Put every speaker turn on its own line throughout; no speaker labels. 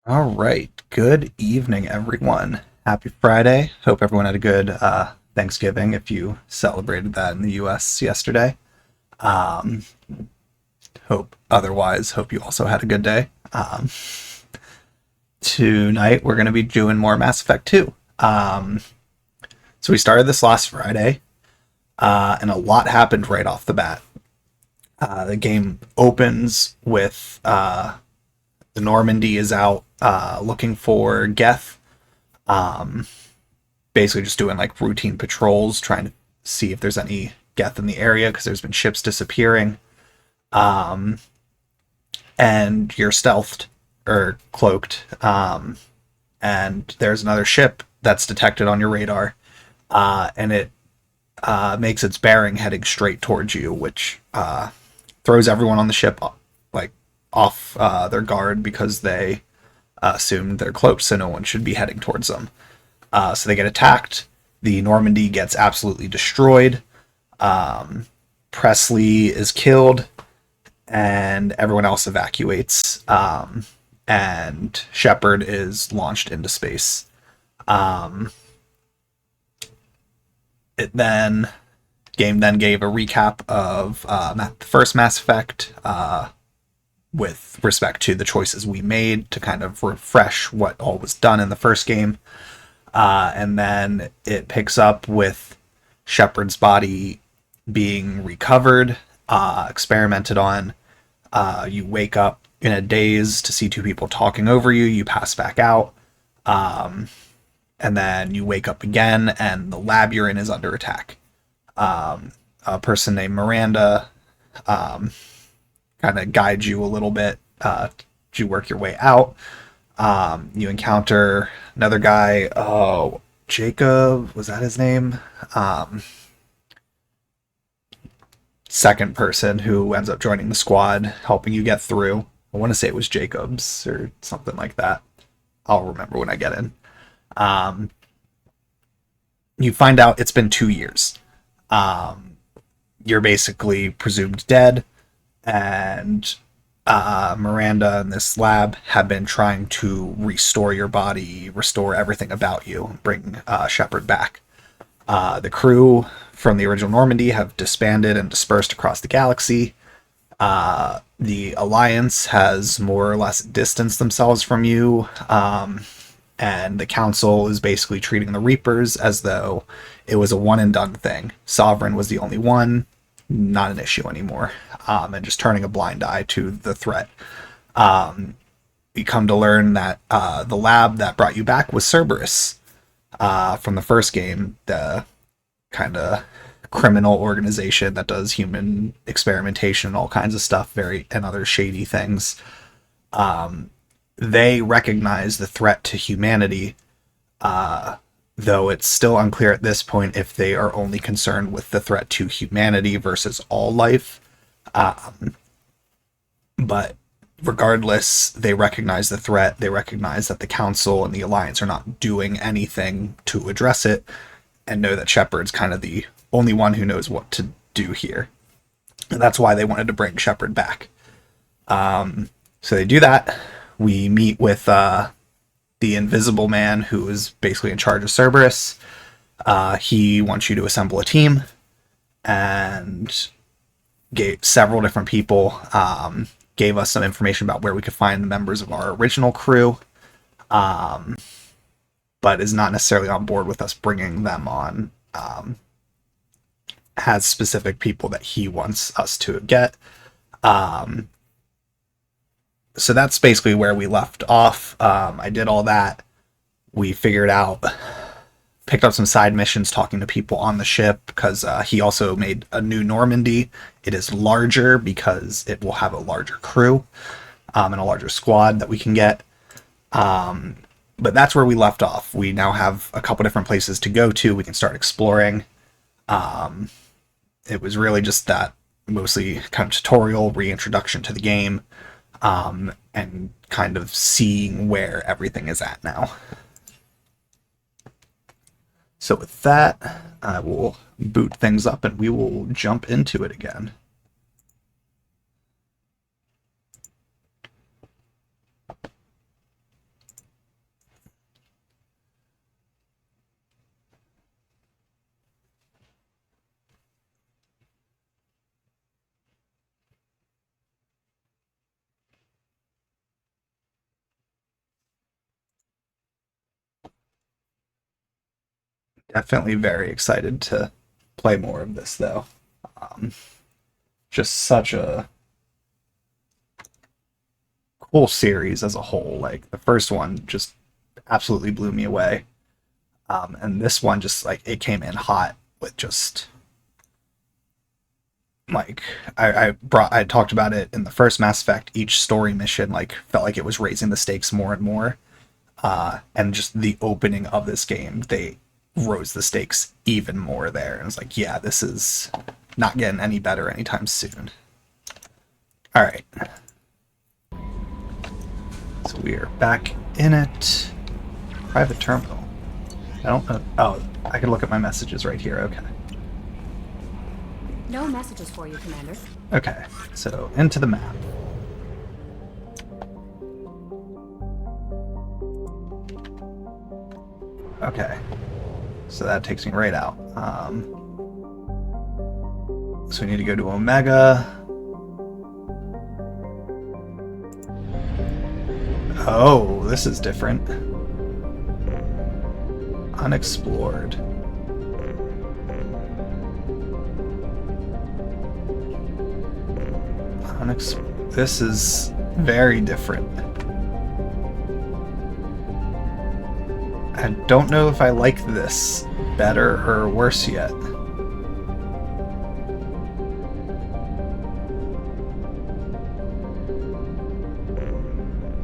All right. Good evening, everyone. Happy Friday. Hope everyone had a good Thanksgiving if you celebrated that in the US yesterday. Um, hope you also had a good day. Tonight, we're going to be doing more Mass Effect 2. So we started this last Friday, and a lot happened right off the bat. The game opens with the Normandy is out looking for Geth. Um, Basically just doing like routine patrols, trying to see if there's any Geth in the area because there's been ships disappearing. Um, and you're stealthed or cloaked. And there's another ship that's detected on your radar, and it makes its bearing heading straight towards you, which throws everyone on the ship like off their guard because they assumed they're cloaked, so no one should be heading towards them. So they get attacked. The Normandy gets absolutely destroyed. Presley is killed, and everyone else evacuates. And Shepard is launched into space. Um, it then Game then gave a recap of the first Mass Effect with respect to the choices we made to kind of refresh what all was done in the first game. And then it picks up with Shepard's body being recovered, experimented on. You wake up in a daze to see two people talking over you. You pass back out. And then you wake up again, and the lab you're in is under attack. A person named Miranda kind of guides you a little bit to work your way out. You encounter another guy. Oh, Jacob, was that his name? Second person who ends up joining the squad, helping you get through. I want to say it was Jacobs or something like that. I'll remember when I get in. Um, you find out it's been 2 years. You're basically presumed dead, and Miranda and this lab have been trying to restore your body, restore everything about you, bring Shepard back. The crew from the original Normandy have disbanded and dispersed across the galaxy. The Alliance has more or less distanced themselves from you, and the Council is basically treating the Reapers as though it was a one and done thing. Sovereign was the only one, not an issue anymore, and just turning a blind eye to the threat. You come to learn that the lab that brought you back was Cerberus from the first game, the kind of criminal organization that does human experimentation and all kinds of stuff, and other shady things. They recognize the threat to humanity, though it's still unclear at this point if they are only concerned with the threat to humanity versus all life. But regardless, they recognize the threat. They recognize that the Council and the Alliance are not doing anything to address it, and know that Shepard's kind of the only one who knows what to do here. And that's why they wanted to bring Shepard back. So they do that. We meet with the Invisible Man, who is basically in charge of Cerberus. He wants you to assemble a team, and gave several different people, gave us some information about where we could find the members of our original crew, but is not necessarily on board with us bringing them on. Has specific people that he wants us to get. So that's basically where we left off. I did all that. We picked up some side missions talking to people on the ship because he also made a new Normandy. It is larger because it will have a larger crew and a larger squad that we can get. But that's where we left off. We now have a couple different places to go to. We can start exploring. It was really just that mostly kind of tutorial, reintroduction to the game, and kind of seeing where everything is at now. So with that, I will boot things up and we will jump into it again. Definitely very excited to play more of this, though. Just such a cool series as a whole. Like, the first one just absolutely blew me away. And this one just, like, it came in hot with just... Like, I talked about it in the first Mass Effect. Each story mission, like, felt like it was raising the stakes more and more. And just the opening of this game, they rose the stakes even more there. And it's like, yeah, this is not getting any better anytime soon. All right. So we are back in it. Private terminal. I don't know. Oh, I can look at my messages right here. Okay.
No messages for you, Commander.
Okay. So into the map. Okay. So that takes me right out. So we need to go to Omega. Oh, this is different. Unexplored. This is very different. I don't know if I like this better or worse yet.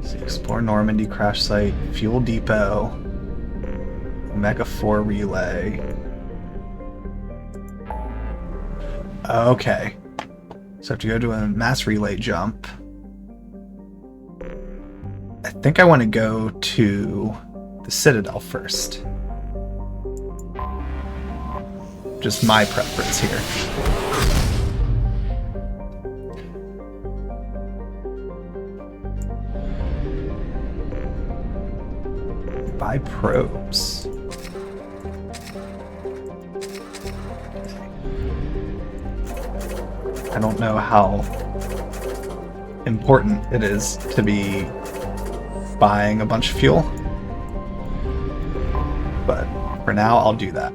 So explore Normandy crash site, fuel depot, Omega 4 relay. Okay. So I have to go to a mass relay jump. I think I want to go to the Citadel first. Just my preference here. Buy probes. I don't know how important it is to be buying a bunch of fuel, but for now I'll do that.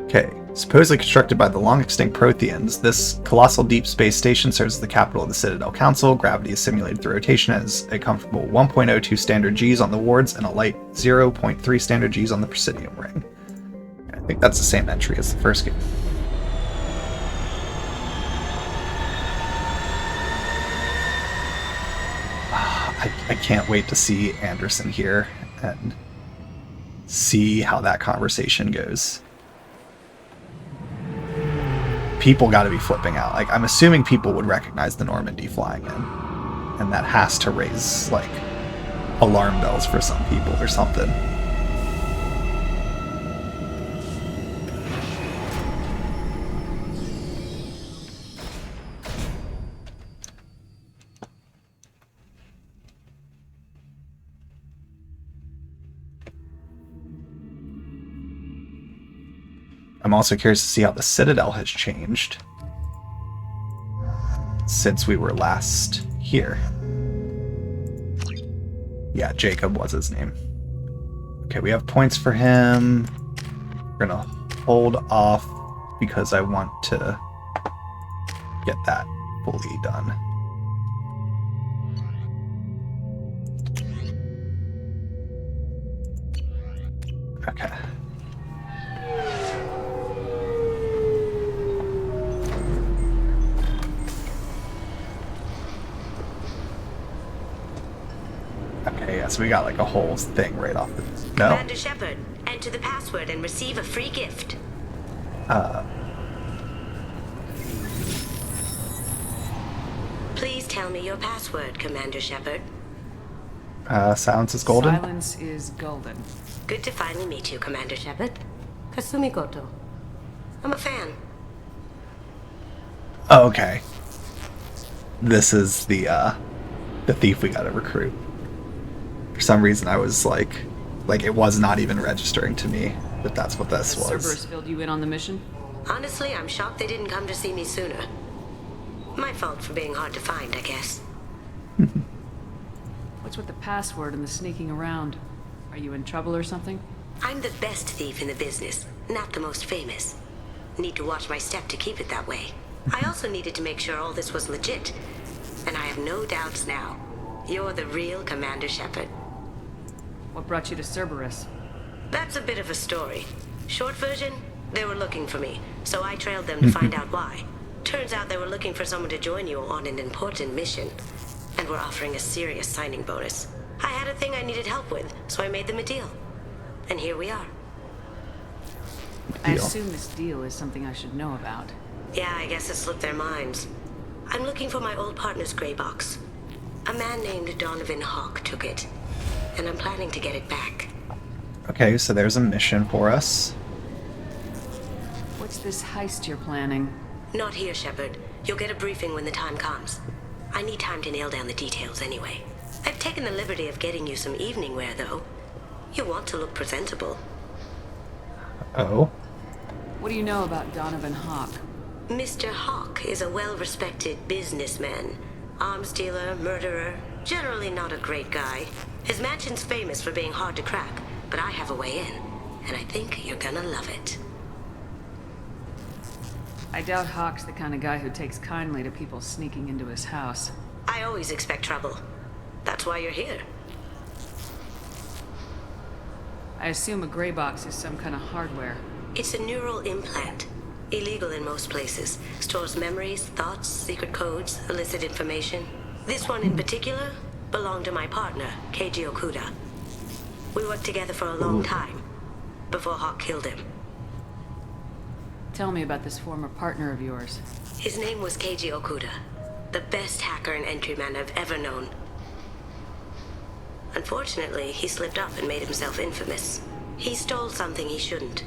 Okay, supposedly constructed by the long-extinct Protheans, this colossal deep space station serves as the capital of the Citadel Council. Gravity is simulated through rotation as a comfortable 1.02 standard Gs on the wards and a light 0.3 standard Gs on the Presidium ring. I think that's the same entry as the first game. I can't wait to see Anderson here and see how that conversation goes. People got to be flipping out. Like, I'm assuming people would recognize the Normandy flying in, and that has to raise, like, alarm bells for some people or something. I'm also curious to see how the Citadel has changed since we were last here. Yeah, Jacob was his name. Okay, we have points for him. We're gonna hold off because I want to get that fully done. Okay. Okay, yeah, so we got like a whole thing right off the... No.
Commander Shepard, enter the password and receive a free gift. Please tell me your password, Commander Shepard.
Silence is golden?
Silence is golden.
Good to finally meet you, Commander Shepard. Kasumi Goto. I'm a fan.
Oh, okay. This is the thief we gotta recruit. For some reason I was like it was not even registering to me that that's what this was.
Cerberus filled you in on the mission?
Honestly, I'm shocked they didn't come to see me sooner. My fault for being hard to find, I guess.
What's with the password and the sneaking around? Are you in trouble or something?
I'm the best thief in the business, not the most famous. Need to watch my step to keep it that way. I also needed to make sure all this was legit. And I have no doubts now. You're the real Commander Shepard.
What brought you to Cerberus?
That's a bit of a story. Short version, they were looking for me, so I trailed them to find out why. Turns out they were looking for someone to join you on an important mission, and were offering a serious signing bonus. I had a thing I needed help with, so I made them a deal. And here we are.
I
Deal.
assume this deal is something I should know about.
Yeah, I guess it slipped their minds. I'm looking for my old partner's gray box. A man named Donovan Hawk took it, and I'm planning to get it back.
Okay, so there's a mission for us.
What's this heist you're planning?
Not here, Shepard. You'll get a briefing when the time comes. I need time to nail down the details anyway. I've taken the liberty of getting you some evening wear, though. You want to look presentable.
Oh.
What do you know about Donovan Hawk?
Mr. Hawk is a well-respected businessman. Arms dealer, murderer, generally not a great guy. His mansion's famous for being hard to crack, but I have a way in, and I think you're gonna love it.
I doubt Hawk's the kind of guy who takes kindly to people sneaking into his house.
I always expect trouble. That's why you're here.
I assume a gray box is some kind of hardware.
It's a neural implant. Illegal in most places. Stores memories, thoughts, secret codes, illicit information. This one in particular belonged to my partner, Keiji Okuda. We worked together for a long time, before Hawk killed him.
Tell me about this former partner of yours.
His name was Keiji Okuda, the best hacker and entryman I've ever known. Unfortunately, he slipped up and made himself infamous. He stole something he shouldn't.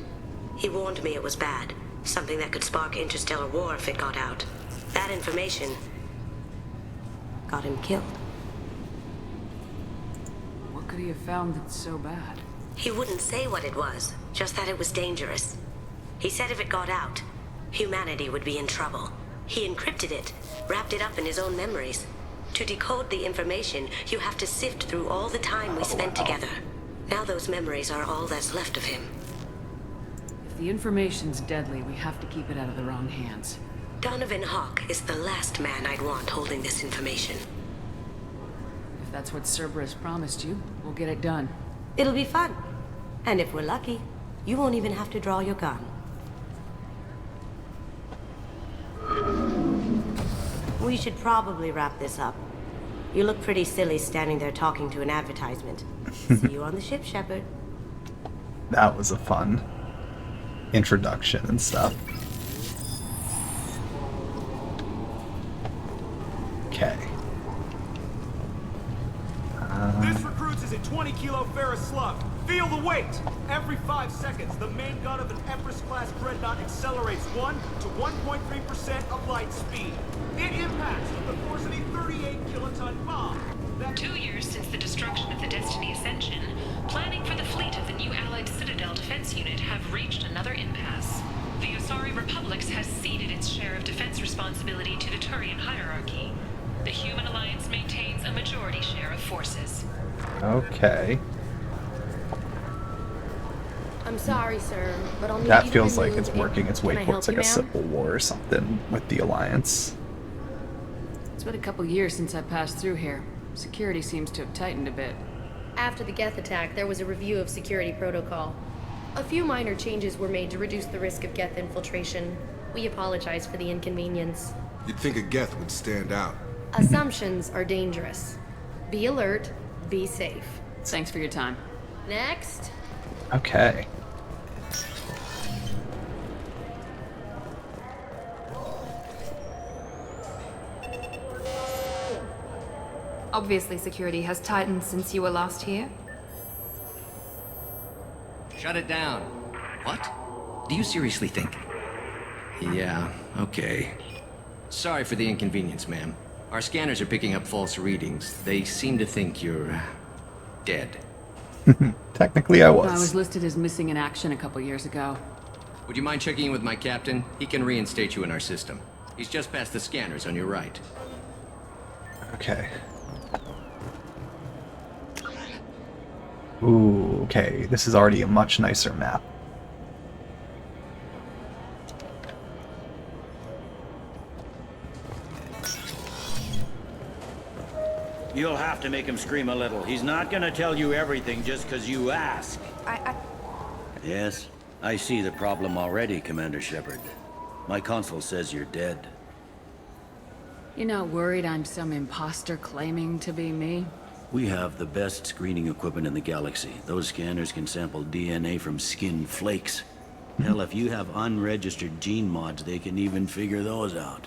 He warned me it was bad, something that could spark interstellar war if it got out. That information got him killed.
What could he have found that's so bad?
He wouldn't say what it was, just that it was dangerous. He said if it got out, humanity would be in trouble. He encrypted it, wrapped it up in his own memories. To decode the information, you have to sift through all the time we spent together. Now those memories are all that's left of him.
If the information's deadly, we have to keep it out of the wrong hands.
Donovan Hawk is the last man I'd want holding this information.
If that's what Cerberus promised you, we'll get it done.
It'll be fun. And if we're lucky, you won't even have to draw your gun. We should probably wrap this up. You look pretty silly standing there talking to an advertisement. See you on the ship, Shepard.
That was a fun introduction and stuff. Okay.
This recruits is a 20-kilo ferrous slug. Feel the weight! Every 5 seconds, the main gun of an Empress-class dreadnought accelerates 1 to 1.3% of light speed. It impacts with the force of a 38-kiloton bomb.
2 years since the destruction of the Destiny Ascension, planning for the fleet of the new Allied Citadel Defense Unit have reached another impasse. The Yosari Republics has ceded its share of defense responsibility to the Turian hierarchy. The Human Alliance maintains a majority share of forces.
Okay.
I'm sorry, sir, but I'll need
That
you to
feels like
remove
it's working its way
Can I
towards
help
like a
you, ma'am?
civil war or something with the Alliance.
It's been a couple years since I passed through here. Security seems to have tightened a bit.
After the Geth attack, there was a review of security protocol. A few minor changes were made to reduce the risk of Geth infiltration. We apologize for the inconvenience.
You'd think a Geth would stand out.
Assumptions are dangerous. Be alert, be safe.
Thanks for your time.
Next.
Okay.
Obviously, security has tightened since you were last here.
Shut it down. What? Do you seriously think? Yeah, okay. Sorry for the inconvenience, ma'am. Our scanners are picking up false readings. They seem to think you're dead.
Technically, I
I was
was.
listed as missing in action a couple years ago.
Would you mind checking in with my captain? He can reinstate you in our system. He's just past the scanners on your right.
Okay. Ooh, okay. This is already a much nicer map.
You'll have to make him scream a little. He's not gonna tell you everything just because you ask. Yes, I see the problem already, Commander Shepard. My consul says you're dead.
You're not worried I'm some imposter claiming to be me?
We have the best screening equipment in the galaxy. Those scanners can sample DNA from skin flakes. Hell, if you have unregistered gene mods, they can even figure those out.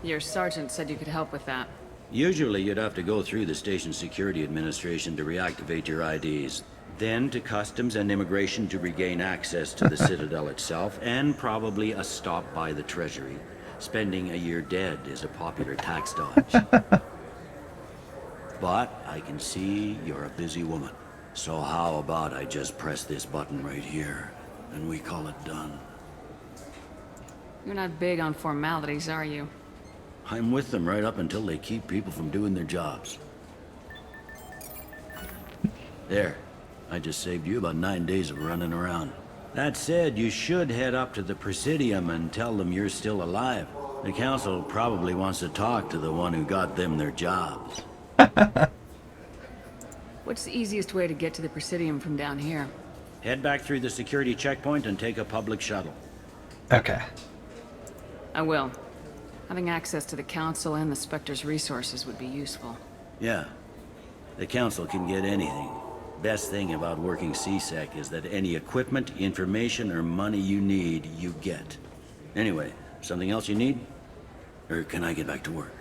Your sergeant said you could help with that.
Usually you'd have to go through the station security administration to reactivate your IDs. Then to customs and immigration to regain access to the Citadel itself, and probably a stop by the Treasury. Spending a year dead is a popular tax dodge. But I can see you're a busy woman. So how about I just press this button right here, and we call it done?
You're not big on formalities, are you?
I'm with them right up until they keep people from doing their jobs. There. I just saved you about 9 days of running around. That said, you should head up to the Presidium and tell them you're still alive. The Council probably wants to talk to the one who got them their jobs.
What's the easiest way to get to the Presidium from down here?
Head back through the security checkpoint and take a public shuttle.
Okay.
I will. Having access to the Council and the Spectre's resources would be useful.
Yeah. The Council can get anything. Best thing about working CSEC is that any equipment, information, or money you need, you get. Anyway, something else you need? Or can I get back to work?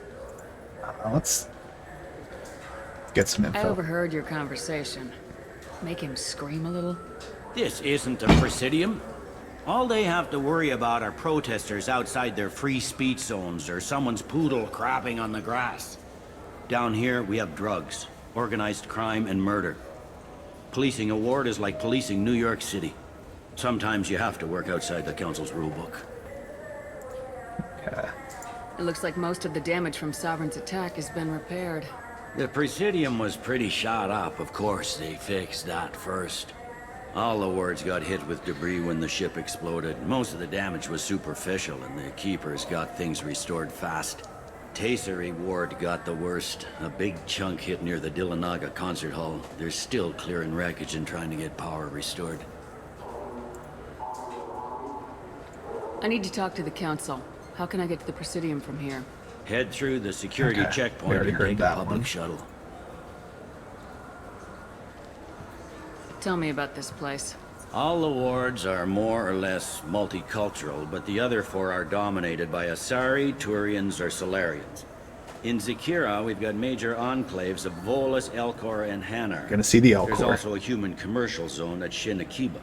Let's get some
I
info.
overheard your conversation. Make him scream a little?
This isn't a Presidium. All they have to worry about are protesters outside their free speech zones or someone's poodle crapping on the grass. Down here, we have drugs, organized crime, and murder. Policing a ward is like policing New York City. Sometimes you have to work outside the Council's rulebook.
Okay.
It looks like most of the damage from Sovereign's attack has been repaired.
The Presidium was pretty shot up, of course. They fixed that first. All the wards got hit with debris when the ship exploded. Most of the damage was superficial, and the Keepers got things restored fast. Tasery Ward got the worst. A big chunk hit near the Dillanaga concert hall. They're still clearing wreckage and trying to get power restored.
I need to talk to the Council. How can I get to the Presidium from here?
Head through the security
Okay, we
checkpoint
already
and
heard
take a
that
public
one.
shuttle.
Tell me about this place.
All the wards are more or less multicultural, but the other four are dominated by Asari, Turians, or Solarians. In Zakira, we've got major enclaves of Volus, Elcor, and Hanar.
Gonna see the
There's
Elcor.
also a human commercial zone at Shin Akiba.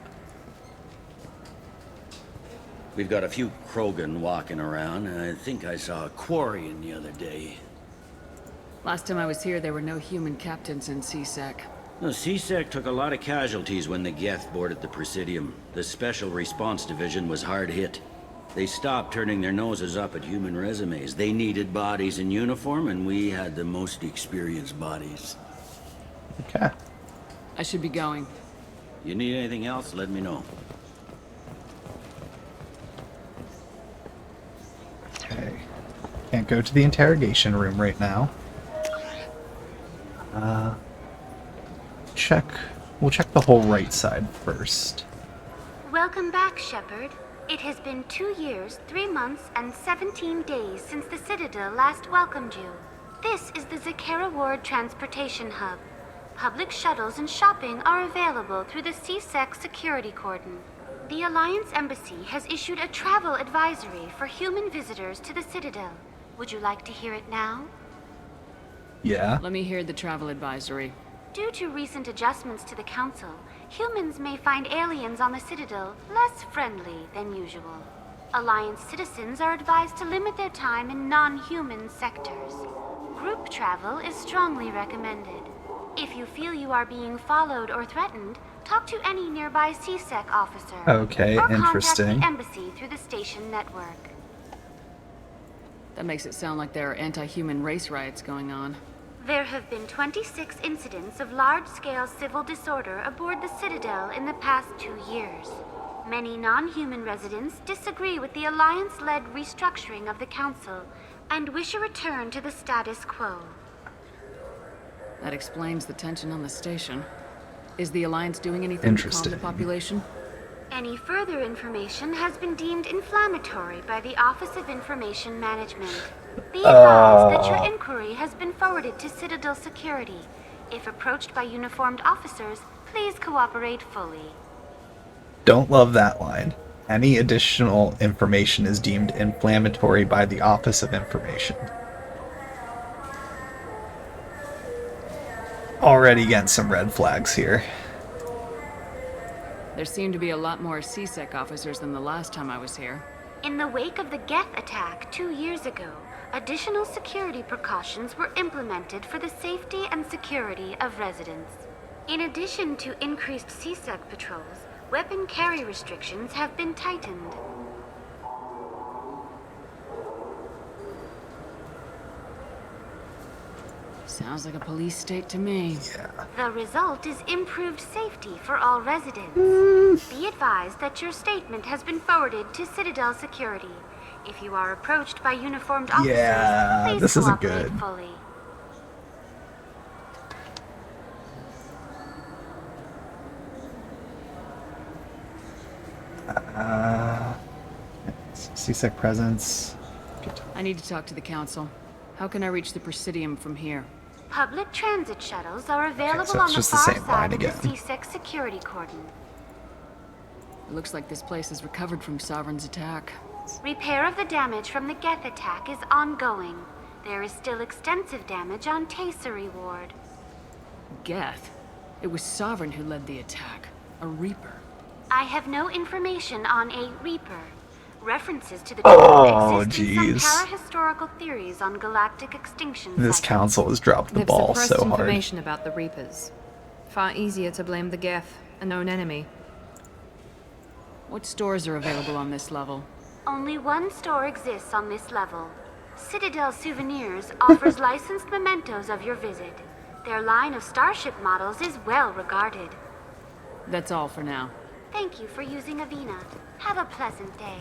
We've got a few Krogan walking around, and I think I saw a Quarian the other day.
Last time I was here, there were no human captains in CSEC.
No, CSEC took a lot of casualties when the Geth boarded the Presidium. The Special Response Division was hard hit. They stopped turning their noses up at human resumes. They needed bodies in uniform, and we had the most experienced bodies.
Okay.
I should be going.
You need anything else, let me know.
Okay. Can't go to the interrogation room right now. We'll check the whole right side first.
Welcome back, Shepard. It has been 2 years, 3 months, and 17 days since the Citadel last welcomed you. This is the Zakera Ward Transportation Hub. Public shuttles and shopping are available through the CSEC security cordon. The Alliance Embassy has issued a travel advisory for human visitors to the Citadel. Would you like to hear it now?
Yeah.
Let me hear the travel advisory.
Due to recent adjustments to the Council, humans may find aliens on the Citadel less friendly than usual. Alliance citizens are advised to limit their time in non-human sectors. Group travel is strongly recommended. If you feel you are being followed or threatened, talk to any nearby CSEC officer.
Okay,
or
interesting.
contact the embassy through the station network.
That makes it sound like there are anti-human race riots going on.
There have been 26 incidents of large-scale civil disorder aboard the Citadel in the past 2 years. Many non-human residents disagree with the Alliance-led restructuring of the Council and wish a return to the status quo.
That explains the tension on the station. Is the Alliance doing anything to calm the population?
Any further information has been deemed inflammatory by the Office of Information Management. Be advised that your inquiry has been forwarded to Citadel Security. If approached by uniformed officers, please cooperate fully.
Don't love that line. Any additional information is deemed inflammatory by the Office of Information. Already getting some red flags here.
There seem to be a lot more CSEC officers than the last time I was here.
In the wake of the Geth attack 2 years ago, additional security precautions were implemented for the safety and security of residents. In addition to increased CSEC patrols, weapon carry restrictions have been tightened.
Sounds like a police state to me.
Yeah.
The result is improved safety for all residents. Be advised that your statement has been forwarded to Citadel Security. If you are approached by uniformed officers, please
this isn't
cooperate
good.
fully.
CSEC presence.
I need to talk to the Council. How can I reach the Presidium from here?
Public transit shuttles are available
so
on
it's
the
just the
far
same
side
line
of the
again.
CSEC security cordon.
It looks like this place has recovered from Sovereign's attack.
Repair of the damage from the Geth attack is ongoing. There is still extensive damage on Tasery Ward.
Geth? It was Sovereign who led the attack. A Reaper.
I have no information on a Reaper. References to the
Oh,
exist in
jeez.
some para-historical theories on galactic extinction
This
cycles.
council has dropped the
They've
ball
suppressed
so hard.
information about the Reapers. Far easier to blame the Geth, a known enemy.
What stores are available on this level?
Only one store exists on this level. Citadel Souvenirs offers licensed mementos of your visit. Their line of starship models is well regarded.
That's all for now.
Thank you for using Avina. Have a pleasant day.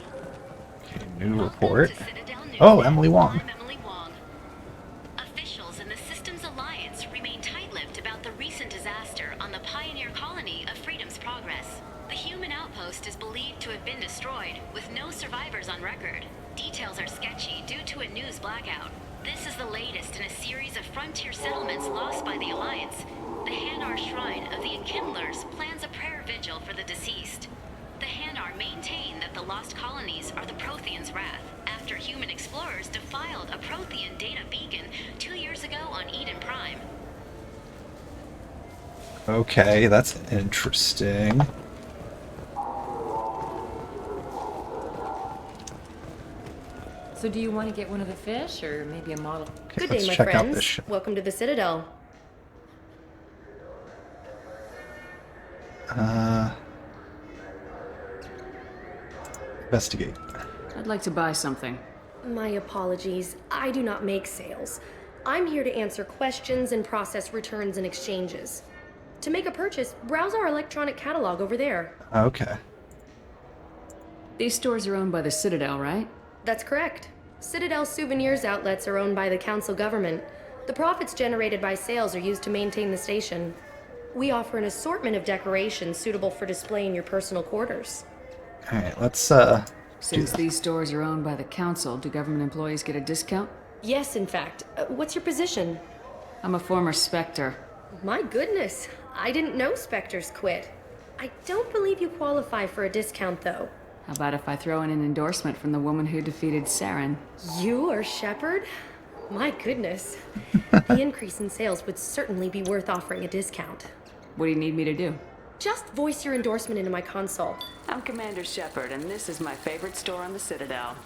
Okay, new report. Oh, Emily Wong.
I'm Emily Wong. Officials in the Systems Alliance remain tight-lipped about the recent disaster on the pioneer colony of Freedom's Progress. The human outpost is believed to have been destroyed, with no survivors on record. Details are sketchy due to a news blackout. This is the latest in a series of frontier settlements lost by the Alliance. The Hanar Shrine of the Enkindlers plans a prayer vigil for the deceased. The Hanar maintain that the lost colonies are the Protheans' wrath, after human explorers defiled a Prothean data beacon 2 years ago on Eden Prime.
Okay, that's interesting.
So do you want to get one of the fish, or maybe a model?
Okay,
Good
let's
day, my
check out
friends.
this ship.
Welcome to the Citadel.
Investigate.
I'd like to buy something.
My apologies. I do not make sales. I'm here to answer questions and process returns and exchanges. To make a purchase, browse our electronic catalog over there.
Okay.
These stores are owned by the Citadel, right?
That's correct. Citadel Souvenirs outlets are owned by the Council government. The profits generated by sales are used to maintain the station. We offer an assortment of decorations suitable for display in your personal quarters.
Alright, let's,
Since these stores are owned by the Council, do government employees get a discount?
Yes, in fact. What's your position?
I'm a former Spectre.
My goodness. I didn't know Spectres quit. I don't believe you qualify for a discount, though.
How about if I throw in an endorsement from the woman who defeated Saren?
You are Shepard? My goodness. The increase in sales would certainly be worth offering a discount.
What do you need me to do?
Just voice your endorsement into my console.
I'm Commander Shepard, and this is my favorite store on the Citadel.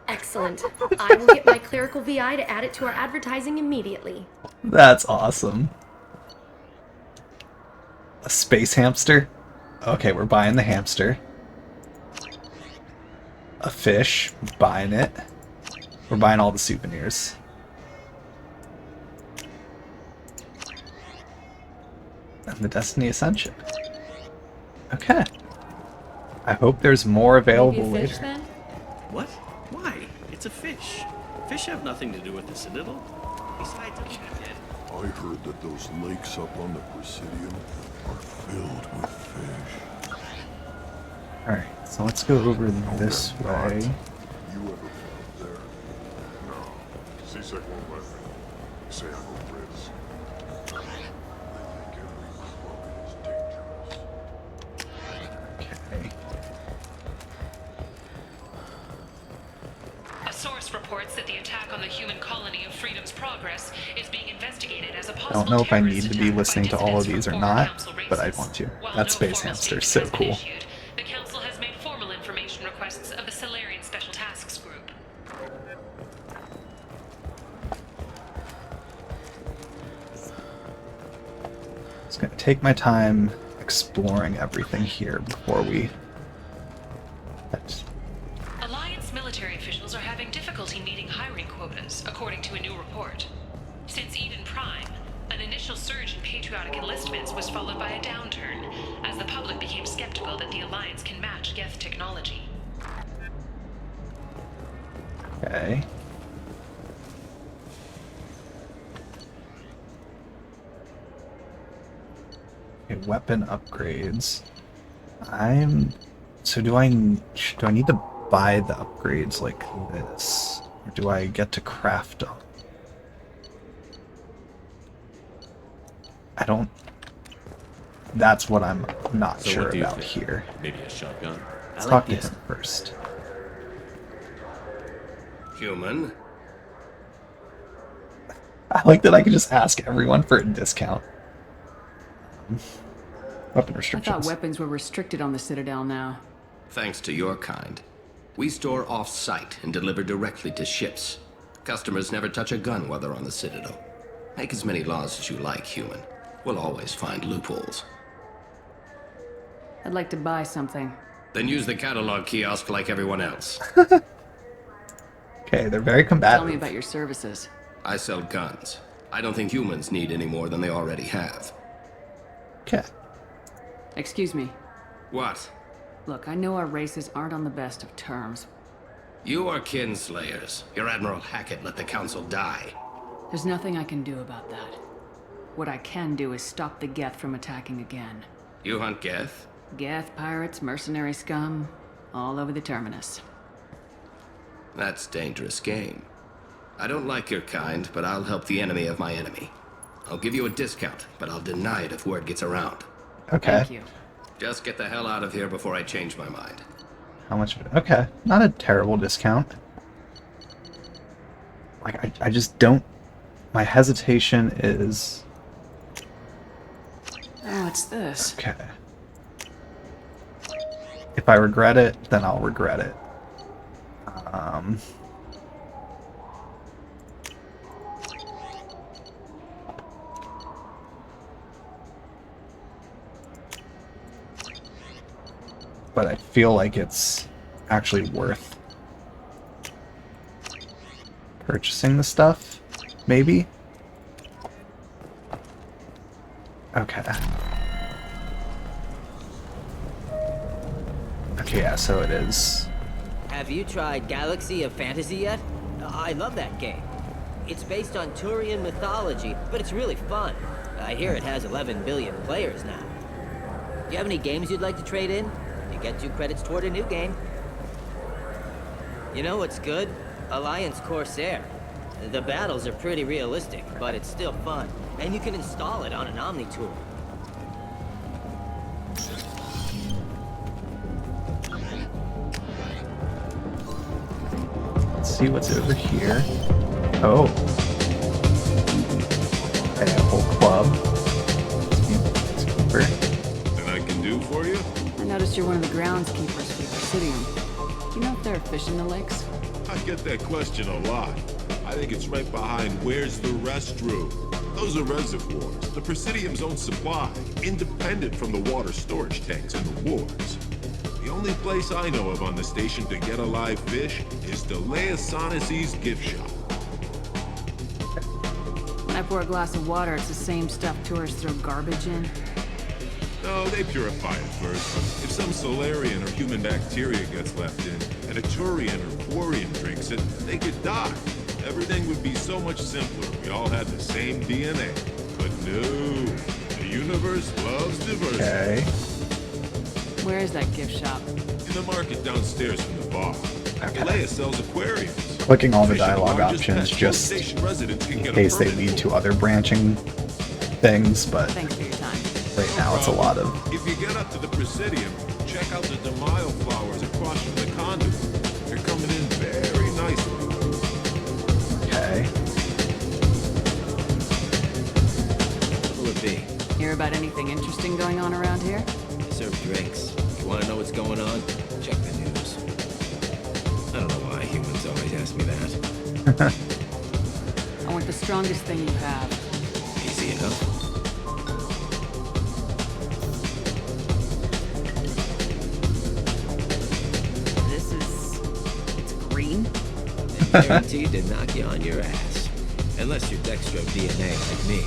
Excellent. I will get my clerical VI to add it to our advertising immediately.
That's awesome. A space hamster? Okay, we're buying the hamster. A fish, buying it. We're buying all the souvenirs. And the Destiny Ascension. Okay. I hope there's more available
Maybe a fish,
later.
then?
What? Why? It's a fish. Fish have nothing to do with the Citadel. Besides,
I heard that those lakes up on the Presidium are filled with fish.
Alright, so let's go over this way.
You ever been up there? No. CSEC won't let me. Say I go Riz. They think every club is dangerous.
Okay.
A source reports that the attack on the human colony of Freedom's Progress is being investigated as a
I
possible
don't know if I need
terrorist
to be
attack by
listening to all of
dissidents
these or
from
not,
council
but I
races.
want to.
While
That
no
Space
formal
Hamster is
statement
so
has been
cool.
issued, the council has made formal information requests of the Solarian Special Tasks Group.
Just gonna take my time exploring everything here before we...
Alliance military officials are having difficulty meeting hiring quotas, according to a new report. Since Eden Prime, an initial surge in patriotic enlistments was followed by a downturn, as the public became skeptical that the Alliance can match Geth technology.
Okay. Okay, weapon upgrades. So do I need to buy the upgrades like this? Or do I get to craft them? I don't... That's what I'm not
So
sure
what do you
about
think?
here.
Maybe a shotgun?
Let's talk to him first.
Human.
I like that I can just ask everyone for a discount. Weapon
I
restrictions.
thought weapons were restricted on the Citadel now.
Thanks to your kind. We store off-site and deliver directly to ships. Customers never touch a gun while they're on the Citadel. Make as many laws as you like, human. We'll always find loopholes.
I'd like to buy something.
Then use the catalog kiosk like everyone else.
Okay, they're very combative.
Tell me about your services.
I sell guns. I don't think humans need any more than they already have.
Okay.
Excuse me.
What?
Look, I know our races aren't on the best of terms.
You are kinslayers. Your Admiral Hackett let the Council die.
There's nothing I can do about that. What I can do is stop the Geth from attacking again.
You hunt Geth?
Geth, pirates, mercenary scum, all over the Terminus.
That's dangerous game. I don't like your kind, but I'll help the enemy of my enemy. I'll give you a discount, but I'll deny it if word gets around.
Okay.
Thank you.
Just get the hell out of here before I change my mind.
How much? Okay, not a terrible discount. Like, I just don't... My hesitation is...
Oh, it's this.
Okay. If I regret it, then I'll regret it. But I feel like it's actually worth purchasing the stuff, maybe? Okay. Okay, yeah, so it is.
Have you tried Galaxy of Fantasy yet? I love that game. It's based on Turian mythology, but it's really fun. I hear it has 11 billion players now. Do you have any games you'd like to trade in? You get 2 credits toward a new game. You know what's good? Alliance Corsair. The battles are pretty realistic, but it's still fun. And you can install it on an Omnitool.
Let's see what's over here. Oh. Okay, a whole club.
And I can do for you?
I noticed you're one of the groundskeepers for the Presidium. Do you know if there are fish in the lakes?
I get that question a lot. I think it's right behind where's the restroom. Those are reservoirs, the Presidium's own supply, independent from the water storage tanks in the wars. The only place I know of on the station to get a live fish is Delea Sonasy's gift shop.
When I pour a glass of water, it's the same stuff tourists throw garbage in.
No, they purify it first. If some Solarian or human bacteria gets left in, and a Turian or Quarian drinks it, they could die. Everything would be so much simpler if we all had the same DNA. But no, the universe loves diversity.
Okay.
Where is that gift shop?
In the market downstairs from the bar.
Okay.
Leia sells aquariums.
Clicking all the
Fish are
dialogue
largest
options
pet.
just
Station residents can
in
get a
case they
permit.
lead to other branching things, but
Thanks for your time.
right now it's a lot of...
If you get up to the Presidium, check out the Demile flowers across from the conduit. They're coming in very nicely.
Okay.
Will it be?
Hear about anything interesting going on around here?
I serve drinks. You want to know what's going on? Check the news. I don't know why humans always ask me that.
I want the strongest thing you have.
Easy enough.
It's green?
Guaranteed to knock you on your ass. Unless you're Dextro DNA like me.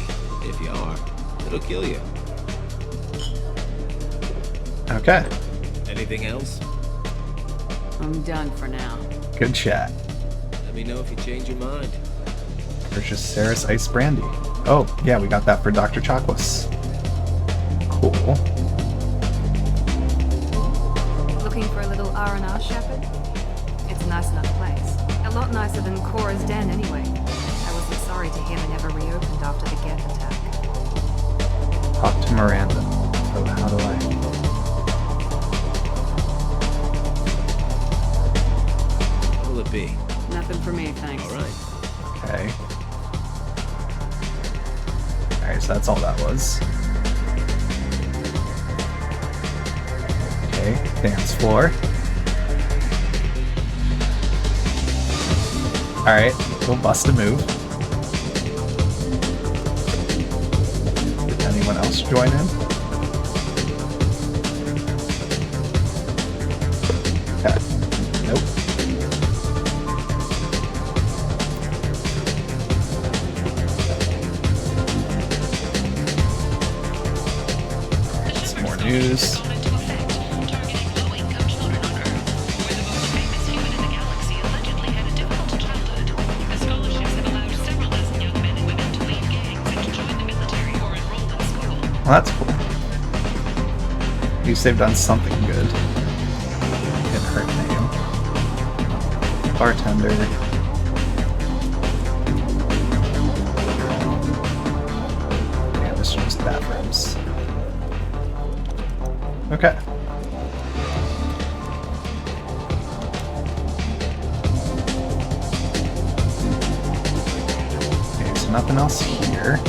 If you are, it'll kill you.
Okay.
Anything else?
I'm done for now.
Good chat.
Let me know if you change your mind.
Purchase Ceres Ice Brandy. Oh, yeah, we got that for Dr. Chakwas. Cool.
Looking for a little R&R, Shepard? It's a nice enough place. A lot nicer than Cora's den, anyway. I wasn't sorry to hear they never reopened after the Geth attack.
Talk to Miranda. Oh, how do I...
What will it be?
Nothing for me, thanks.
All right.
Okay. Alright, so that's all that was. Okay, dance floor. Alright, we'll bust a move. Did anyone else join in? Okay. Nope. Some more news. Well, that's cool. At least they've done something good. Didn't hurt name. Bartender. Yeah, this is just bathrooms. Okay. Okay, so nothing else here.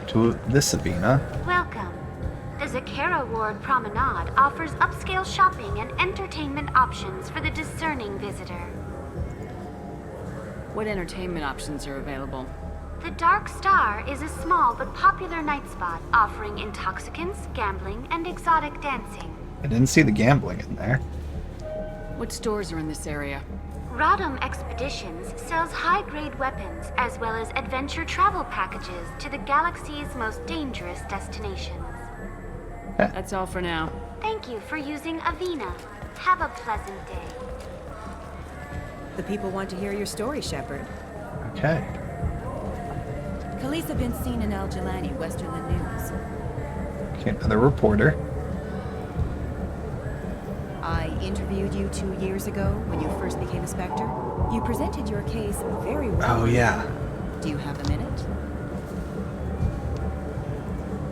To the Sabina.
Welcome. The Zakera Ward Promenade offers upscale shopping and entertainment options for the discerning visitor.
What entertainment options are available?
The Dark Star is a small but popular night spot offering intoxicants, gambling, and exotic dancing.
I didn't see the gambling in there.
What stores are in this area?
Rodham Expeditions sells high-grade weapons as well as adventure travel packages to the galaxy's most dangerous destinations.
That's all for now.
Thank you for using Avina. Have a pleasant day.
The people want to hear your story, Shepard.
Okay.
Khaleesa been seen in Al Jelani, west of the news.
Okay, another reporter.
I interviewed you 2 years ago when you first became a Spectre. You presented your case very well.
Oh, yeah.
Do you have a minute?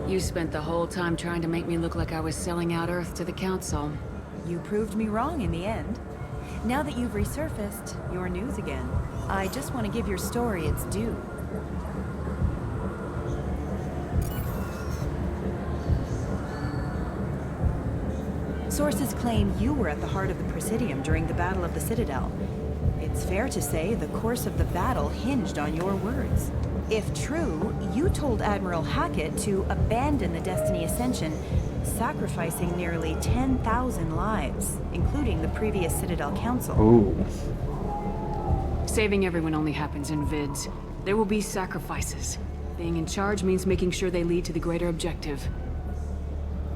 You spent the whole time trying to make me look like I was selling out Earth to the Council.
You proved me wrong in the end. Now that you've resurfaced, you're news again. I just want to give your story its due. Sources claim you were at the heart of the Presidium during the Battle of the Citadel. It's fair to say the course of the battle hinged on your words. If true, you told Admiral Hackett to abandon the Destiny Ascension, sacrificing nearly 10,000 lives, including the previous Citadel Council.
Ooh.
Saving everyone only happens in vids. There will be sacrifices. Being in charge means making sure they lead to the greater objective.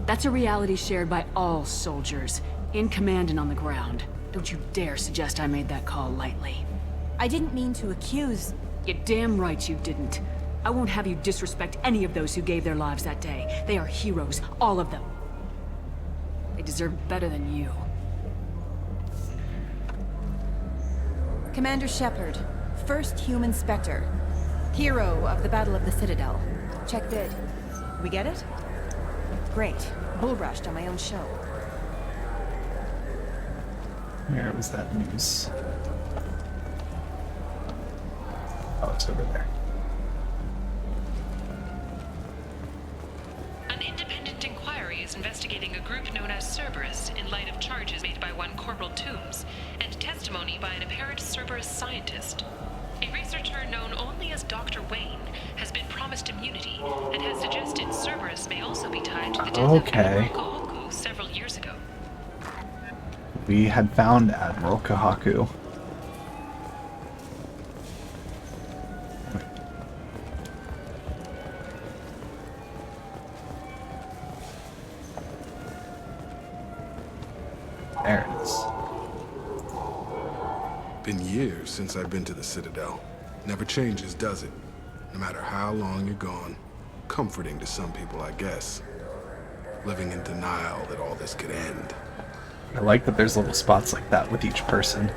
That's a reality shared by all soldiers, in command and on the ground. Don't you dare suggest I made that call lightly.
I didn't mean to accuse...
You're damn right you didn't. I won't have you disrespect any of those who gave their lives that day. They are heroes, all of them. They deserve better than you.
Commander Shepard, first human Spectre. Hero of the Battle of the Citadel. Check vid. We get it? Great. Bull rushed on my own show.
Where was that news? Oh, it's over there.
An independent inquiry is investigating a group known as Cerberus in light of charges made by one Corporal Toombs and testimony by an apparent Cerberus scientist. A researcher known only as Dr. Wayne has been promised immunity and has suggested Cerberus may also be tied to the death of Admiral Kahaku several years ago.
We had found Admiral Kahaku. There it is.
Been years since I've been to the Citadel. Never changes, does it? No matter how long you're gone. Comforting to some people, I guess. Living in denial that all this could end.
I like that there's little spots like that with each person.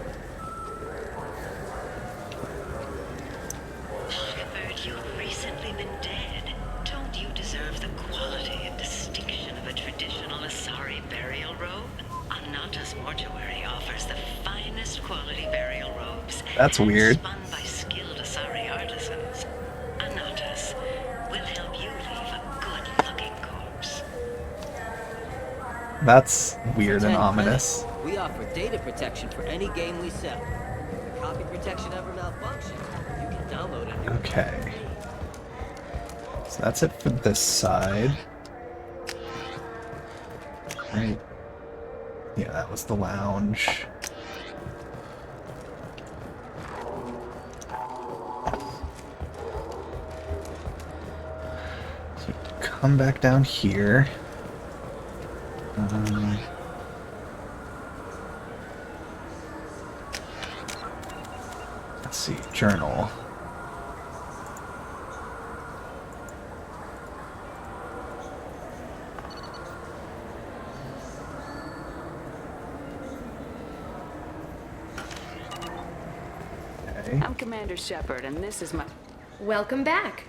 Shepard, you've recently been dead. Don't you deserve the quality and distinction of a traditional Asari burial robe? Anata's mortuary offers the finest quality burial robes.
That's weird.
Spun by skilled Asari artisans. Anata's will help you leave a good-looking corpse.
That's weird and ominous.
We offer data protection for any game we sell. If copy protection ever malfunctions, you can download a new
Okay. So that's it for this side. Right. Yeah, that was the lounge. So come back down here. Let's see, journal. Okay.
I'm Commander Shepard, and this is my...
Welcome back.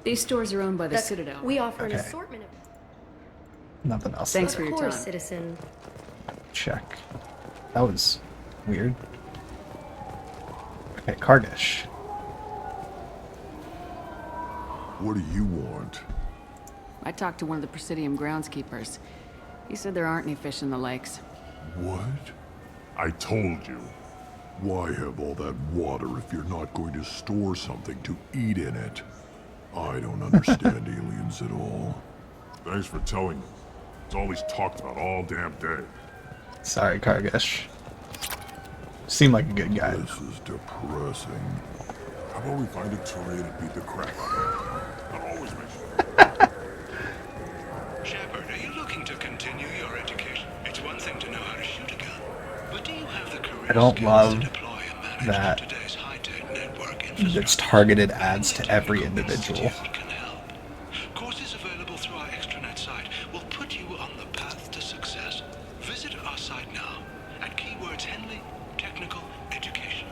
These stores are owned by the
That's-
Citadel.
We offer an
Okay.
assortment of...
Nothing else.
Thanks
there.
for your
Of course,
time.
citizen.
Check. That was weird. Okay, Kargish.
What do you want?
I talked to one of the Presidium groundskeepers. He said there aren't any fish in the lakes.
What? I told you. Why have all that water if you're not going to store something to eat in it? I don't understand aliens at all.
Thanks for telling me. It's all he's talked about all damn day.
Sorry, Kargish. Seemed like a good guy.
This is depressing.
How about we find a Turian and beat the crap out of him? I'll always make sure.
Shepard, are you looking to continue your education? It's one thing to know how to shoot a gun, but do you have the career
I don't
skills
love
to deploy and manage
that
today's high-tech network
there's targeted ads to every individual.
can help? Courses available through our extranet site will put you on the path to success. Visit our site now at keywords Henley Technical Education.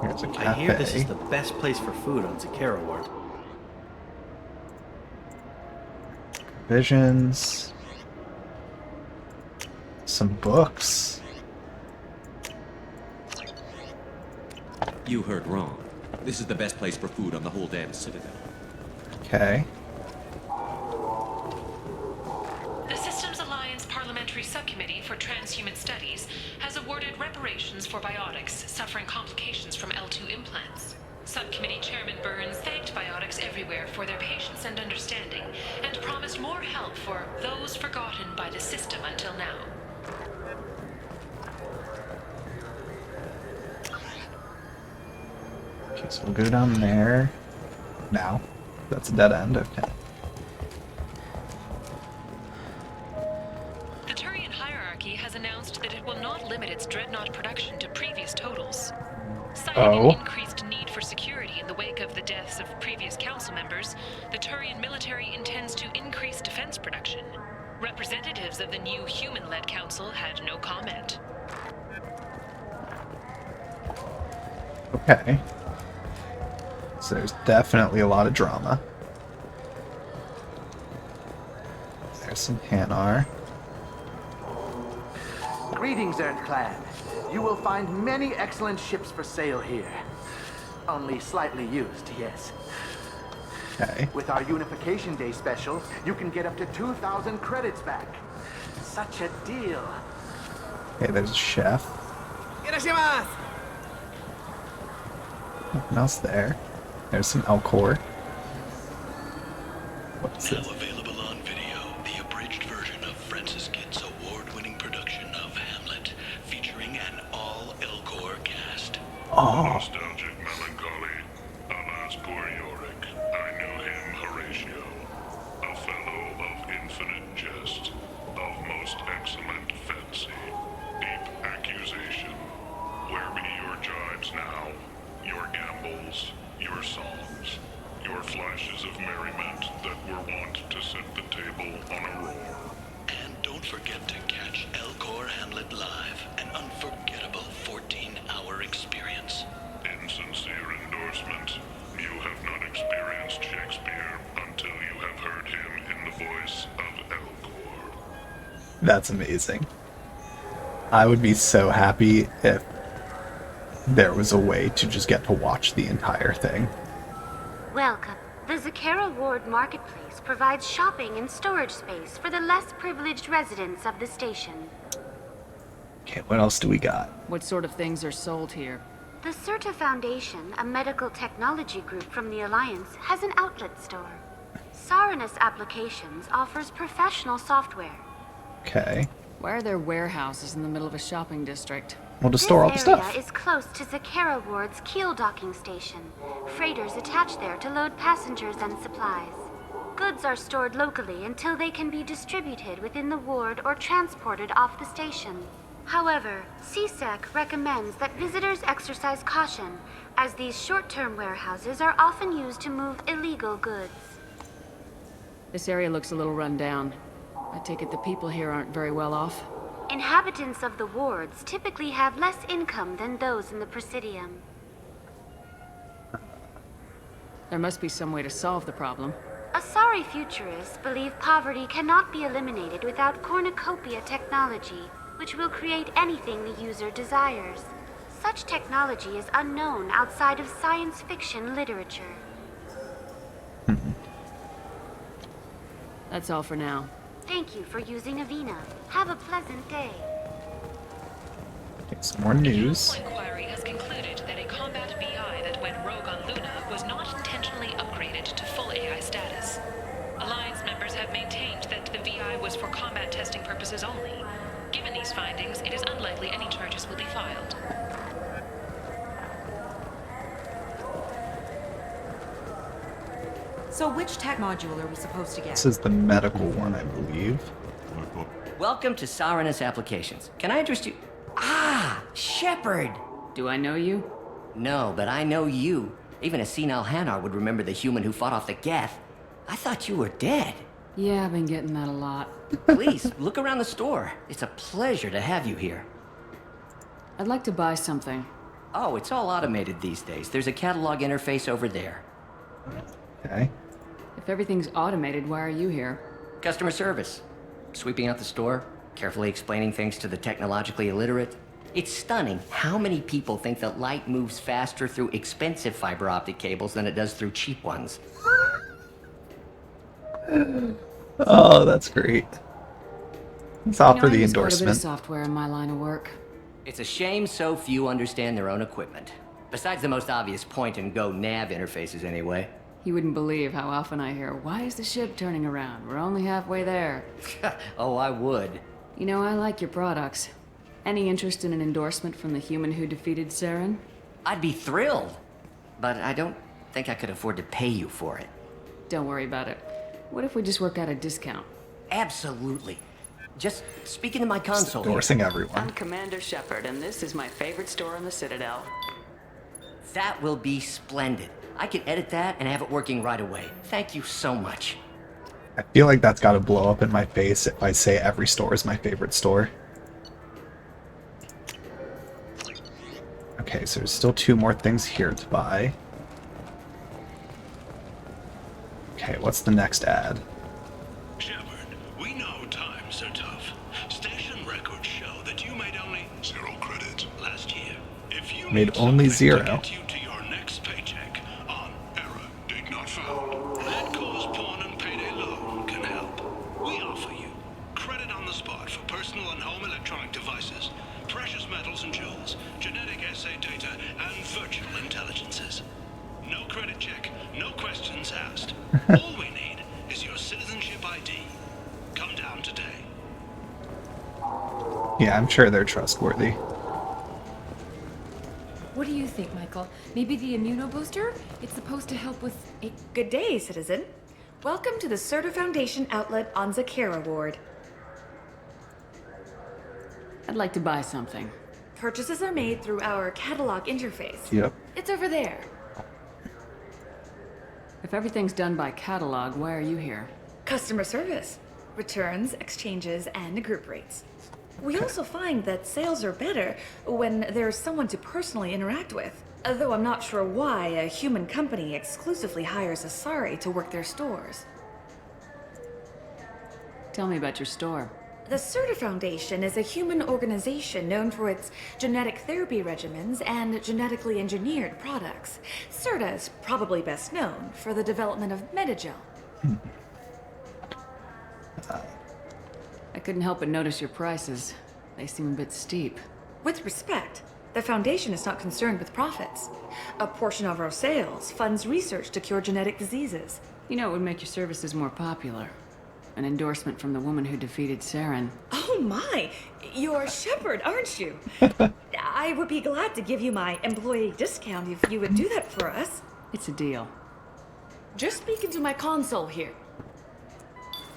Here's a cafe.
I hear this is the best place for food on Zakera Ward.
Visions. Some books.
You heard wrong. This is the best place for food on the whole damn Citadel.
Okay.
The Systems Alliance Parliamentary Subcommittee for Transhuman Studies has awarded reparations for biotics suffering complications from L2 implants. Subcommittee Chairman Burns thanked biotics everywhere for their patience and understanding, and promised more help for those known by the system until now.
Okay, so we'll go down there now. That's a dead end, okay.
The Turian hierarchy has announced that it will not limit its dreadnought production to previous totals. Citing an increased need for security in the wake of the deaths of previous council members, the Turian military intends to increase defense production. Representatives of the new human-led council had no comment.
Okay. So there's definitely a lot of drama. There's some Hanar.
Greetings, Earth-Clan. You will find many excellent ships for sale here. Only slightly used, yes.
Okay.
With our Unification Day special, you can get up to 2,000 credits back. Such a deal.
Okay, there's a chef. Nothing else there. There's some Elcor. What's this?
Now available on video, the abridged version of Francis Kidd's award-winning production of Hamlet, featuring an all Elcor cast.
Nostalgic melancholy. Alas, poor Yorick. I knew him, Horatio. A fellow of infinite jest, of most excellent fancy, deep accusation. Where be your jibes now? Your gambols, your songs, your flashes of merriment that were wont to set the table on a roar.
And don't forget to catch Elcor Hamlet live, an unforgettable 14-hour experience.
In sincere endorsement, you have not experienced Shakespeare until you have heard him in the voice of Elcor.
That's amazing. I would be so happy if there was a way to just get to watch the entire thing.
Welcome. The Zakera Ward Marketplace provides shopping and storage space for the less privileged residents of the station.
Okay, what else do we got?
What sort of things are sold here?
The Certa Foundation, a medical technology group from the Alliance, has an outlet store. Saranus Applications offers professional software.
Okay.
Why are there warehouses in the middle of a shopping district?
Well, to store all the
This
stuff.
area is close to Zakera Ward's Keel docking station. Freighters attach there to load passengers and supplies. Goods are stored locally until they can be distributed within the ward or transported off the station. However, CSEC recommends that visitors exercise caution, as these short-term warehouses are often used to move illegal goods.
This area looks a little run down. I take it the people here aren't very well off?
Inhabitants of the wards typically have less income than those in the Presidium.
There must be some way to solve the problem.
Asari futurists believe poverty cannot be eliminated without cornucopia technology, which will create anything the user desires. Such technology is unknown outside of science fiction literature.
That's all for now.
Thank you for using Avina. Have a pleasant day.
Okay, some more news.
Inquiry has concluded that a combat VI that went rogue on Luna was not intentionally upgraded to full AI status. Alliance members have maintained that the VI was for combat testing purposes only. Given these findings, it is unlikely any charges will be filed.
So which tech module are we supposed to get?
This is the medical one, I believe.
Welcome to Saranus Applications. Can I interest you? Ah, Shepard!
Do I know you?
No, but I know you. Even a senile Hanar would remember the human who fought off the Geth. I thought you were dead.
Yeah, I've been getting that a lot.
Please, look around the store. It's a pleasure to have you here.
I'd like to buy something.
Oh, it's all automated these days. There's a catalog interface over there.
Okay.
If everything's automated, why are you here?
Customer service. Sweeping out the store, carefully explaining things to the technologically illiterate. It's stunning how many people think that light moves faster through expensive fiber optic cables than it does through cheap ones.
Oh, that's great. Let's offer
I
the
use quite a bit of
endorsement.
software in my line of work.
It's a shame so few understand their own equipment. Besides the most obvious point-and-go nav interfaces anyway.
You wouldn't believe how often I hear, "Why is the ship turning around? We're only halfway there."
Oh, I would.
You know, I like your products. Any interest in an endorsement from the human who defeated Saren?
I'd be thrilled. But I don't think I could afford to pay you for it.
Don't worry about it. What if we just work out a discount?
Absolutely. Just speaking to my console.
Endorsing everyone.
I'm Commander Shepard, and this is my favorite store on the Citadel.
That will be splendid. I can edit that and have it working right away. Thank you so much.
I feel like that's got to blow up in my face if I say every store is my favorite store. Okay, so there's still 2 more things here to buy. Okay, what's the next ad?
Shepard, we know times are tough. Station records show that you made only
0 credits
last year. If you
Made only 0.
to get you to your next paycheck on error,
date not found.
Red Cause Pawn and Payday Loan can help. We offer you credit on the spot for personal and home electronic devices, precious metals and jewels, genetic assay data, and virtual intelligences. No credit check, no questions asked. All we need is your citizenship ID. Come down today.
Yeah, I'm sure they're trustworthy.
What do you think, Michael? Maybe the immunobooster? It's supposed to help with...
Good day, citizen. Welcome to the Serta Foundation outlet on Zakera Ward.
I'd like to buy something.
Purchases are made through our catalog interface.
Yep.
It's over there.
If everything's done by catalog, why are you here?
Customer service. Returns, exchanges, and group rates. We also find that sales are better when there's someone to personally interact with. Though I'm not sure why a human company exclusively hires Asari to work their stores.
Tell me about your store.
The Serta Foundation is a human organization known for its genetic therapy regimens and genetically engineered products. Serta is probably best known for the development of Metagel.
I couldn't help but notice your prices. They seem a bit steep.
With respect, the Foundation is not concerned with profits. A portion of our sales funds research to cure genetic diseases.
You know, it would make your services more popular. An endorsement from the woman who defeated Saren.
Oh my! You're Shepard, aren't you? I would be glad to give you my employee discount if you would do that for us.
It's a deal.
Just speaking to my console here.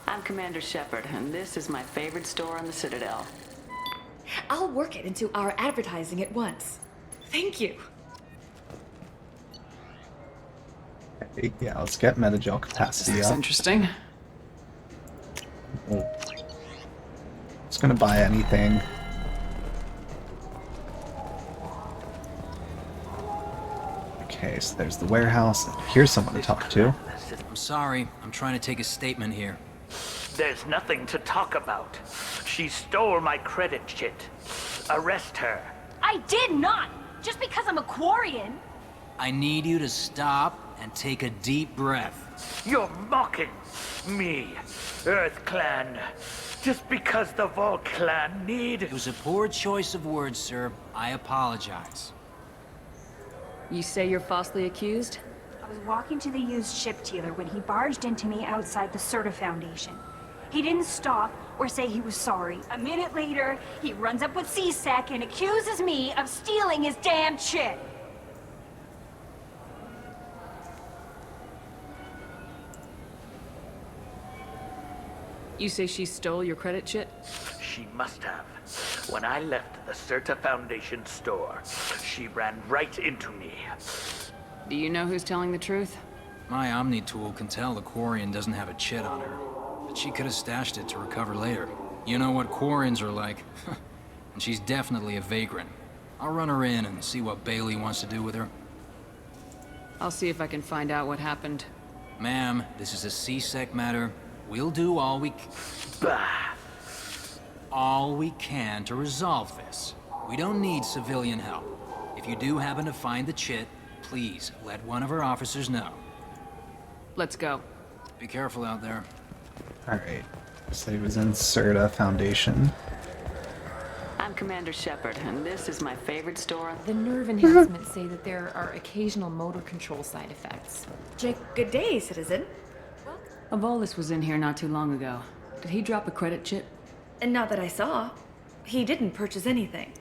I'm Commander Shepard, and this is my favorite store on the Citadel.
I'll work it into our advertising at once. Thank you.
Okay, yeah, let's get Metagel capacity
This is
up.
interesting.
Just gonna buy anything. Okay, so there's the warehouse. Here's someone to talk to.
I'm sorry. I'm trying to take a statement here.
There's nothing to talk about. She stole my credit chit. Arrest her.
I did not! Just because I'm a Quarian!
I need you to stop and take a deep breath.
You're mocking me, Earth Clan. Just because the Vol Clan need...
It was a poor choice of words, sir. I apologize.
You say you're falsely accused?
I was walking to the used ship dealer when he barged into me outside the Serta Foundation. He didn't stop or say he was sorry. A minute later, he runs up with C-Sec and accuses me of stealing his damn chit.
You say she stole your credit chit?
She must have. When I left the Serta Foundation store, she ran right into me.
Do you know who's telling the truth?
My Omni tool can tell the Quarian doesn't have a chit on her, but she could have stashed it to recover later. You know what Quarians are like. And she's definitely a vagrant. I'll run her in and see what Bailey wants to do with her.
I'll see if I can find out what happened.
Ma'am, this is a C-Sec matter. We'll do all we can to resolve this. We don't need civilian help. If you do happen to find the chit, please let one of our officers know.
Let's go.
Be careful out there.
Alright. So he was in Serta Foundation.
I'm Commander Shepard, and this is my favorite store.
The nerve enhancements say that there are occasional motor control side effects.
Jake, good day, citizen.
Avolis was in here not too long ago. Did he drop a credit chip?
And not that I saw. He didn't purchase anything.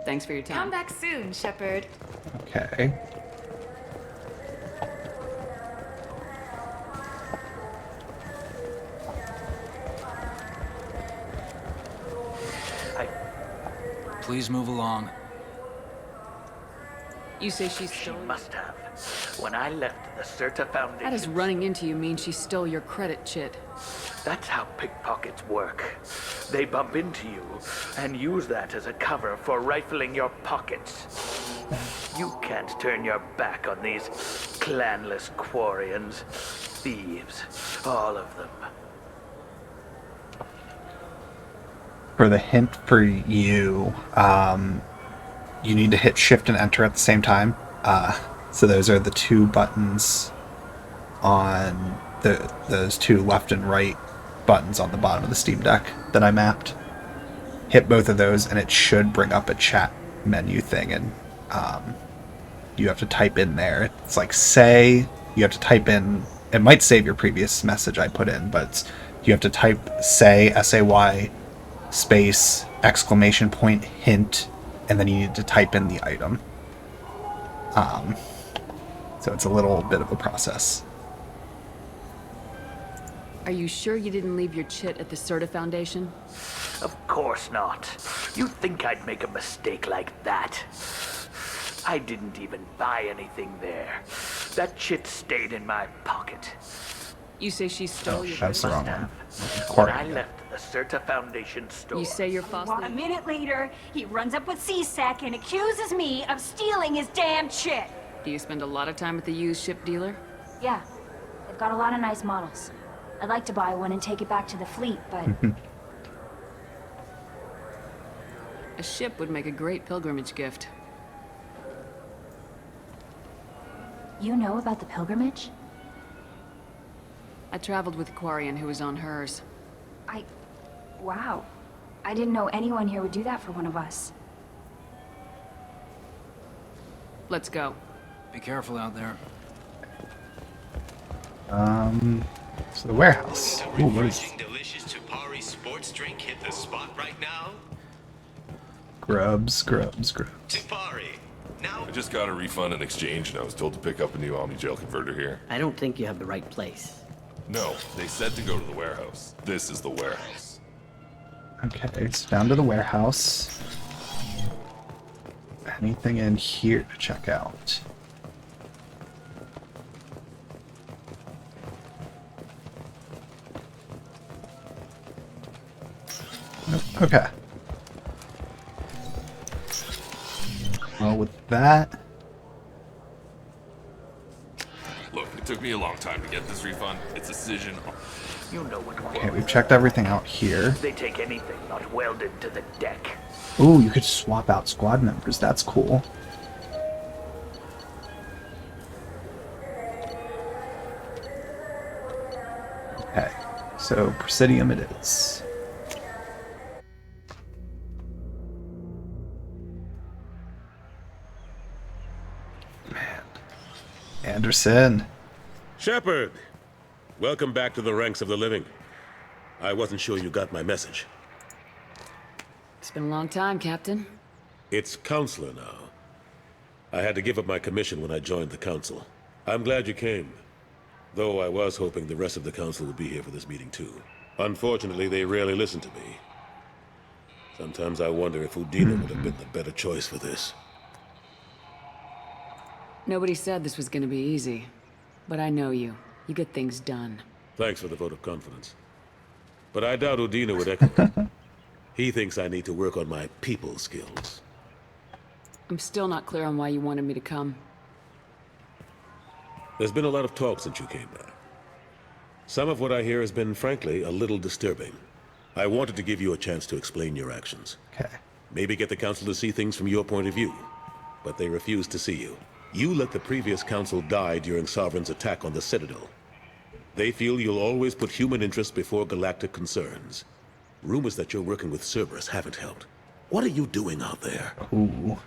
Thanks for your time.
Come back soon, Shepard.
Okay.
Please move along.
You say she stole?
She must have. When I left the Certa Foundation...
How does running into you mean she stole your credit chit?
That's how pickpockets work. They bump into you and use that as a cover for rifling your pockets. You can't turn your back on these clanless Quarians. Thieves. All of them.
For the hint for you, you need to hit shift and enter at the same time. So those are the two buttons on those two left and right buttons on the bottom of the Steam Deck that I mapped. Hit both of those and it should bring up a chat menu thing, and you have to type in there. It's like you have to type in, it might save your previous message I put in, but you have to type S-A-Y, space, exclamation point, hint, and then you need to type in the item. So it's a little bit of a process.
Are you sure you didn't leave your chit at the Certa Foundation?
Of course not. You'd think I'd make a mistake like that. I didn't even buy anything there. That chit stayed in my pocket.
You say she stole your
That's the wrong one.
When I left the Certa Foundation store...
You say you're
Well, a minute later, he runs up with C-Sec and accuses me of stealing his damn shit.
Do you spend a lot of time at the used ship dealer?
Yeah, they've got a lot of nice models. I'd like to buy one and take it back to the fleet, but...
A ship would make a great pilgrimage gift.
You know about the pilgrimage?
I traveled with a Quarian who was on hers.
Wow. I didn't know anyone here would do that for one of us.
Let's go.
Be careful out there.
So the warehouse. Ooh, what is
Delicious Chupari sports drink hit the spot right now?
Grubs.
Chupari.
I just got a refund and exchange, and I was told to pick up a new Omni-Gel converter here.
I don't think you have the right place.
No, they said to go to the warehouse. This is the warehouse.
Okay, it's down to the warehouse. Anything in here to check out? Nope. Okay. Well, with that...
Look, it took me a long time to get this refund. It's a decision.
You know what
Okay, we've checked everything out here.
They take anything not welded to the deck.
Ooh, you could swap out squad members. That's cool. Okay, so Presidium it is. Man. Anderson.
Shepard! Welcome back to the ranks of the living. I wasn't sure you got my message.
It's been a long time, Captain.
It's Counselor now. I had to give up my commission when I joined the Council. I'm glad you came. Though I was hoping the rest of the Council would be here for this meeting too. Unfortunately, they rarely listen to me. Sometimes I wonder if Udina would have been the better choice for this.
Nobody said this was gonna be easy. But I know you. You get things done.
Thanks for the vote of confidence. But I doubt Udina would echo it. He thinks I need to work on my people skills.
I'm still not clear on why you wanted me to come.
There's been a lot of talk since you came back. Some of what I hear has been, frankly, a little disturbing. I wanted to give you a chance to explain your actions.
Okay.
Maybe get the Council to see things from your point of view. But they refused to see you. You let the previous Council die during Sovereign's attack on the Citadel. They feel you'll always put human interests before galactic concerns. Rumors that you're working with Cerberus haven't helped. What are you doing out there?
Ooh.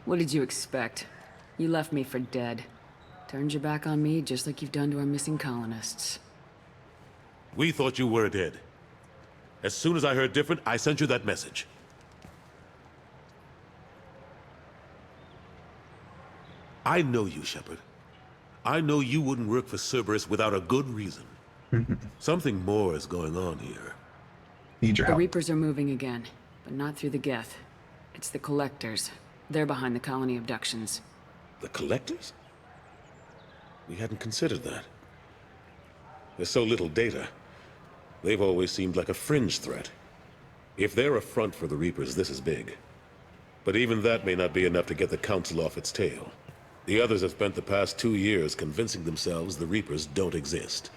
What did you expect? You left me for dead. Turned your back on me just like you've done to our missing colonists.
We thought you were dead. As soon as I heard different, I sent you that message. I know you, Shepard. I know you wouldn't work for Cerberus without a good reason. Something more is going on here.
Need your
The
help.
Reapers are moving again, but not through the Geth. It's the Collectors. They're behind the colony abductions.
The Collectors? We hadn't considered that. There's so little data. They've always seemed like a fringe threat. If they're a front for the Reapers, this is big. But even that may not be enough to get the Council off its tail. The others have spent the past 2 years convincing themselves the Reapers don't exist.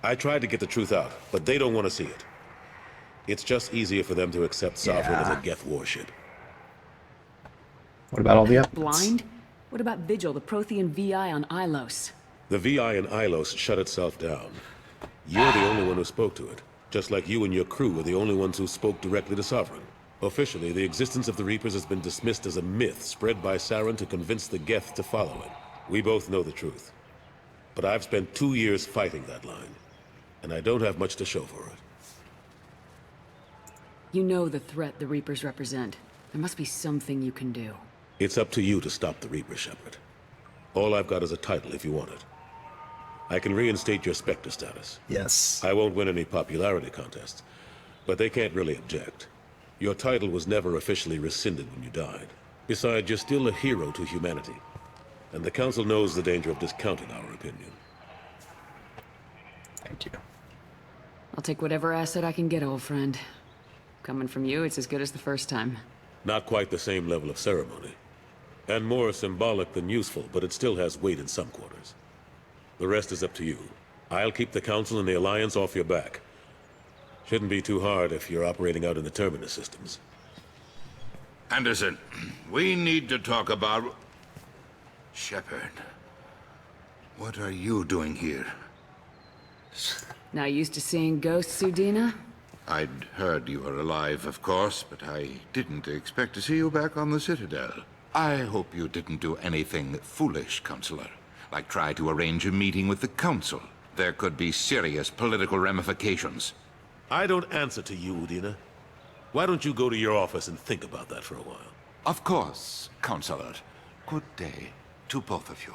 I tried to get the truth out, but they don't want to see it. It's just easier for them to accept Sovereign as a Geth warship.
What about all the evidence?
Blind? What about Vigil, the Prothean VI on Ilos?
The VI in Ilos shut itself down. You're the only one who spoke to it, just like you and your crew were the only ones who spoke directly to Sovereign. Officially, the existence of the Reapers has been dismissed as a myth spread by Saren to convince the Geth to follow it. We both know the truth. But I've spent 2 years fighting that line, and I don't have much to show for it.
You know the threat the Reapers represent. There must be something you can do.
It's up to you to stop the Reaper, Shepard. All I've got is a title if you want it. I can reinstate your Spectre status.
Yes.
I won't win any popularity contests, but they can't really object. Your title was never officially rescinded when you died. Besides, you're still a hero to humanity, and the Council knows the danger of discounting our opinion.
Thank you.
I'll take whatever asset I can get, old friend. Coming from you, it's as good as the first time.
Not quite the same level of ceremony, and more symbolic than useful, but it still has weight in some quarters. The rest is up to you. I'll keep the Council and the Alliance off your back. Shouldn't be too hard if you're operating out in the Terminus systems.
Anderson, we need to talk about... Shepard. What are you doing here?
Now used to seeing ghosts, Udina?
I'd heard you were alive, of course, but I didn't expect to see you back on the Citadel. I hope you didn't do anything foolish, Counselor. Like try to arrange a meeting with the Council. There could be serious political ramifications.
I don't answer to you, Udina. Why don't you go to your office and think about that for a while?
Of course, Counselor. Good day to both of you.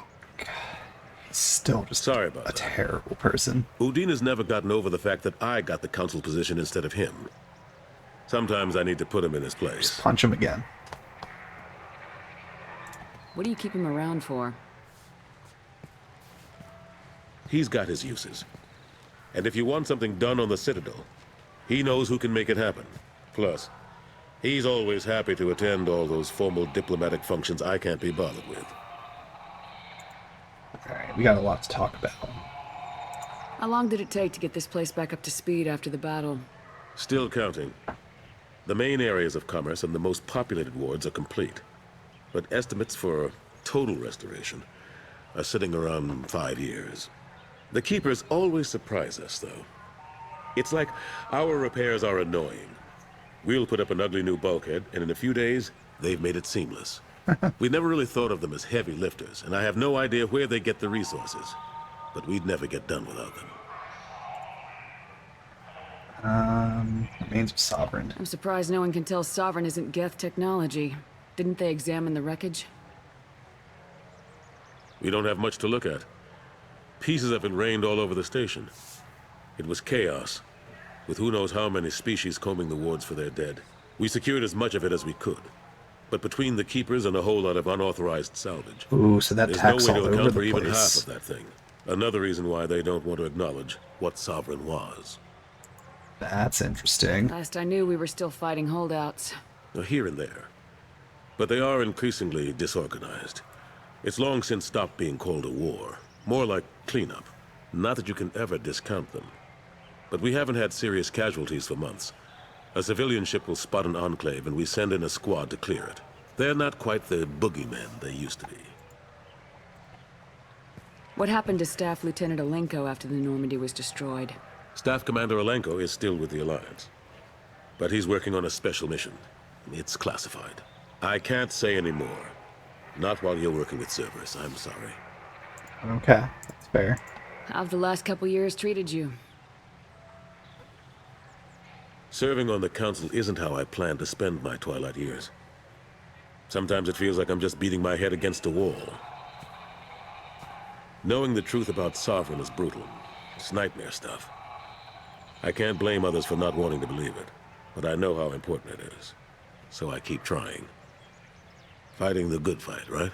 Still just
sorry about
a terrible person.
Udina's never gotten over the fact that I got the Council position instead of him. Sometimes I need to put him in his place.
Just punch him again.
What do you keep him around for?
He's got his uses. And if you want something done on the Citadel, he knows who can make it happen. Plus, he's always happy to attend all those formal diplomatic functions I can't be bothered with.
Alright, we got a lot to talk about.
How long did it take to get this place back up to speed after the battle?
Still counting. The main areas of commerce and the most populated wards are complete. But estimates for total restoration are sitting around 5 years. The Keepers always surprise us, though. It's like our repairs are annoying. We'll put up an ugly new bulkhead, and in a few days, they've made it seamless. We never really thought of them as heavy lifters, and I have no idea where they get the resources. But we'd never get done without them.
Remains of Sovereign.
I'm surprised no one can tell Sovereign isn't Geth technology. Didn't they examine the wreckage?
We don't have much to look at. Pieces have been rained all over the station. It was chaos, with who knows how many species combing the wards for their dead. We secured as much of it as we could. But between the Keepers and a whole lot of unauthorized salvage,
ooh, so that
there's
tax
no way
all
to
over
account for
the
even
place.
half of that thing. Another reason why they don't want to acknowledge what Sovereign was.
That's interesting.
Last I knew, we were still fighting holdouts.
Here and there. But they are increasingly disorganized. It's long since stopped being called a war. More like cleanup. Not that you can ever discount them. But we haven't had serious casualties for months. A civilian ship will spot an enclave and we send in a squad to clear it. They're not quite the boogeymen they used to be.
What happened to Staff Lieutenant Alenko after the Normandy was destroyed?
Staff Commander Alenko is still with the Alliance. But he's working on a special mission. It's classified. I can't say any more. Not while you're working with Cerberus, I'm sorry.
Okay, that's fair.
How've the last couple years treated you?
Serving on the Council isn't how I plan to spend my twilight years. Sometimes it feels like I'm just beating my head against a wall. Knowing the truth about Sovereign is brutal. It's nightmare stuff. I can't blame others for not wanting to believe it, but I know how important it is. So I keep trying. Fighting the good fight, right?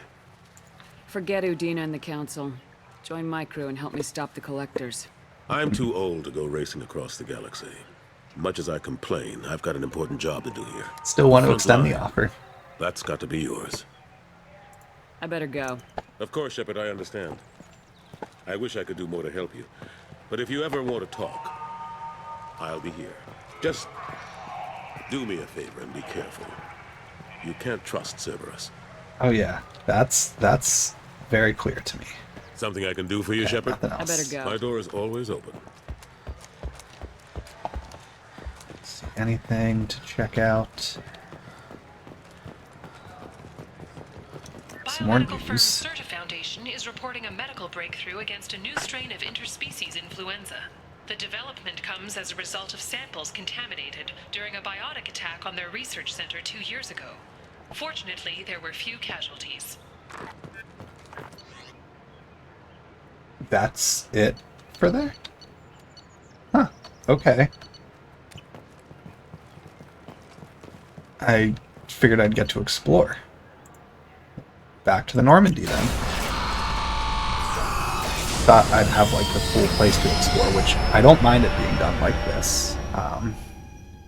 Forget Udina and the Council. Join my crew and help me stop the Collectors.
I'm too old to go racing across the galaxy. Much as I complain, I've got an important job to do here.
Still want to
Front
extend the
line.
offer.
That's got to be yours.
I better go.
Of course, Shepard, I understand. I wish I could do more to help you. But if you ever want to talk, I'll be here. Just do me a favor and be careful. You can't trust Cerberus.
Oh yeah, that's very clear to me.
Something I can do for you, Shepard?
nothing else.
I better go.
My door is always open.
See anything to check out? Some more
Biomedical firm
news.
Certa Foundation is reporting a medical breakthrough against a new strain of interspecies influenza. The development comes as a result of samples contaminated during a biotic attack on their research center 2 years ago. Fortunately, there were few casualties.
That's it for there? Huh. Okay. I figured I'd get to explore. Back to the Normandy then. Thought I'd have like the full place to explore, which I don't mind it being done like this.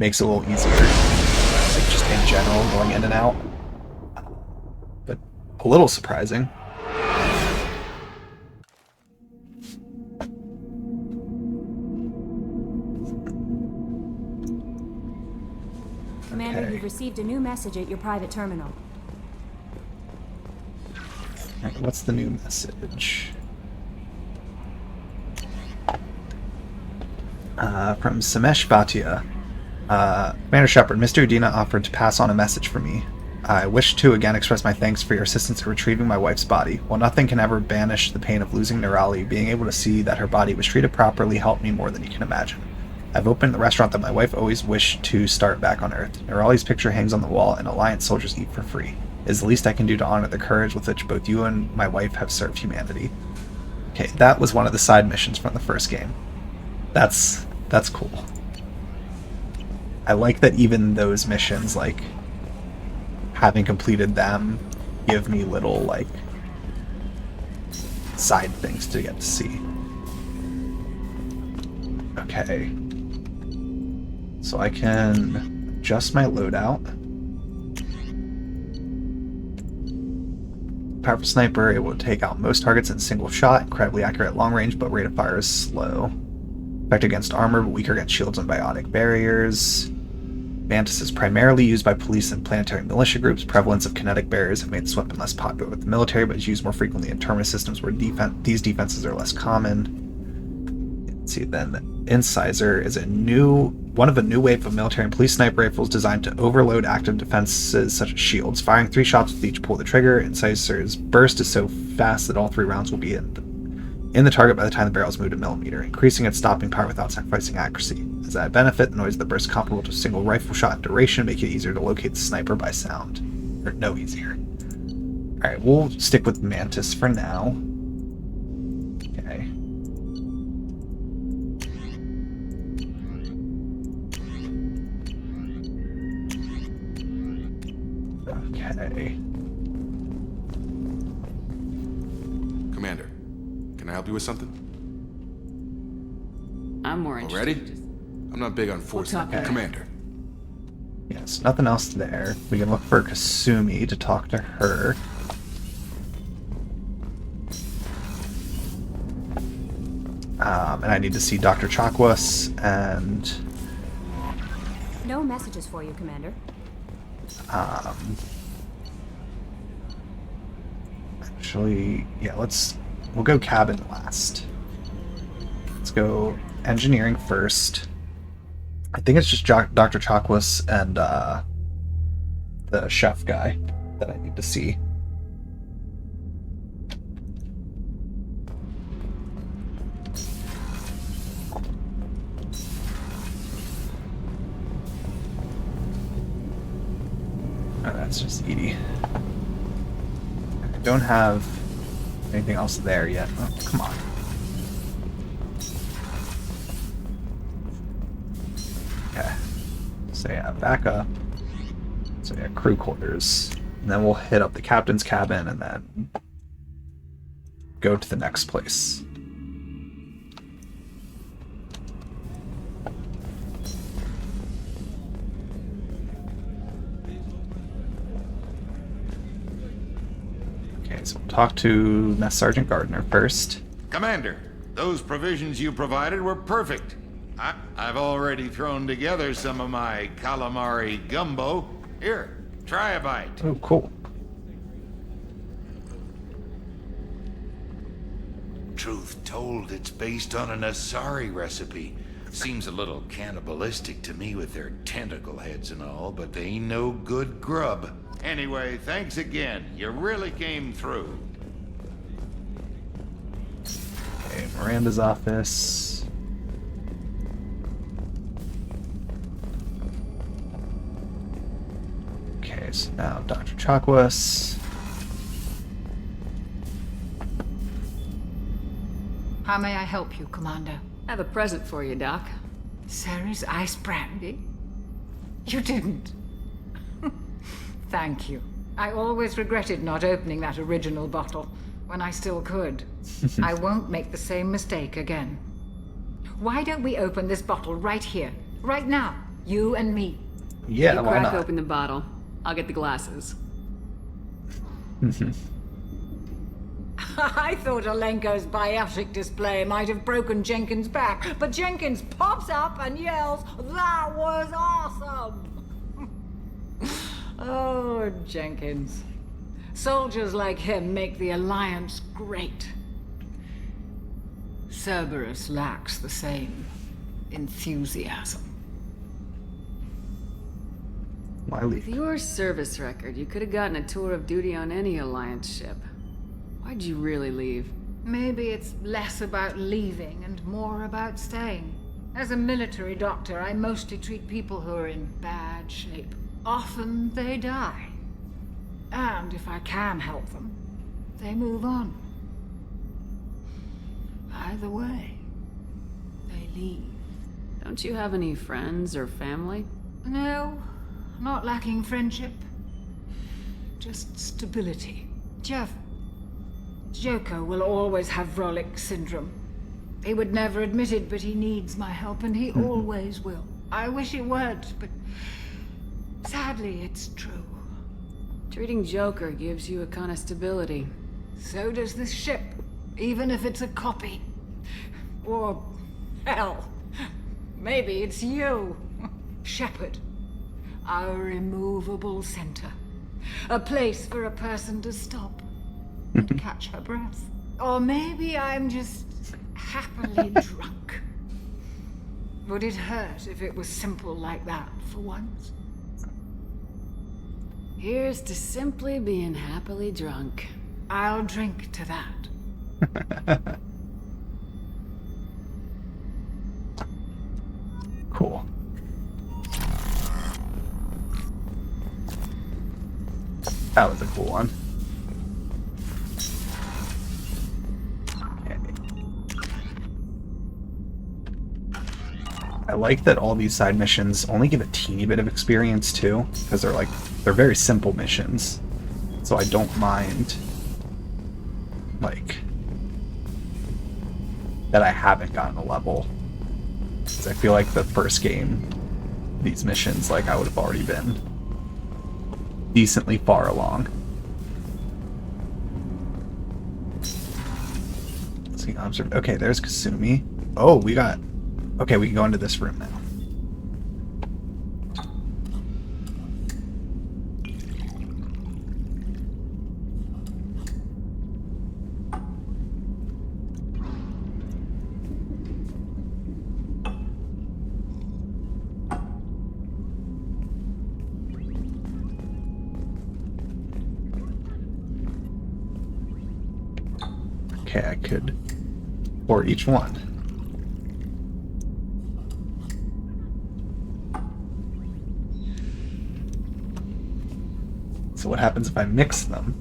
Makes it a little easier, like just in general, going in and out. But a little surprising.
Commander,
Okay.
you've received a new message at your private terminal.
Alright, what's the new message? From Samesh Bhatia. Commander Shepard, Mr. Udina offered to pass on a message for me. I wish to again express my thanks for your assistance in retrieving my wife's body. While nothing can ever banish the pain of losing Nerali, being able to see that her body was treated properly helped me more than you can imagine. I've opened the restaurant that my wife always wished to start back on Earth. Nerali's picture hangs on the wall, and Alliance soldiers eat for free. It is the least I can do to honor the courage with which both you and my wife have served humanity. Okay, that was one of the side missions from the first game. That's cool. I like that even those missions, like, having completed them, give me little, like, side things to get to see. Okay. So I can adjust my loadout. Powerful sniper, it will take out most targets in a single shot, incredibly accurate at long range, but rate of fire is slow. Effective against armor, but weaker against shields and biotic barriers. Mantis is primarily used by police and planetary militia groups. Prevalence of kinetic barriers have made this weapon less popular with the military, but is used more frequently in terminus systems where these defenses are less common. Let's see, then Incisor is one of a new wave of military and police sniper rifles designed to overload active defenses such as shields. Firing 3 shots with each pull the trigger, Incisor's burst is so fast that all 3 rounds will be in the target by the time the barrel is moved a millimeter, increasing its stopping power without sacrificing accuracy. As a benefit, the noise of the burst is comparable to a single rifle shot in duration, making it easier to locate the sniper by sound. Or no easier. Alright, we'll stick with Mantis for now. Okay. Okay.
Commander, can I help you with something?
I'm more interested.
Ready? I'm not big on force.
Okay.
Commander.
Yes, nothing else there. We can look for Kasumi to talk to her. And I need to see Dr. Chakwas and...
No messages for you, Commander.
Actually, yeah, we'll go cabin last. Let's go engineering first. I think it's just Dr. Chakwas and the chef guy that I need to see. Oh, that's just Edie. I don't have anything else there yet. Oh, come on. Okay. So yeah, back up. So yeah, crew quarters. And then we'll hit up the captain's cabin and then go to the next place. Okay, so we'll talk to Mess Sergeant Gardner first.
Commander, those provisions you provided were perfect. I've already thrown together some of my calamari gumbo. Here, try a bite.
Oh, cool.
Truth told, it's based on an Asari recipe. Seems a little cannibalistic to me with their tentacle heads and all, but they ain't no good grub. Anyway, thanks again. You really came through.
Okay, Miranda's office. Okay, so now Dr. Chakwas.
How may I help you, Commander?
I have a present for you, Doc.
Sarah's ice brandy? You didn't. Thank you. I always regretted not opening that original bottle when I still could. I won't make the same mistake again. Why don't we open this bottle right here, right now, you and me?
Yeah,
you
why
crack
not?
open the bottle. I'll get the glasses.
I thought Alenko's biotic display might have broken Jenkins' back, but Jenkins pops up and yells, "That was awesome!" Oh, Jenkins. Soldiers like him make the Alliance great. Cerberus lacks the same enthusiasm.
With your service record, you could have gotten a tour of duty on any Alliance ship. Why'd you really leave?
Maybe it's less about leaving and more about staying. As a military doctor, I mostly treat people who are in bad shape. Often they die. And if I can help them, they move on. Either way, they leave.
Don't you have any friends or family?
No, not lacking friendship. Just stability. Jeff, Joker will always have Vrolik syndrome. He would never admit it, but he needs my help, and he always will. I wish it weren't, but sadly, it's true.
Treating Joker gives you a kind of stability.
So does this ship, even if it's a copy. Or, hell, maybe it's you, Shepard. Our immovable center. A place for a person to stop and catch her breath. Or maybe I'm just happily drunk. Would it hurt if it was simple like that for once?
Here's to simply being happily drunk.
I'll drink to that.
Cool. That was a cool one. Okay. I like that all these side missions only give a teeny bit of experience too, because they're very simple missions. So I don't mind that I haven't gotten a level. Because I feel like the first game, these missions, I would have already been decently far along. Let's see, okay, there's Kasumi. Oh, okay, we can go into this room now. Okay, I could pour each one. So what happens if I mix them?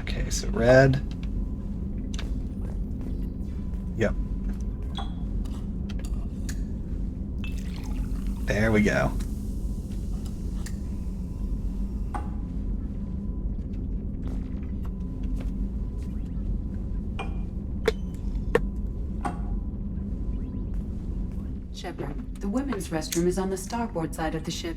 Okay, so red. Yep. There we go.
Shepard, the women's restroom is on the starboard side of the ship.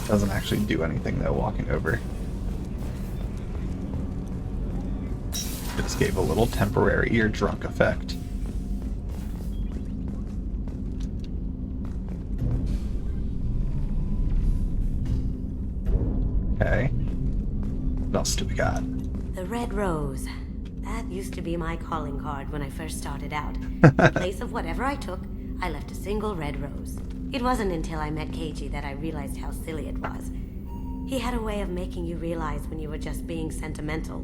Doesn't actually do anything though, walking over. Just gave a little temporary ear drunk effect. Okay. What else do we got?
The Red Rose. That used to be my calling card when I first started out. In place of whatever I took, I left a single red rose. It wasn't until I met Keiji that I realized how silly it was. He had a way of making you realize when you were just being sentimental.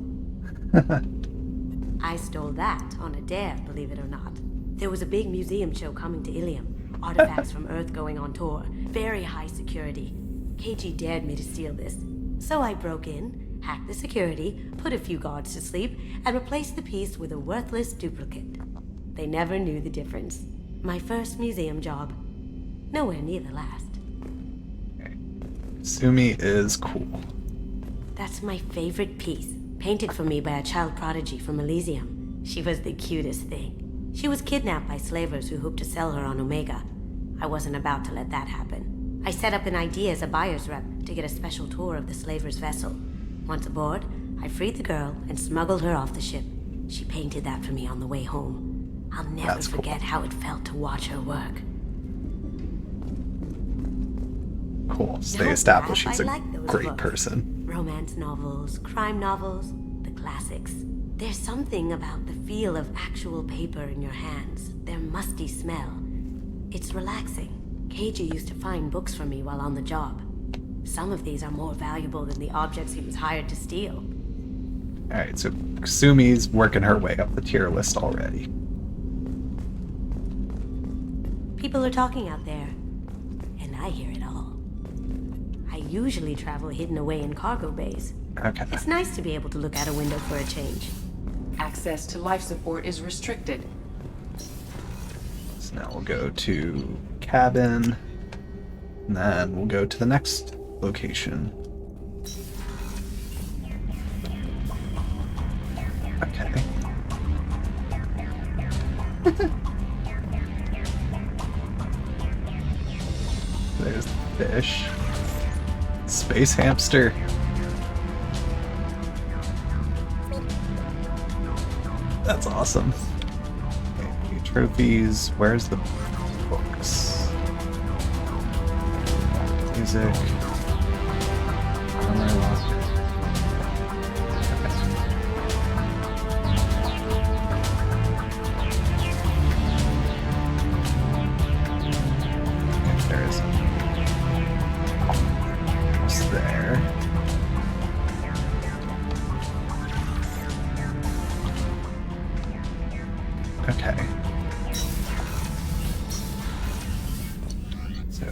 I stole that on a dare, believe it or not. There was a big museum show coming to Ilium. Artifacts from Earth going on tour. Very high security. Keiji dared me to steal this. So I broke in, hacked the security, put a few guards to sleep, and replaced the piece with a worthless duplicate. They never knew the difference. My first museum job. Nowhere near the last.
Sumi is cool.
That's my favorite piece. Painted for me by a child prodigy from Elysium. She was the cutest thing. She was kidnapped by slavers who hoped to sell her on Omega. I wasn't about to let that happen. I set up an idea as a buyer's rep to get a special tour of the slaver's vessel. Once aboard, I freed the girl and smuggled her off the ship. She painted that for me on the way home. I'll never forget how it felt to watch her work.
Cool. So they establish he's a great person.
Romance novels, crime novels, the classics. There's something about the feel of actual paper in your hands, their musty smell. It's relaxing. Keiji used to find books for me while on the job. Some of these are more valuable than the objects he was hired to steal.
Alright, so Sumi's working her way up the tier list already.
People are talking out there, and I hear it all. I usually travel hidden away in cargo bays.
Okay.
It's nice to be able to look out a window for a change.
Access to life support is restricted.
So now we'll go to cabin, and then we'll go to the next location. Okay. There's the fish. Space hamster. That's awesome. Okay, new trophies. Where's the books? Music. Armor lock. There is. It's there. Okay. So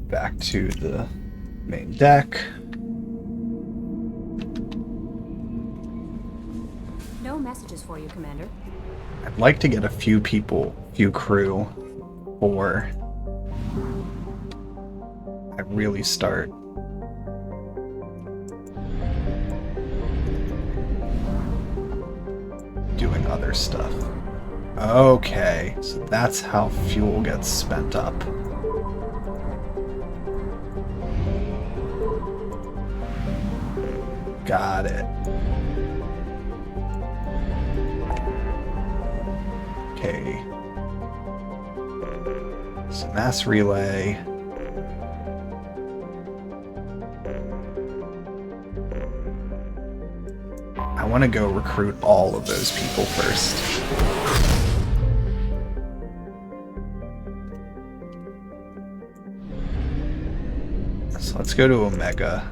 back to the main deck.
No messages for you, Commander.
I'd like to get a few people, few crew, before I really start doing other stuff. Okay, so that's how fuel gets spent up. Got it. Okay. So mass relay. I want to go recruit all of those people first. So let's go to Omega.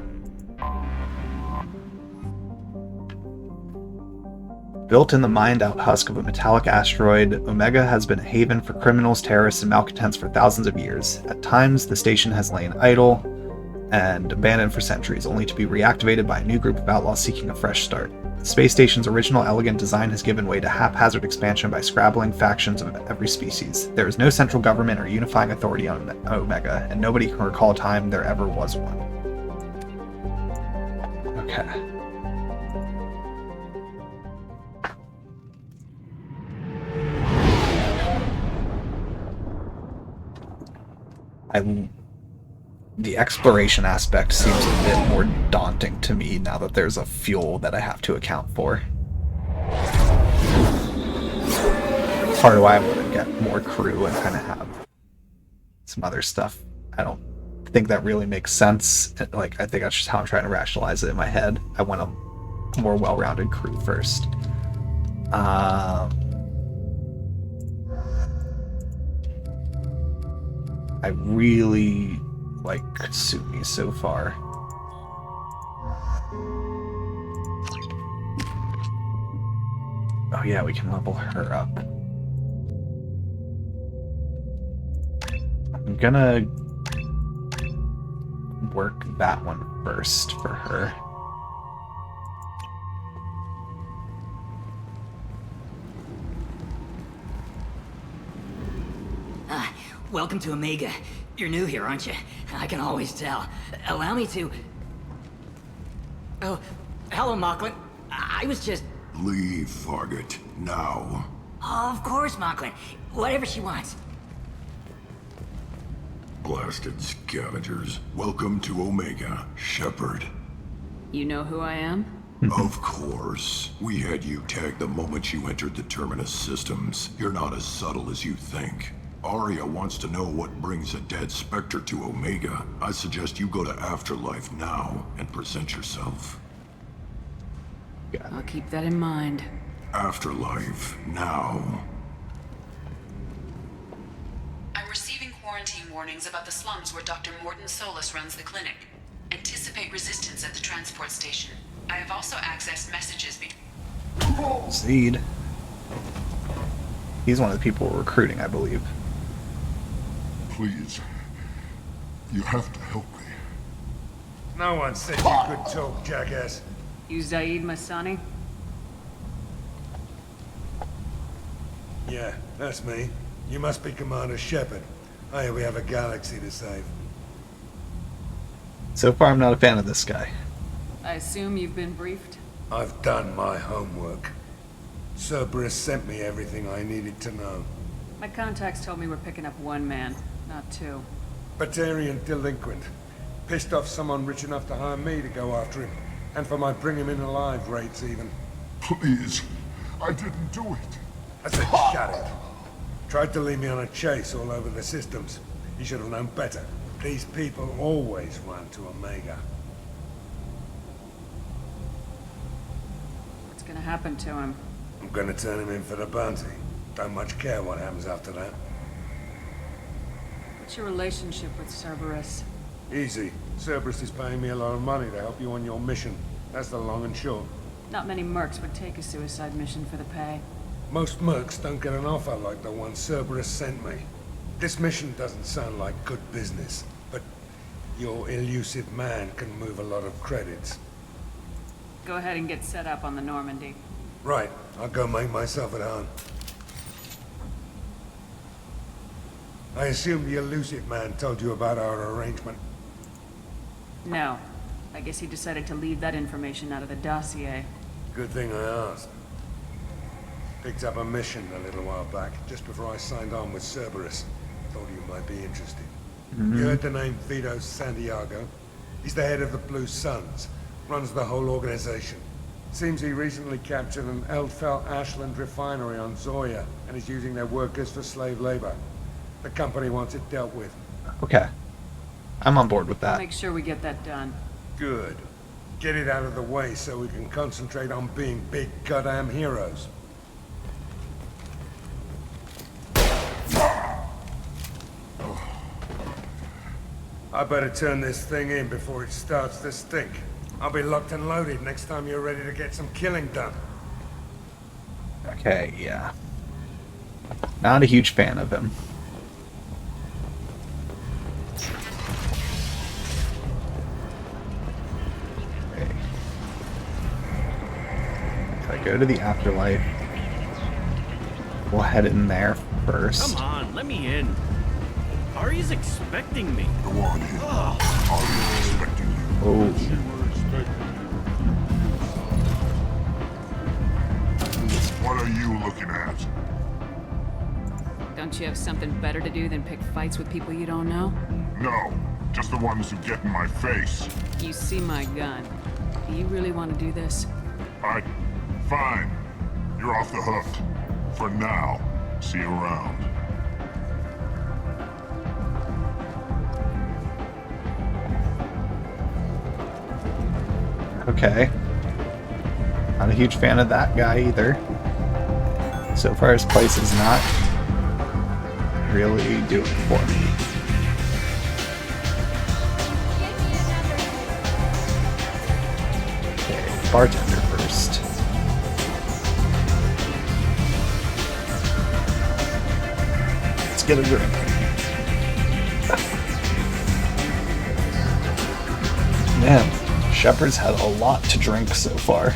Built in the mined-out husk of a metallic asteroid, Omega has been a haven for criminals, terrorists, and malcontents for thousands of years. At times, the station has lain idle and abandoned for centuries, only to be reactivated by a new group of outlaws seeking a fresh start. The space station's original elegant design has given way to haphazard expansion by scrabbling factions of every species. There is no central government or unifying authority on Omega, and nobody can recall a time there ever was one. Okay. The exploration aspect seems a bit more daunting to me now that there's a fuel that I have to account for. Part of why I want to get more crew and kind of have some other stuff. I don't think that really makes sense. Like, I think that's just how I'm trying to rationalize it in my head. I want a more well-rounded crew first. I really like Kasumi so far. Oh yeah, we can level her up. I'm gonna work that one first for her.
Welcome to Omega. You're new here, aren't you? I can always tell. Allow me to... Oh, hello, Mocklin. I was just...
Leave, Fargate. Now.
Oh, of course, Mocklin. Whatever she wants.
Blasted scavengers. Welcome to Omega, Shepard.
You know who I am?
Of course. We had you tagged the moment you entered the Terminus systems. You're not as subtle as you think. Arya wants to know what brings a dead Spectre to Omega. I suggest you go to Afterlife now and present yourself.
I'll keep that in mind.
Afterlife now.
I'm receiving quarantine warnings about the slums where Dr. Mordin Solus runs the clinic. Anticipate resistance at the transport station. I have also accessed messages between...
Zed. He's one of the people we're recruiting, I believe.
Please. You have to help me.
No one said you could talk, jackass.
You Zaid Masani?
Yeah, that's me. You must be Commander Shepard. Hey, we have a galaxy to save.
So far, I'm not a fan of this guy.
I assume you've been briefed?
I've done my homework. Cerberus sent me everything I needed to know.
My contacts told me we're picking up one man, not two.
Batarian delinquent. Pissed off someone rich enough to hire me to go after him. And for my bring him in alive rates, even.
Please. I didn't do it.
I said shut it. Tried to lead me on a chase all over the systems. You should have known better. These people always run to Omega.
What's gonna happen to him?
I'm gonna turn him in for the bounty. Don't much care what happens after that.
What's your relationship with Cerberus?
Easy. Cerberus is paying me a lot of money to help you on your mission. That's the long and short.
Not many mercs would take a suicide mission for the pay.
Most mercs don't get an offer like the one Cerberus sent me. This mission doesn't sound like good business, but your elusive man can move a lot of credits.
Go ahead and get set up on the Normandy.
Right. I'll go make myself at home. I assume the elusive man told you about our arrangement.
No. I guess he decided to leave that information out of the dossier.
Good thing I asked. Picked up a mission a little while back, just before I signed on with Cerberus. Thought you might be interested. You heard the name Vito Santiago? He's the head of the Blue Suns. Runs the whole organization. Seems he recently captured an Eldfell Ashland refinery on Zoya and is using their workers for slave labor. The company wants it dealt with.
Okay. I'm on board with
I'll
that.
make sure we get that done.
Good. Get it out of the way so we can concentrate on being big goddamn heroes. I better turn this thing in before it starts to stink. I'll be locked and loaded next time you're ready to get some killing done.
Okay, yeah. Not a huge fan of him. Okay. If I go to the afterlife, we'll head in there first.
Come on, let me in. Ari's expecting me.
Go on in. Ari's expecting you.
Oh.
What are you looking at?
Don't you have something better to do than pick fights with people you don't know?
No, just the ones who get in my face.
You see my gun. Do you really want to do this?
Fine. You're off the hook. For now. See you around.
Okay. Not a huge fan of that guy either. So far, his place is not really doing it for me. Okay, bartender first. Let's get a drink. Man, Shepard's had a lot to drink so far.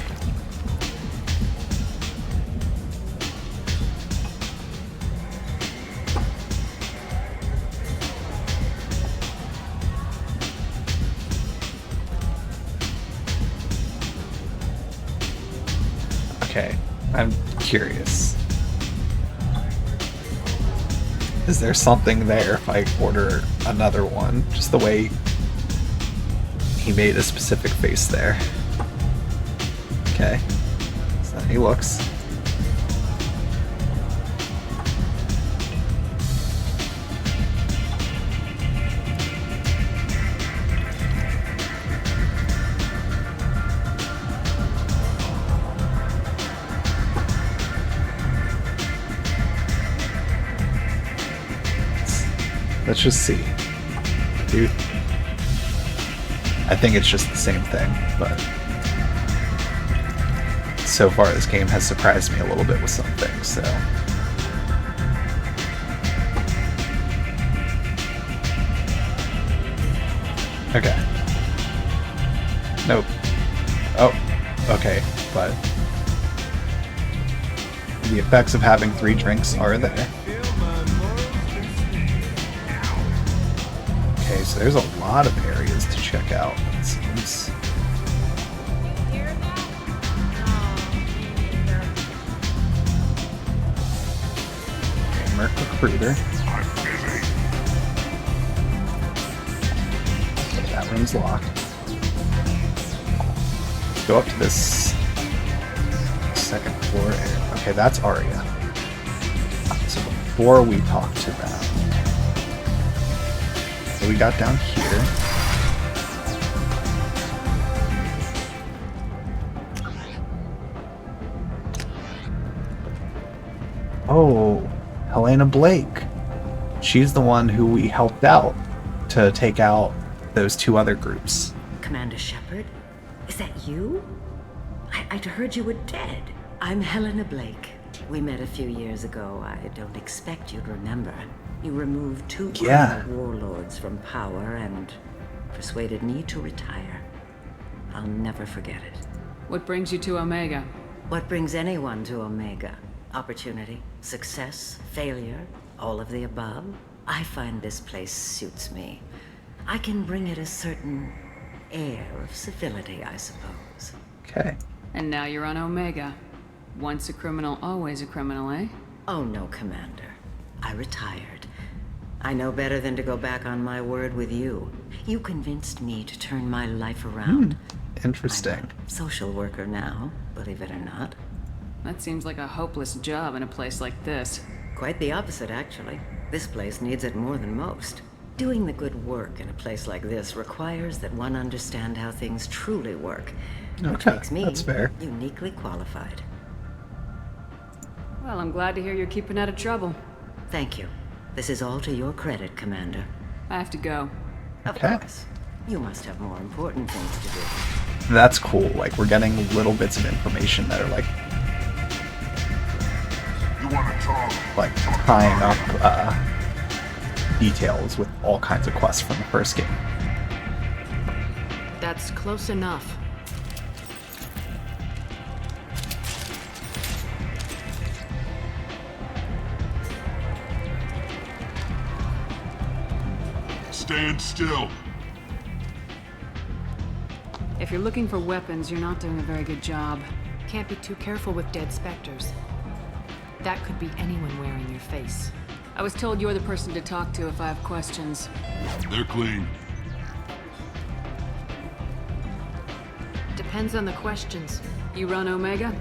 Okay, I'm curious. Is there something there if I order another one? Just the way he made a specific face there. Okay. So he looks. Let's just see. Dude. I think it's just the same thing, but so far this game has surprised me a little bit with some things, so. Okay. Nope. Oh, okay, but the effects of having 3 drinks are there. Okay, so there's a lot of areas to check out, it seems. Okay, Merc Recruiter. Okay, that room's locked. Let's go up to this second floor area. Okay, that's Aria. So before we talk to them, so we got down here. Oh, Helena Blake. She's the one who we helped out to take out those 2 other groups.
Commander Shepard? Is that you? I'd heard you were dead. I'm Helena Blake. We met a few years ago. I don't expect you'd remember. You removed 2 criminal warlords from power and persuaded me to retire. I'll never forget it.
What brings you to Omega?
What brings anyone to Omega? Opportunity, success, failure, all of the above. I find this place suits me. I can bring it a certain air of civility, I suppose.
Okay.
And now you're on Omega. Once a criminal, always a criminal, eh?
Oh no, Commander. I retired. I know better than to go back on my word with you. You convinced me to turn my life around.
Interesting.
Social worker now, believe it or not.
That seems like a hopeless job in a place like this.
Quite the opposite, actually. This place needs it more than most. Doing the good work in a place like this requires that one understand how things truly work, which
Okay,
makes me
that's fair.
uniquely qualified.
Well, I'm glad to hear you're keeping out of trouble.
Thank you. This is all to your credit, Commander.
I have to go.
Of course. You must have more important things to do.
That's cool. Like, we're getting little bits of information that are like tying up details with all kinds of quests from the first game.
That's close enough.
Stand still.
If you're looking for weapons, you're not doing a very good job. Can't be too careful with dead specters. That could be anyone wearing your face. I was told you're the person to talk to if I have questions.
They're clean.
Depends on the questions. You run Omega?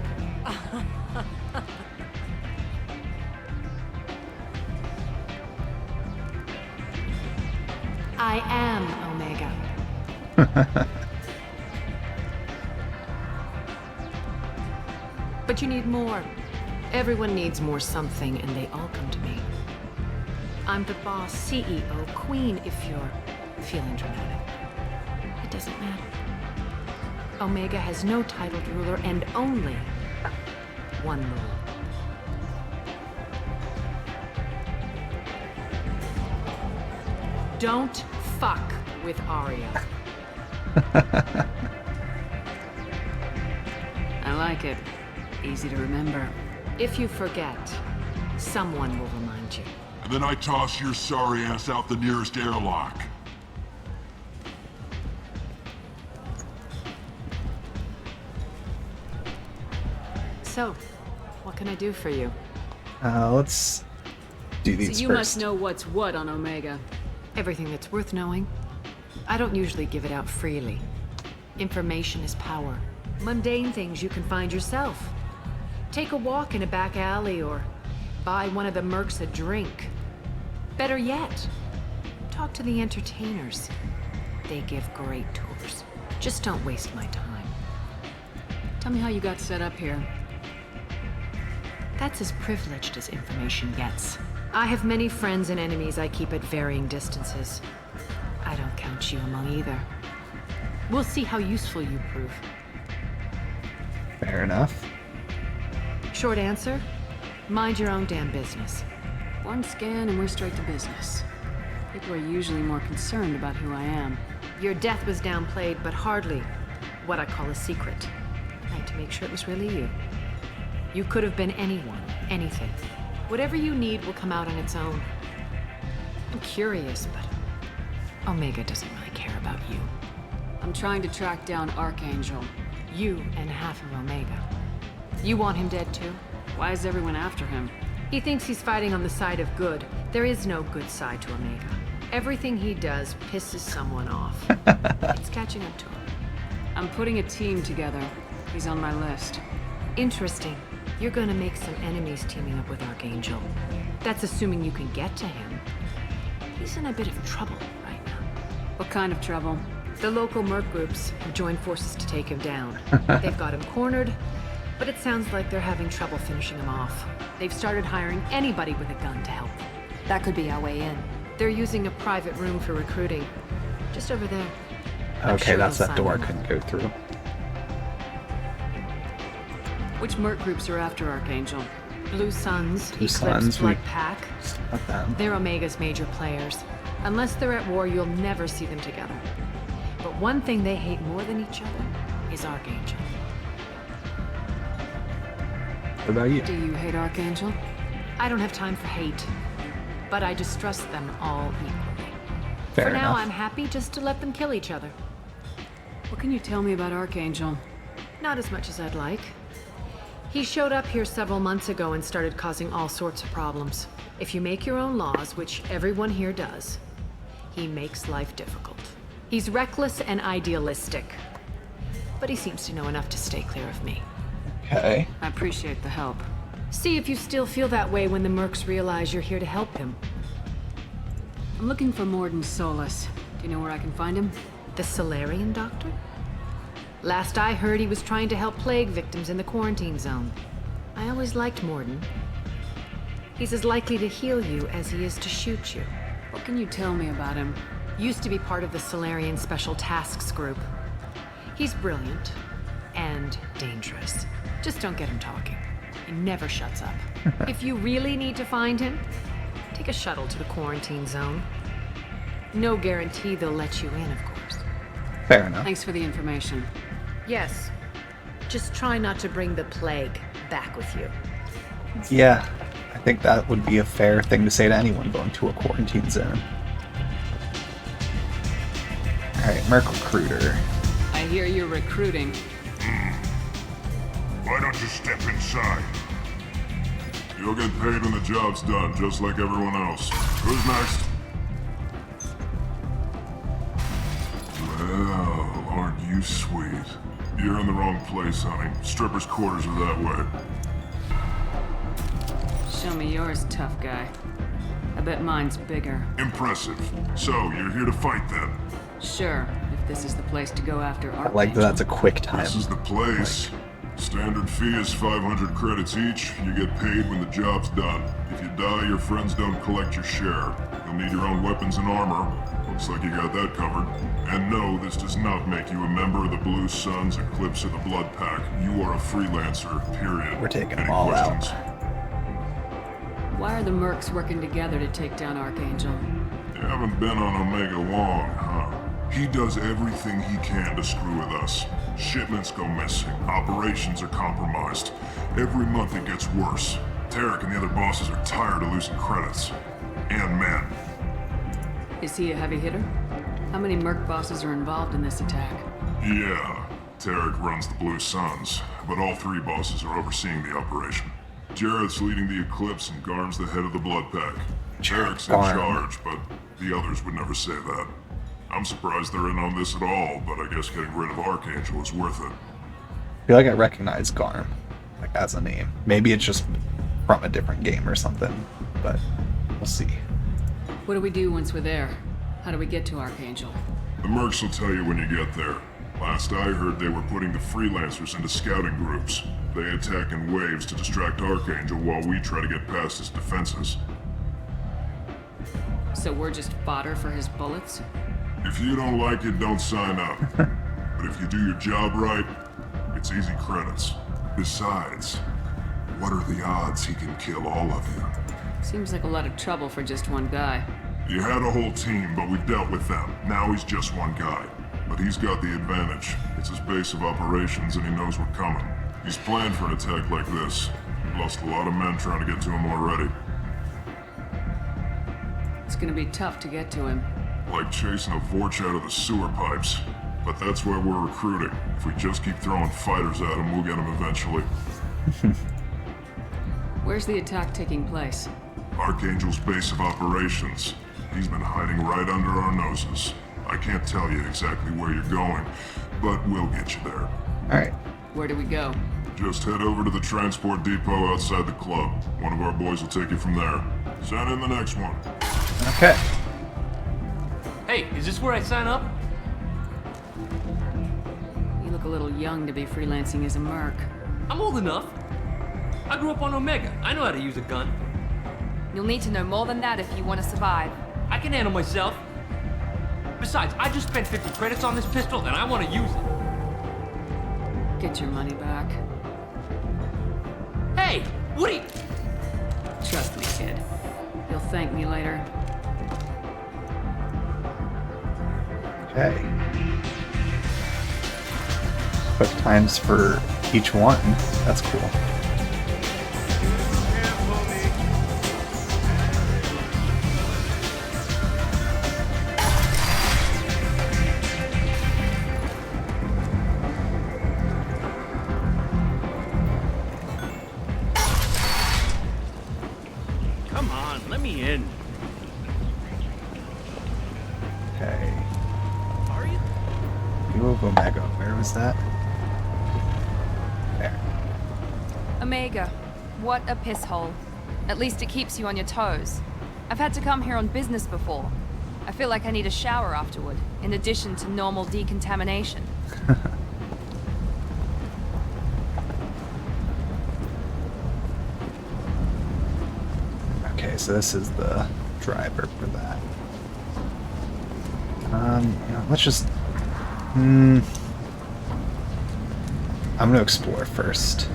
I am Omega. But you need more. Everyone needs more something, and they all come to me. I'm the boss, CEO, queen, if you're feeling dramatic. It doesn't matter. Omega has no titled ruler and only one rule. Don't fuck with Arya. I like it. Easy to remember. If you forget, someone will remind you.
And then I toss your sorry ass out the nearest airlock.
So, what can I do for you?
Let's do these
So you
first.
must know what's what on Omega. Everything that's worth knowing. I don't usually give it out freely. Information is power. Mundane things you can find yourself. Take a walk in a back alley or buy one of the mercs a drink. Better yet, talk to the entertainers. They give great tours. Just don't waste my time. Tell me how you got set up here. That's as privileged as information gets. I have many friends and enemies I keep at varying distances. I don't count you among either. We'll see how useful you prove.
Fair enough.
Short answer, mind your own damn business. One scan and we're straight to business. People are usually more concerned about who I am. Your death was downplayed, but hardly what I call a secret. I had to make sure it was really you. You could have been anyone, anything. Whatever you need will come out on its own. I'm curious, but Omega doesn't really care about you. I'm trying to track down Archangel. You and half of Omega. You want him dead too? Why is everyone after him? He thinks he's fighting on the side of good. There is no good side to Omega. Everything he does pisses someone off. It's catching up to him. I'm putting a team together. He's on my list. Interesting. You're gonna make some enemies teaming up with Archangel. That's assuming you can get to him. He's in a bit of trouble right now. What kind of trouble? The local merc groups have joined forces to take him down. They've got him cornered, but it sounds like they're having trouble finishing him off. They've started hiring anybody with a gun to help them. That could be our way in. They're using a private room for recruiting. Just over there. I'm
Okay,
sure
that's
they'll
that
sign
door I
them up.
couldn't go through.
Which merc groups are after Archangel? Blue Suns,
Blue
Eclipse,
Suns,
Blood
we-
Pack.
Not them.
They're Omega's major players. Unless they're at war, you'll never see them together. But one thing they hate more than each other is Archangel.
What about you?
Do you hate Archangel? I don't have time for hate, but I distrust them all equally.
Fair
For now,
enough.
I'm happy just to let them kill each other. What can you tell me about Archangel? Not as much as I'd like. He showed up here several months ago and started causing all sorts of problems. If you make your own laws, which everyone here does, he makes life difficult. He's reckless and idealistic. but he seems to know enough to stay clear of me.
Okay.
I appreciate the help. See if you still feel that way when the Mercs realize you're here to help him. I'm looking for Morden Solus. Do you know where I can find him? The Solarian doctor? Last I heard, he was trying to help plague victims in the quarantine zone. I always liked Morden. He's as likely to heal you as he is to shoot you. What can you tell me about him? Used to be part of the Solarian Special Tasks Group. He's brilliant and dangerous. Just don't get him talking. He never shuts up. If you really need to find him, take a shuttle to the quarantine zone. No guarantee they'll let you in, of course.
Fair enough.
Thanks for the information. Yes. Just try not to bring the plague back with you.
Yeah, I think that would be a fair thing to say to anyone going to a quarantine zone. Alright, Merc Recruiter.
I hear you're recruiting.
Why don't you step inside? You'll get paid when the job's done, just like everyone else. Who's next? Well, aren't you sweet? You're in the wrong place, honey. Strippers' quarters are that way.
Show me yours, tough guy. I bet mine's bigger.
Impressive. So, you're here to fight then?
Sure, if this is the place to go after
I like that that's a quick time.
This is the place. Standard fee is 500 credits each. You get paid when the job's done. If you die, your friends don't collect your share. You'll need your own weapons and armor. Looks like you got that covered. And no, this does not make you a member of the Blue Suns, Eclipse, or the Blood Pack. You are a freelancer, period.
We're taking
Any
them all
questions?
Why are the Mercs working together to take down Archangel?
You haven't been on Omega long, huh? He does everything he can to screw with us. Shipments go missing. Operations are compromised. Every month it gets worse. Tarek and the other bosses are tired of losing credits. And men.
Is he a heavy hitter? How many Merc bosses are involved in this attack?
Yeah, Tarek runs the Blue Suns, but all three bosses are overseeing the operation. Jared's leading the Eclipse and Garm's the head of the Blood Pack. Tarek's in charge, but the others would never say that. I'm surprised they're in on this at all, but I guess getting rid of Archangel is worth it.
I feel like I recognize Garm, like as a name. Maybe it's just from a different game or something, but we'll see.
What do we do once we're there? How do we get to Archangel?
The Mercs will tell you when you get there. Last I heard, they were putting the freelancers into scouting groups. They attack in waves to distract Archangel while we try to get past his defenses.
So we're just fodder for his bullets?
If you don't like it, don't sign up. But if you do your job right, it's easy credits. Besides, what are the odds he can kill all of you?
Seems like a lot of trouble for just one guy.
You had a whole team, but we dealt with them. Now he's just one guy. But he's got the advantage. It's his base of operations and he knows we're coming. He's planned for an attack like this. We've lost a lot of men trying to get to him already.
It's gonna be tough to get to him.
Like chasing a Vorch out of the sewer pipes. But that's why we're recruiting. If we just keep throwing fighters at him, we'll get him eventually.
Where's the attack taking place?
Archangel's base of operations. He's been hiding right under our noses. I can't tell you exactly where you're going, but we'll get you there.
Alright.
Where do we go?
Just head over to the transport depot outside the club. One of our boys will take you from there. Send in the next one.
Okay.
Hey, is this where I sign up?
You look a little young to be freelancing as a Merc.
I'm old enough. I grew up on Omega. I know how to use a gun.
You'll need to know more than that if you want to survive.
I can handle myself. Besides, I just spent 50 credits on this pistol and I want to use it.
Get your money back.
Hey, what are you...
Trust me, kid. You'll thank me later.
Okay. Quick times for each one. That's cool.
Come on, let me in.
Okay. View of Omega. Where was that?
Omega, what a piss hole. At least it keeps you on your toes. I've had to come here on business before. I feel like I need a shower afterward, in addition to normal decontamination.
Okay, so this is the driver for that. Let's just... I'm gonna explore first.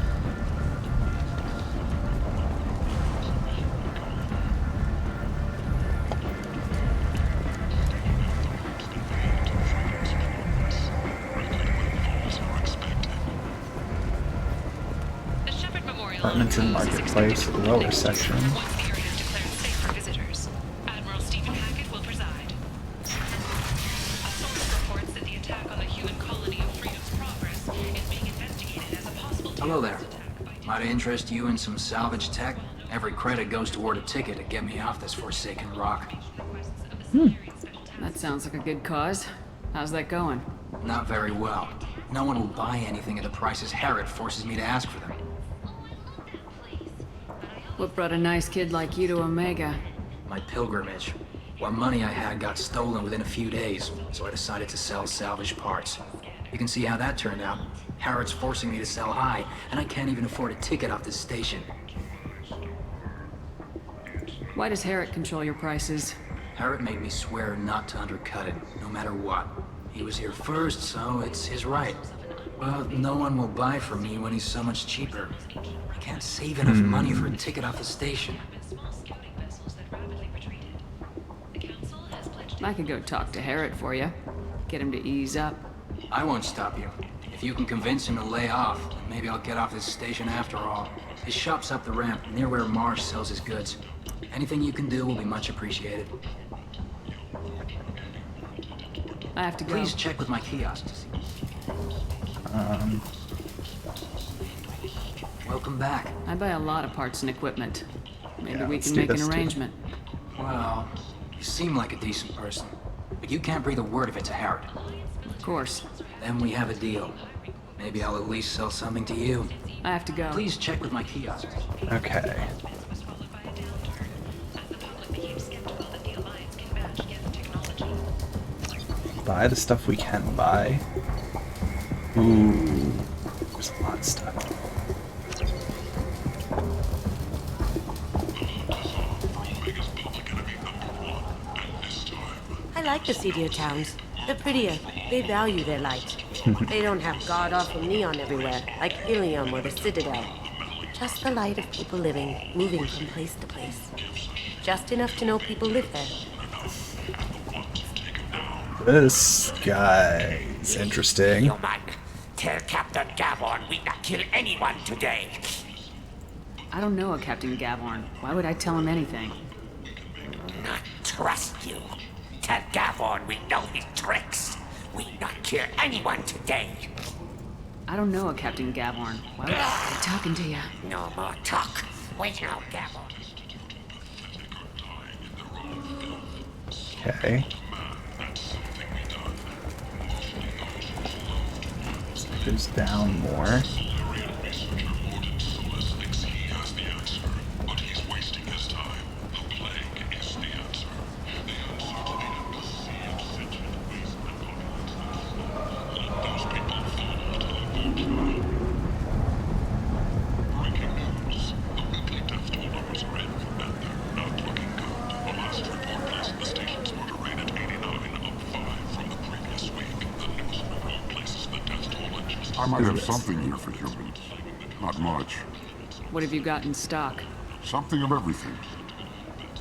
Apartments and Marketplace, the lower section.
Admiral Stephen Hackett will preside. A source reports that the attack on the human colony of Freedom's Progress is being investigated as a possible
Hello there. Might I interest you in some salvage tech? Every credit goes toward a ticket to get me off this forsaken rock.
That sounds like a good cause. How's that going?
Not very well. No one will buy anything at the prices Herod forces me to ask for them.
What brought a nice kid like you to Omega?
My pilgrimage. What money I had got stolen within a few days, so I decided to sell salvage parts. You can see how that turned out. Harrod's forcing me to sell high, and I can't even afford a ticket off this station.
Why does Herod control your prices?
Herod made me swear not to undercut it, no matter what. He was here first, so it's his right. But no one will buy from me when he's so much cheaper. I can't save enough money for a ticket off the station.
I could go talk to Herod for you. Get him to ease up.
I won't stop you. If you can convince him to lay off, maybe I'll get off this station after all. His shop's up the ramp, near where Marsh sells his goods. Anything you can do will be much appreciated.
I have to go.
Please check with my kiosks. Welcome back.
I buy a lot of parts and equipment. Maybe
Yeah,
we
let's
can
do
make an
this too.
arrangement.
Well, you seem like a decent person, but you can't breathe a word of it to Herod.
Of course.
Then we have a deal. Maybe I'll at least sell something to you.
I have to go.
Please check with my kiosks.
Okay. Buy the stuff we can buy. Ooh, there's a lot of stuff.
I like the seedier towns. They're prettier. They value their light. They don't have god-awful neon everywhere, like Ilium or the Citadel. Just the light of people living, moving from place to place. Just enough to know people live there.
This guy's interesting.
Human, tell Captain Gavorn we not kill anyone today.
I don't know a Captain Gavorn. Why would I tell him anything?
Not trust you. Tell Gavorn we know his tricks. We not kill anyone today.
I don't know a Captain Gavorn. Why would I be talking to you?
No more talk. Wait now, Gavorn.
Okay. Goes down more.
I might have something here for humans. Not much.
What have you got in stock?
Something of everything.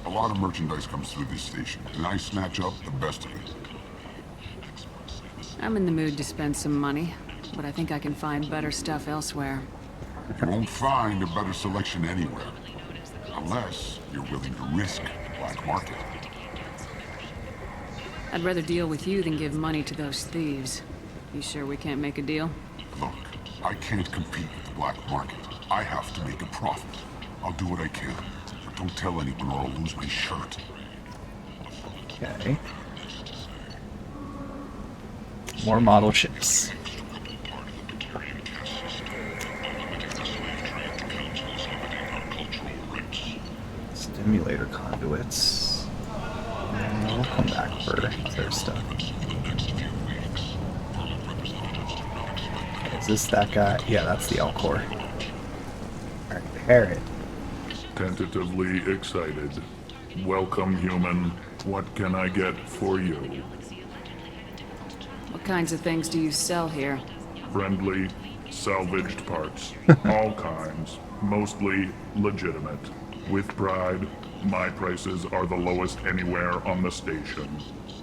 A lot of merchandise comes through this station, and I snatch up the best of it.
I'm in the mood to spend some money, but I think I can find better stuff elsewhere.
You won't find a better selection anywhere. Unless you're willing to risk the black market.
I'd rather deal with you than give money to those thieves. You sure we can't make a deal?
Look, I can't compete with the black market. I have to make a profit. I'll do what I can. But don't tell anyone or I'll lose my shirt.
Okay. More model ships. Emulator conduits. We'll come back for their stuff. Is this that guy? Yeah, that's the Alcor. Alright, Harriet.
Tentatively excited. Welcome, human. What can I get for you?
What kinds of things do you sell here?
Friendly, salvaged parts. All kinds. Mostly legitimate. With pride, my prices are the lowest anywhere on the station.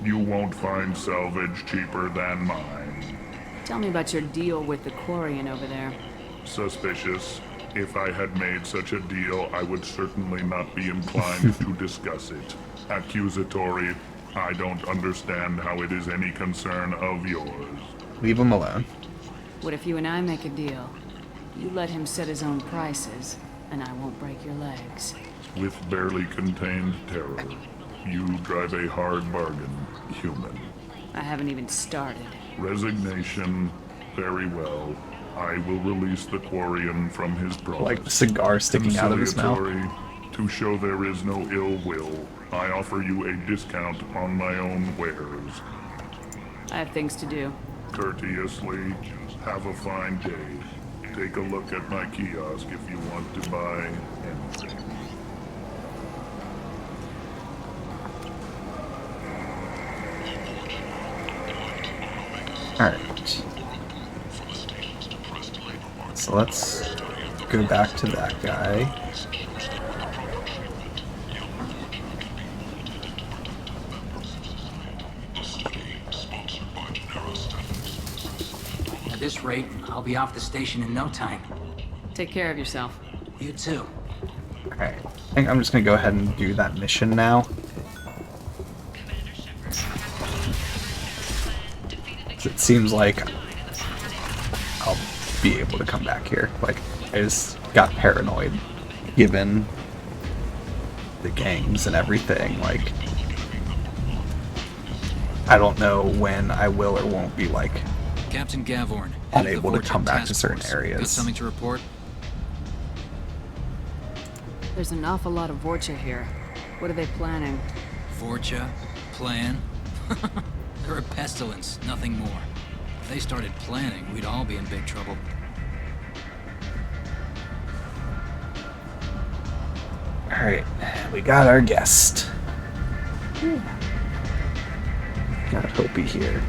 You won't find salvage cheaper than mine.
Tell me about your deal with the Quarian over there.
Suspicious. If I had made such a deal, I would certainly not be inclined to discuss it. Accusatory. I don't understand how it is any concern of yours.
Leave him alone.
What if you and I make a deal? You let him set his own prices, and I won't break your legs.
With barely contained terror, you drive a hard bargain, human.
I haven't even started.
Resignation. Very well. I will release the Quarian from his promise.
Like the cigar sticking out of his mouth.
To show there is no ill will, I offer you a discount on my own wares.
I have things to do.
Courteously, have a fine day. Take a look at my kiosk if you want to buy anything.
Alright. So let's go back to that guy.
At this rate, I'll be off the station in no time.
Take care of yourself.
You too.
Alright. I think I'm just gonna go ahead and do that mission now. It seems like I'll be able to come back here. Like, I just got paranoid given the gangs and everything. Like, I don't know when I will or won't be, like,
Captain Gavorn,
unable to come back to certain
got
areas.
something to report?
There's an awful lot of Vorcha here. What are they planning?
Vorcha? Plan? They're a pestilence, nothing more. If they started planning, we'd all be in big trouble.
Alright, we got our guest. Got Hopi here.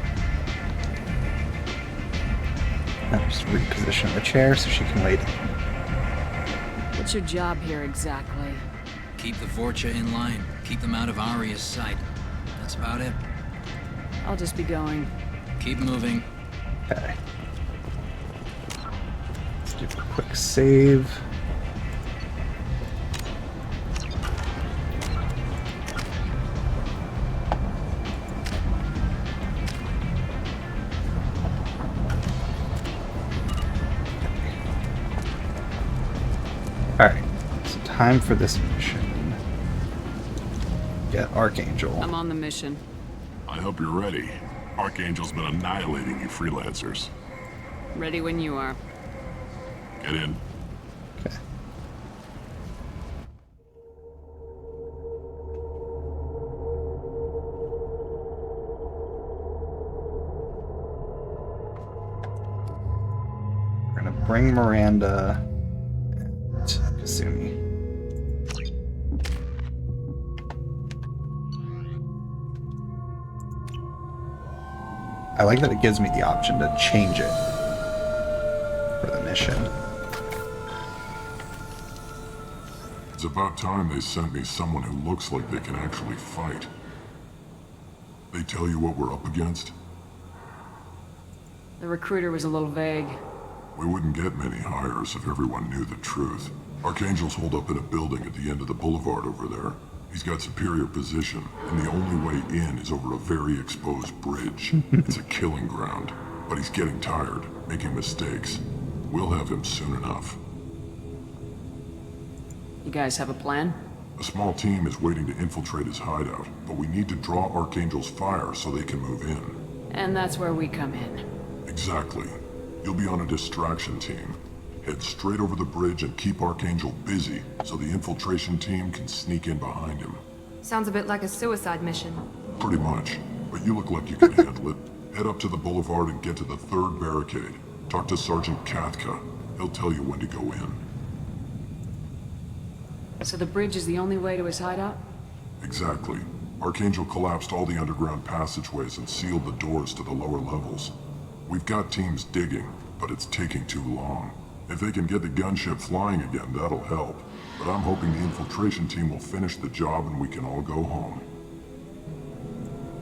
I'll just reposition the chair so she can lay down.
What's your job here exactly?
Keep the Vorcha in line. Keep them out of Aria's sight. That's about it.
I'll just be going.
Keep moving.
Okay. Let's do a quick save. Alright, so time for this mission. Get Archangel.
I'm on the mission.
I hope you're ready. Archangel's been annihilating you freelancers.
Ready when you are.
Get in.
Okay. We're gonna bring Miranda and Kasumi. I like that it gives me the option to change it for the mission.
It's about time they sent me someone who looks like they can actually fight. They tell you what we're up against?
The recruiter was a little vague.
We wouldn't get many hires if everyone knew the truth. Archangel's holed up in a building at the end of the boulevard over there. He's got superior position, and the only way in is over a very exposed bridge. It's a killing ground, but he's getting tired, making mistakes. We'll have him soon enough.
You guys have a plan?
A small team is waiting to infiltrate his hideout, but we need to draw Archangel's fire so they can move in.
And that's where we come in.
Exactly. You'll be on a distraction team. Head straight over the bridge and keep Archangel busy so the infiltration team can sneak in behind him.
Sounds a bit like a suicide mission.
Pretty much. But you look like you can handle it. Head up to the boulevard and get to the 3rd barricade. Talk to Sergeant Kathka. He'll tell you when to go in.
So the bridge is the only way to his hideout?
Exactly. Archangel collapsed all the underground passageways and sealed the doors to the lower levels. We've got teams digging, but it's taking too long. If they can get the gunship flying again, that'll help. But I'm hoping the infiltration team will finish the job and we can all go home.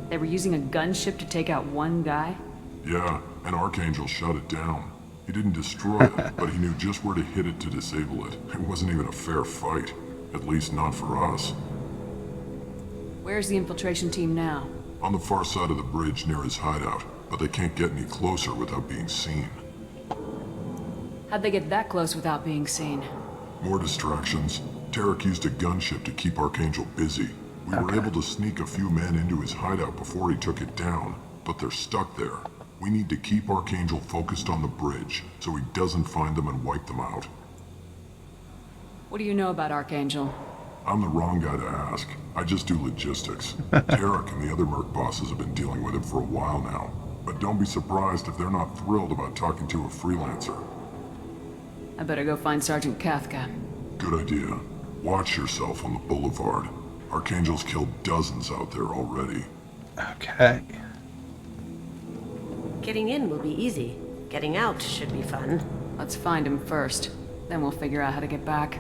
They were using a gunship to take out one guy?
Yeah, and Archangel shut it down. He didn't destroy it, but he knew just where to hit it to disable it. It wasn't even a fair fight. At least not for us.
Where's the infiltration team now?
On the far side of the bridge near his hideout, but they can't get any closer without being seen.
How'd they get that close without being seen?
More distractions. Tarek used a gunship to keep Archangel busy. We were able to sneak a few men into his hideout before he took it down, but they're stuck there. We need to keep Archangel focused on the bridge, so he doesn't find them and wipe them out.
What do you know about Archangel?
I'm the wrong guy to ask. I just do logistics. Tarek and the other Merc bosses have been dealing with him for a while now. But don't be surprised if they're not thrilled about talking to a freelancer.
I better go find Sergeant Kathka.
Good idea. Watch yourself on the boulevard. Archangel's killed dozens out there already.
Okay.
Getting in will be easy. Getting out should be fun.
Let's find him first. Then we'll figure out how to get back.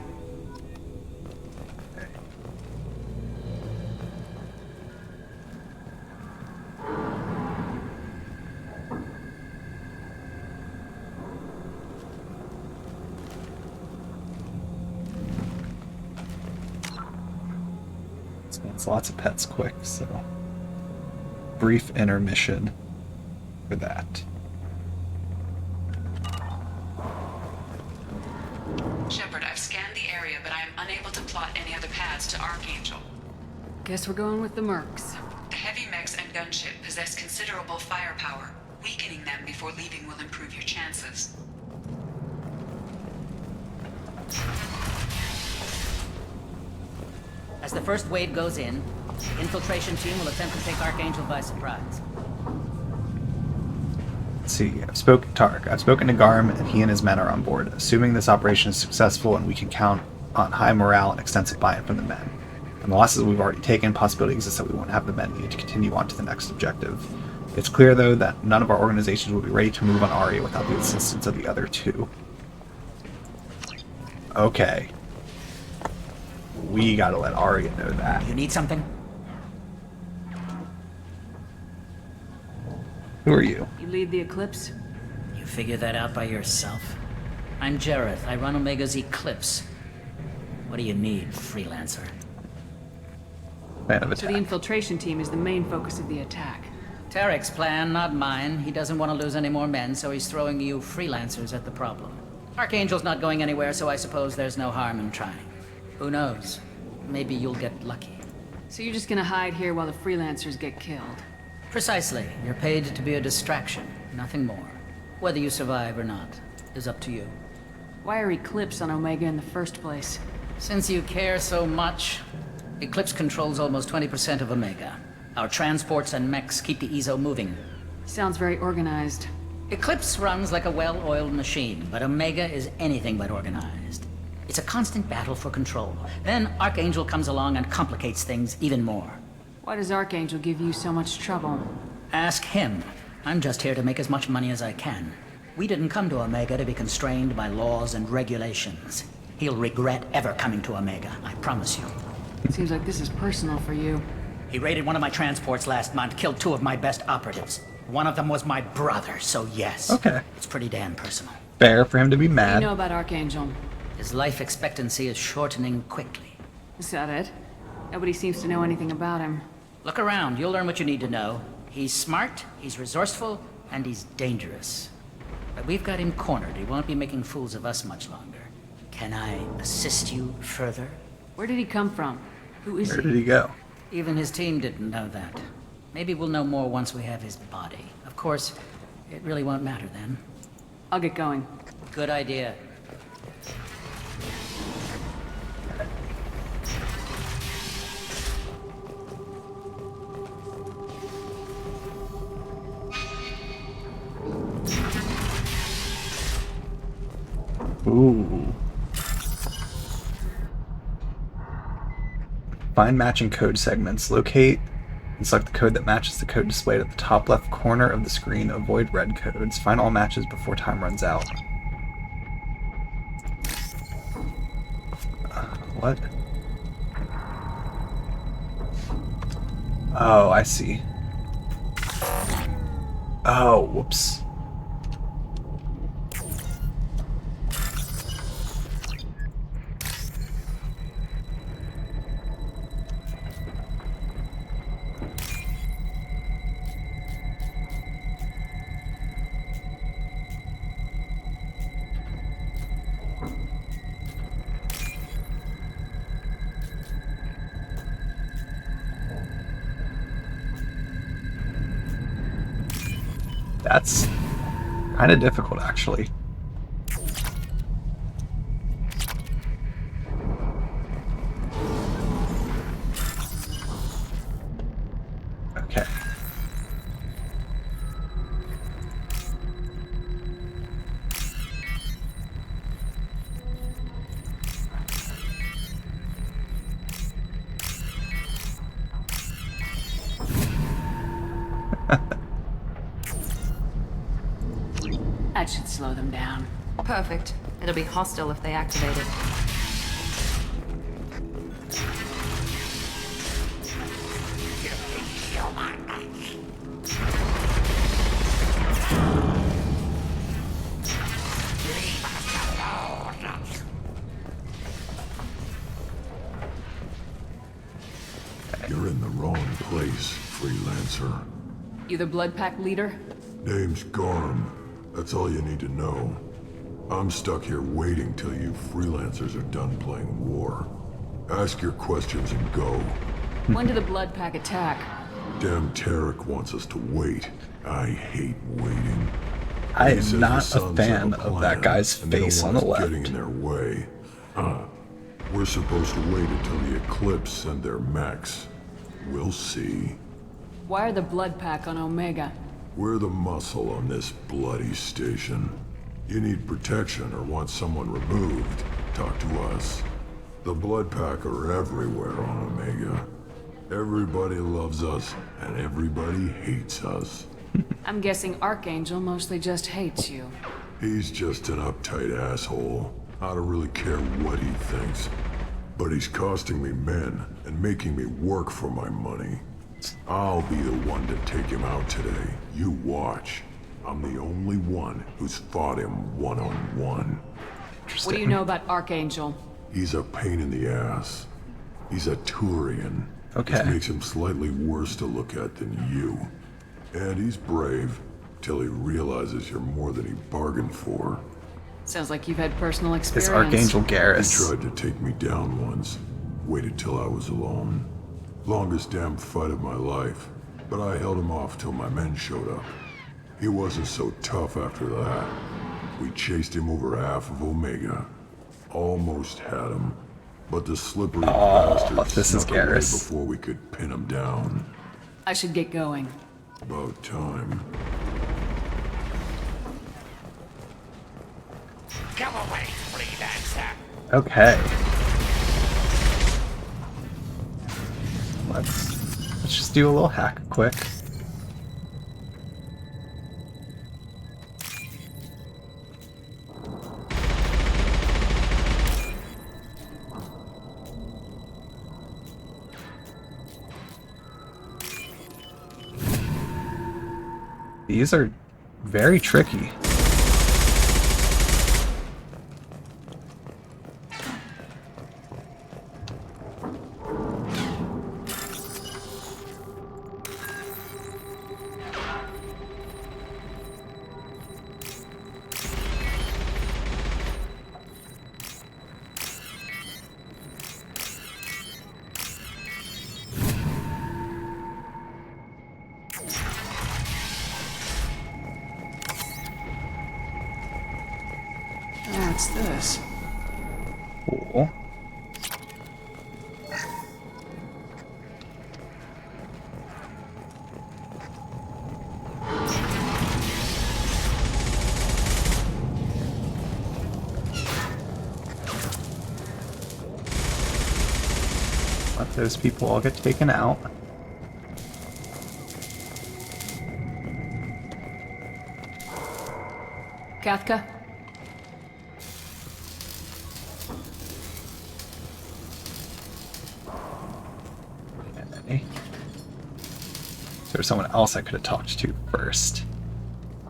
It's lots of pets quick, so brief intermission for that.
Shepard, I've scanned the area, but I am unable to plot any other paths to Archangel.
Guess we're going with the Mercs.
The heavy mechs and gunship possess considerable firepower. Weakening them before leaving will improve your chances.
As the first wave goes in, the infiltration team will attempt to take Archangel by surprise.
Let's see, I've spoken to Garm, and he and his men are on board. Assuming this operation is successful and we can count on high morale and extensive buy-in from the men. And the losses we've already taken, possibility exists that we won't have the men needed to continue on to the next objective. It's clear, though, that none of our organizations will be ready to move on Aria without the assistance of the other two. Okay. We gotta let Aria know that.
You need something?
Who are you?
You lead the Eclipse?
You figure that out by yourself? I'm Jareth. I run Omega's Eclipse. What do you need, freelancer?
Plan of
So the
attack.
infiltration team is the main focus of the attack.
Tarek's plan, not mine. He doesn't want to lose any more men, so he's throwing you freelancers at the problem. Archangel's not going anywhere, so I suppose there's no harm in trying. Who knows? Maybe you'll get lucky.
So you're just gonna hide here while the freelancers get killed?
Precisely. You're paid to be a distraction, nothing more. Whether you survive or not is up to you.
Why are Eclipse on Omega in the first place?
Since you care so much, Eclipse controls almost 20% of Omega. Our transports and mechs keep the EZO moving.
Sounds very organized.
Eclipse runs like a well-oiled machine, but Omega is anything but organized. It's a constant battle for control. Then Archangel comes along and complicates things even more.
Why does Archangel give you so much trouble?
Ask him. I'm just here to make as much money as I can. We didn't come to Omega to be constrained by laws and regulations. He'll regret ever coming to Omega, I promise you.
Seems like this is personal for you.
He raided one of my transports last month, killed 2 of my best operatives. One of them was my brother, so yes.
Okay.
It's pretty damn personal.
Fair for him to be
What do
mad.
you know about Archangel?
His life expectancy is shortening quickly.
Is that it? Nobody seems to know anything about him.
Look around, you'll learn what you need to know. He's smart, he's resourceful, and he's dangerous. But we've got him cornered. He won't be making fools of us much longer. Can I assist you further?
Where did he come from? Who is
Where did he go?
Even his team didn't know that. Maybe we'll know more once we have his body. Of course, it really won't matter then.
I'll get going.
Good idea.
Ooh. Find matching code segments. Locate and select the code that matches the code displayed at the top left corner of the screen. Avoid red codes. Find all matches before time runs out. What? Oh, I see. Oh, whoops. That's kind of difficult, actually. Okay.
That should slow them down.
Perfect. It'll be hostile if they activate it.
You're in the wrong place, freelancer.
You the Blood Pack leader?
Name's Garm. That's all you need to know. I'm stuck here waiting till you freelancers are done playing war. Ask your questions and go.
When did the Blood Pack attack?
Damn Tarek wants us to wait. I hate waiting.
I
He says
am
the
not a
Sons
fan
have a
of that
plan,
guy's
and they don't
face on
want
the
us
left.
getting in their way. We're supposed to wait until the Eclipse send their mechs. We'll see.
Why are the Blood Pack on Omega?
We're the muscle on this bloody station. You need protection or want someone removed, talk to us. The Blood Pack are everywhere on Omega. Everybody loves us, and everybody hates us.
I'm guessing Archangel mostly just hates you.
He's just an uptight asshole. I don't really care what he thinks. But he's costing me men and making me work for my money. I'll be the one to take him out today. You watch. I'm the only one who's fought him one-on-one.
What do you know about Archangel?
He's a pain in the ass. He's a Turian.
Okay.
Which makes him slightly worse to look at than you. And he's brave, till he realizes you're more than he bargained for.
Sounds like you've had personal experience.
It's Archangel Garrus.
He tried to take me down once. Waited till I was alone. Longest damn fight of my life. But I held him off till my men showed up. He wasn't so tough after that. We chased him over half of Omega. Almost had him. But the slippery bastard
this is
snuck away
Garrus.
before we could pin him down.
I should get going.
About time.
Go away, freelancer.
Okay. Let's just do a little hack quick. These are very tricky.
What's this?
Cool. Let those people all get taken out.
Kafka?
Okay. So there's someone else I could have talked to first.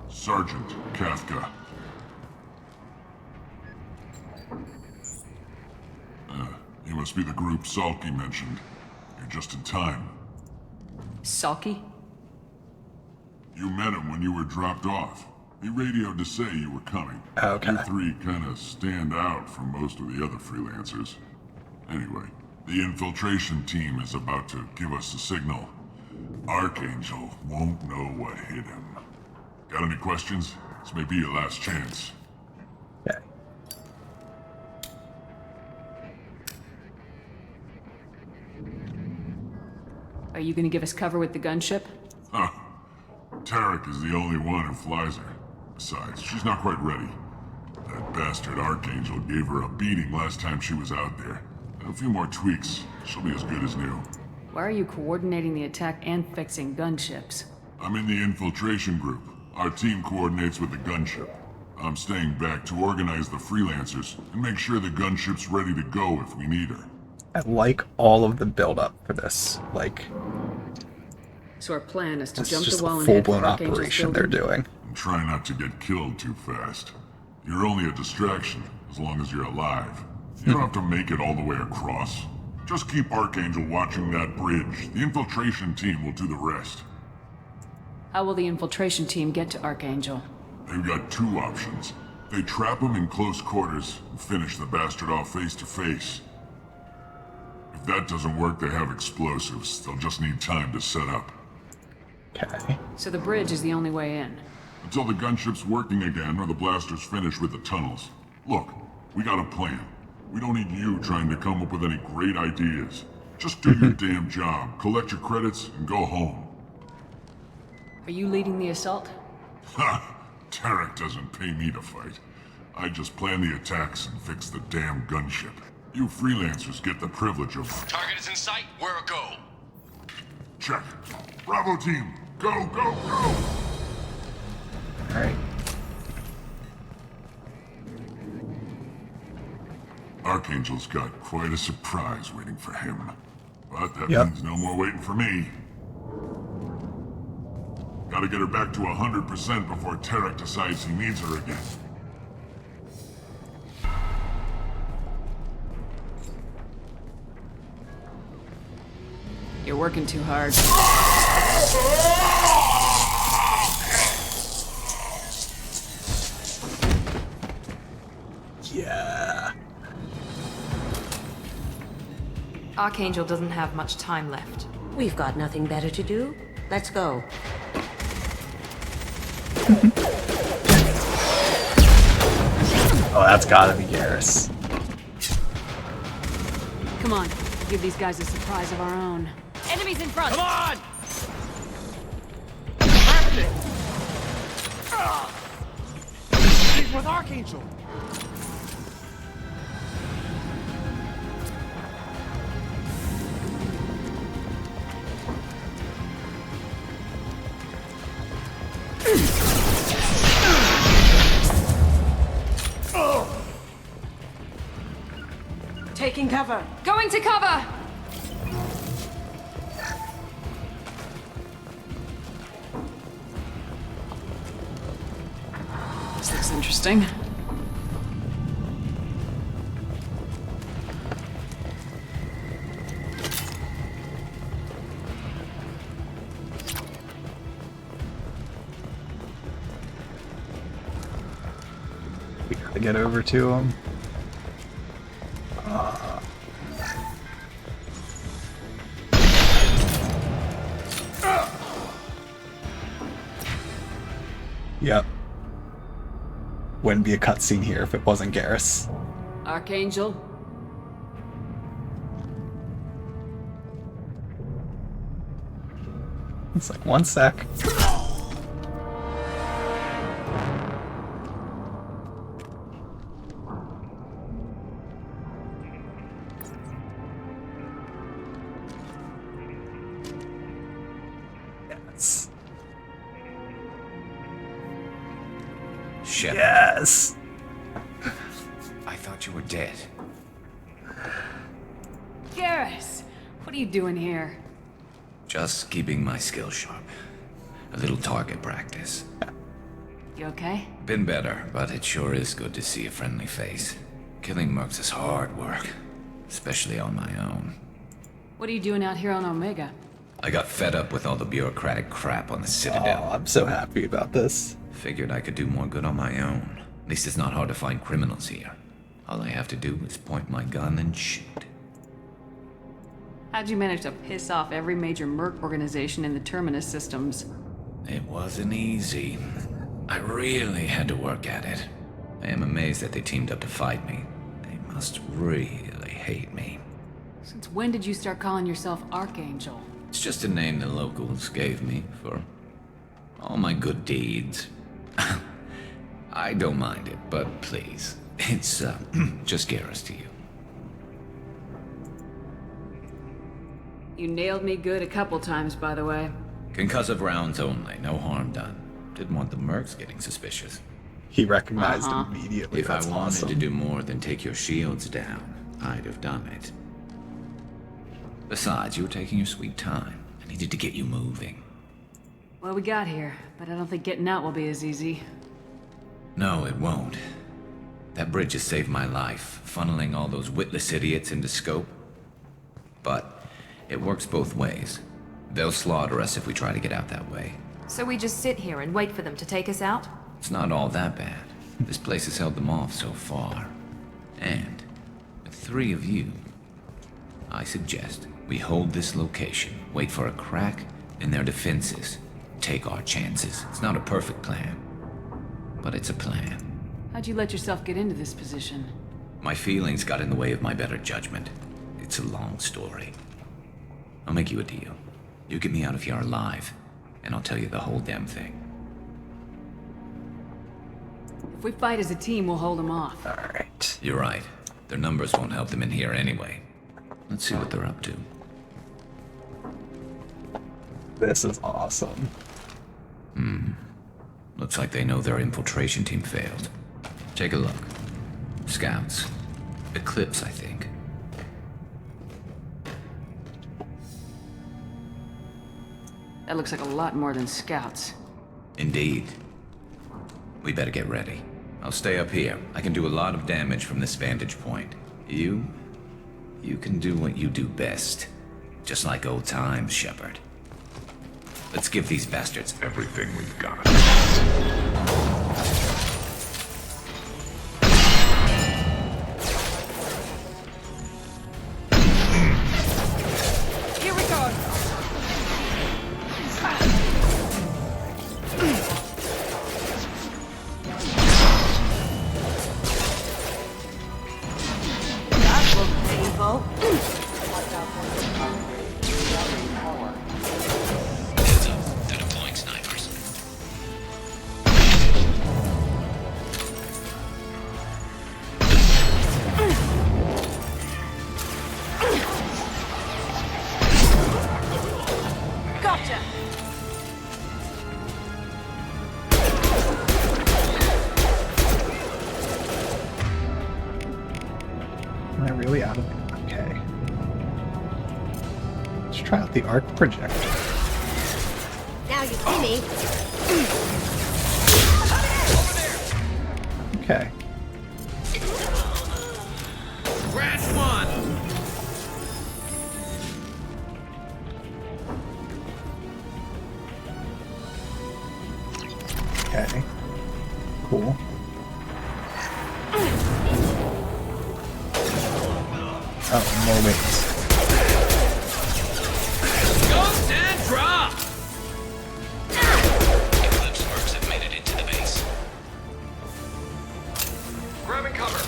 Sergeant Kafka. You must be the group Salky mentioned. You're just in time.
Salky?
You met him when you were dropped off. He radioed to say you were coming.
Okay.
You three kind of stand out from most of the other freelancers. Anyway, the infiltration team is about to give us a signal. Archangel won't know what hit him. Got any questions? This may be your last chance.
Okay.
Are you gonna give us cover with the gunship?
Huh. Tarek is the only one who flies her. Besides, she's not quite ready. That bastard Archangel gave her a beating last time she was out there. A few more tweaks, she'll be as good as new.
Why are you coordinating the attack and fixing gunships?
I'm in the infiltration group. Our team coordinates with the gunship. I'm staying back to organize the freelancers and make sure the gunship's ready to go if we need her.
I like all of the build-up for this. Like,
So our plan is to
it's
jump
just
the wall
a
and head for
full-blown
Archangel's
operation they're
building?
doing.
And try not to get killed too fast. You're only a distraction as long as you're alive. You don't have to make it all the way across. Just keep Archangel watching that bridge. The infiltration team will do the rest.
How will the infiltration team get to Archangel?
They've got two options. They trap him in close quarters and finish the bastard off face to face. If that doesn't work, they have explosives. They'll just need time to set up.
Okay.
So the bridge is the only way in.
Until the gunship's working again or the blasters finish with the tunnels. Look, we got a plan. We don't need you trying to come up with any great ideas. Just do your damn job, collect your credits, and go home.
Are you leading the assault?
Ha! Tarek doesn't pay me to fight. I just plan the attacks and fix the damn gunship. You freelancers get the privilege of...
Target is in sight. Where a go?
Check. Bravo team, go, go, go!
Alright.
Archangel's got quite a surprise waiting for him. But that
Yep.
means no more waiting for me. Gotta get her back to 100% before Tarek decides he needs her again.
You're working too hard.
Yeah.
Archangel doesn't have much time left.
We've got nothing better to do. Let's go.
Oh, that's gotta be Garrus.
Come on, give these guys a surprise of our own.
Enemies in front!
Come on!
He's with Archangel.
Taking cover.
Going to cover!
This looks interesting.
We gotta get over to him. Yep. Wouldn't be a cutscene here if it wasn't Garrus.
Archangel?
It's like, one sec. Yes.
Shepard.
Yes.
I thought you were dead.
Garrus, what are you doing here?
Just keeping my skills sharp. A little target practice.
You okay?
Been better, but it sure is good to see a friendly face. Killing mercs is hard work, especially on my own.
What are you doing out here on Omega?
I got fed up with all the bureaucratic crap on the Citadel.
Oh, I'm so happy about this.
Figured I could do more good on my own. At least it's not hard to find criminals here. All I have to do is point my gun and shoot.
How'd you manage to piss off every major merc organization in the Terminus systems?
It wasn't easy. I really had to work at it. I am amazed that they teamed up to fight me. They must really hate me.
Since when did you start calling yourself Archangel?
It's just a name the locals gave me for all my good deeds. I don't mind it, but please, it's just Garrus to you.
You nailed me good a couple times, by the way.
Concussive rounds only, no harm done. Didn't want the mercs getting suspicious.
He recognized immediately.
If I wanted to do more than take your shields down, I'd have done it. Besides, you were taking your sweet time. I needed to get you moving.
Well, we got here, but I don't think getting out will be as easy.
No, it won't. That bridge has saved my life, funneling all those witless idiots into scope. But it works both ways. They'll slaughter us if we try to get out that way.
So we just sit here and wait for them to take us out?
It's not all that bad. This place has held them off so far. And with 3 of you, I suggest we hold this location, wait for a crack in their defenses, take our chances. It's not a perfect plan, but it's a plan.
How'd you let yourself get into this position?
My feelings got in the way of my better judgment. It's a long story. I'll make you a deal. You get me out of here alive, and I'll tell you the whole damn thing.
If we fight as a team, we'll hold them off.
Alright.
You're right. Their numbers won't help them in here anyway. Let's see what they're up to.
This is awesome.
Looks like they know their infiltration team failed. Take a look. Scouts. Eclipse, I think.
That looks like a lot more than scouts.
Indeed. We better get ready. I'll stay up here. I can do a lot of damage from this vantage point. You can do what you do best. Just like old times, Shepard. Let's give these bastards everything we've got.
Here we go!
That looked painful.
Heads up, they're deploying snipers.
Gotcha.
Am I really out of it? Okay. Let's try out the arc projector.
Now you see me.
Okay.
Crash 1!
Okay. Cool. Oh, more weights.
Ghost and drop!
Eclipse mercs have made it into the base.
Grabbing cover.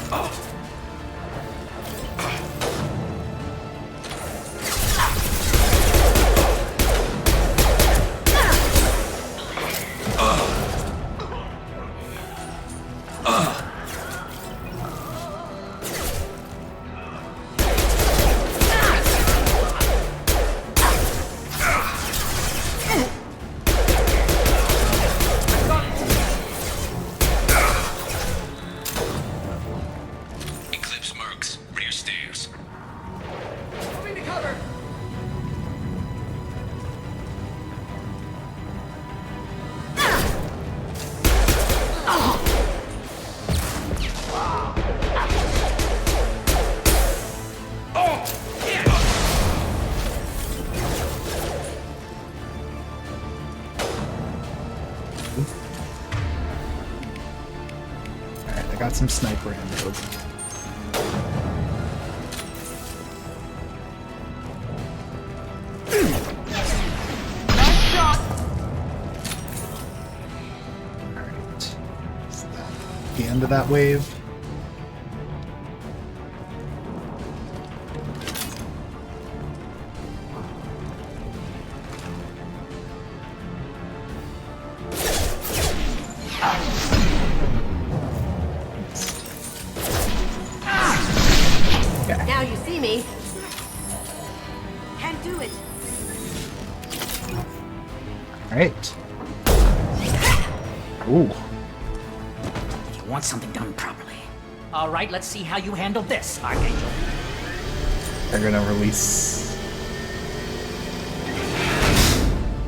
got some sniper ammo. Alright. Is that the end of that wave?
Now you see me. Can't do it.
Alright. Ooh.
You want something done properly. All right, let's see how you handle this, Archangel.
They're gonna release.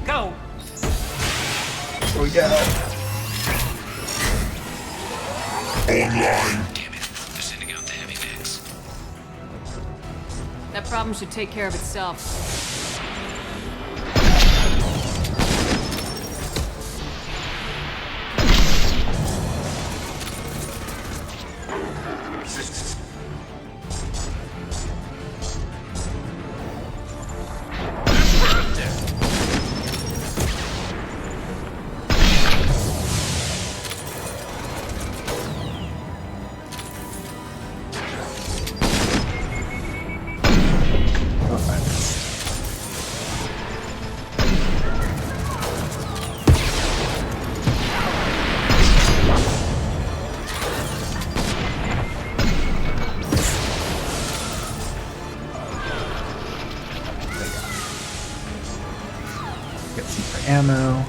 Go!
Here we go.
Online.
Damn it. They're sending out the heavy mix.
That problem should take care of itself.
Get some for ammo.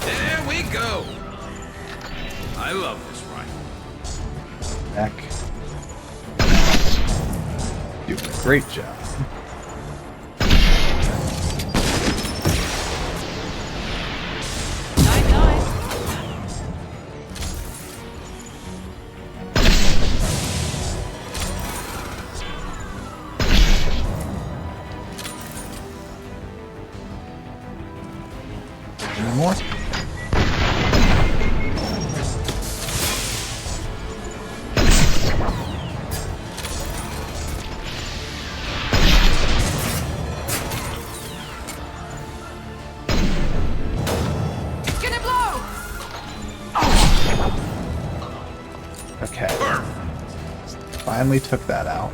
There we go. I love this rifle.
Back. Doing a great job. Any more?
It's gonna blow!
Okay. Finally took that out.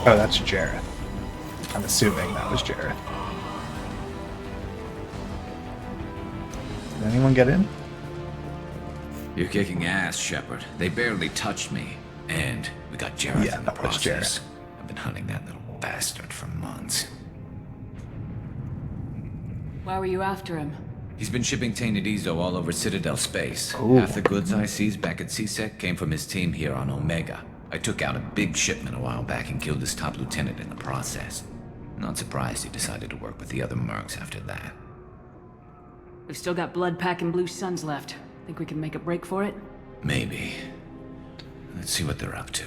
Oh, that's Jareth. I'm assuming that was Jareth. Did anyone get in?
You're kicking ass, Shepard. They barely touched me. And we got Jareth
Yeah,
in the
that was
process.
Jareth.
I've been hunting that little bastard for months.
Why were you after him?
He's been shipping tainted Ezo all over Citadel space.
Ooh.
Half the goods I seized back at CSEC came from his team here on Omega. I took out a big shipment a while back and killed his top lieutenant in the process. Not surprised he decided to work with the other mercs after that.
We've still got Blood Pack and Blue Suns left. Think we can make a break for it?
Maybe. Let's see what they're up to.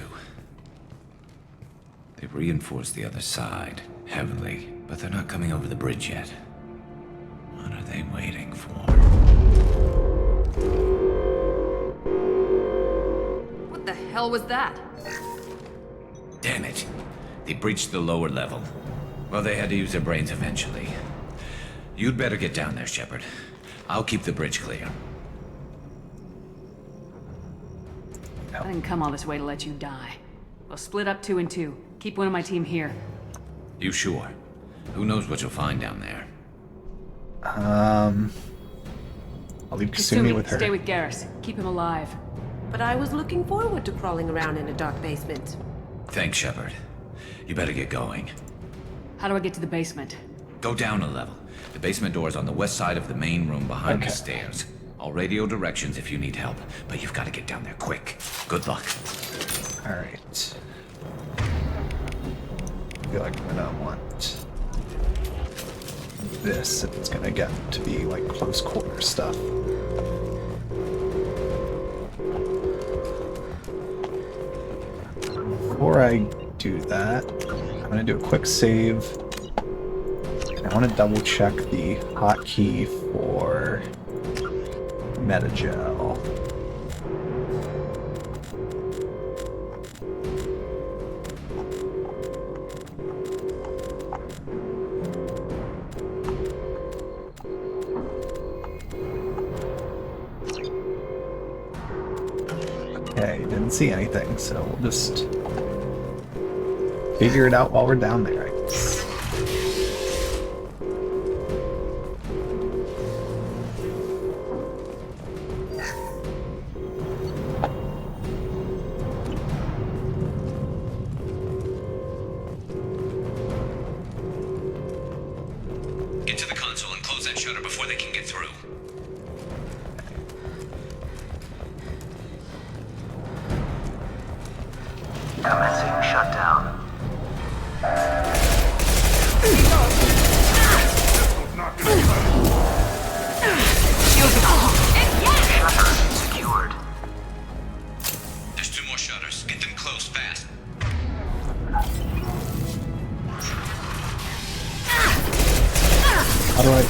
They've reinforced the other side, heavily, but they're not coming over the bridge yet. What are they waiting for?
What the hell was that?
Damn it. They breached the lower level. Well, they had to use their brains eventually. You'd better get down there, Shepard. I'll keep the bridge clear.
I didn't come all this way to let you die. We'll split up 2 and 2. Keep one of my team here.
You sure? Who knows what you'll find down there?
I'll leave Kasumi with her.
Stay with Garrus. Keep him alive.
But I was looking forward to crawling around in a dark basement.
Thanks, Shepard. You better get going.
How do I get to the basement?
Go down a level. The basement door is on the west side of the main room behind the stairs. I'll radio directions if you need help, but you've got to get down there quick. Good luck.
Alright. I feel like I'm gonna want this if it's gonna get to be like close quarter stuff. Before I do that, I'm gonna do a quick save. And I want to double check the hotkey for Metagel. Okay, didn't see anything, so we'll just figure it out while we're down there, I guess.
Get to the console and close that shutter before they can get through.
Commencing shutdown. Shutter secured.
There's 2 more shutters. Get them closed fast.
How do I...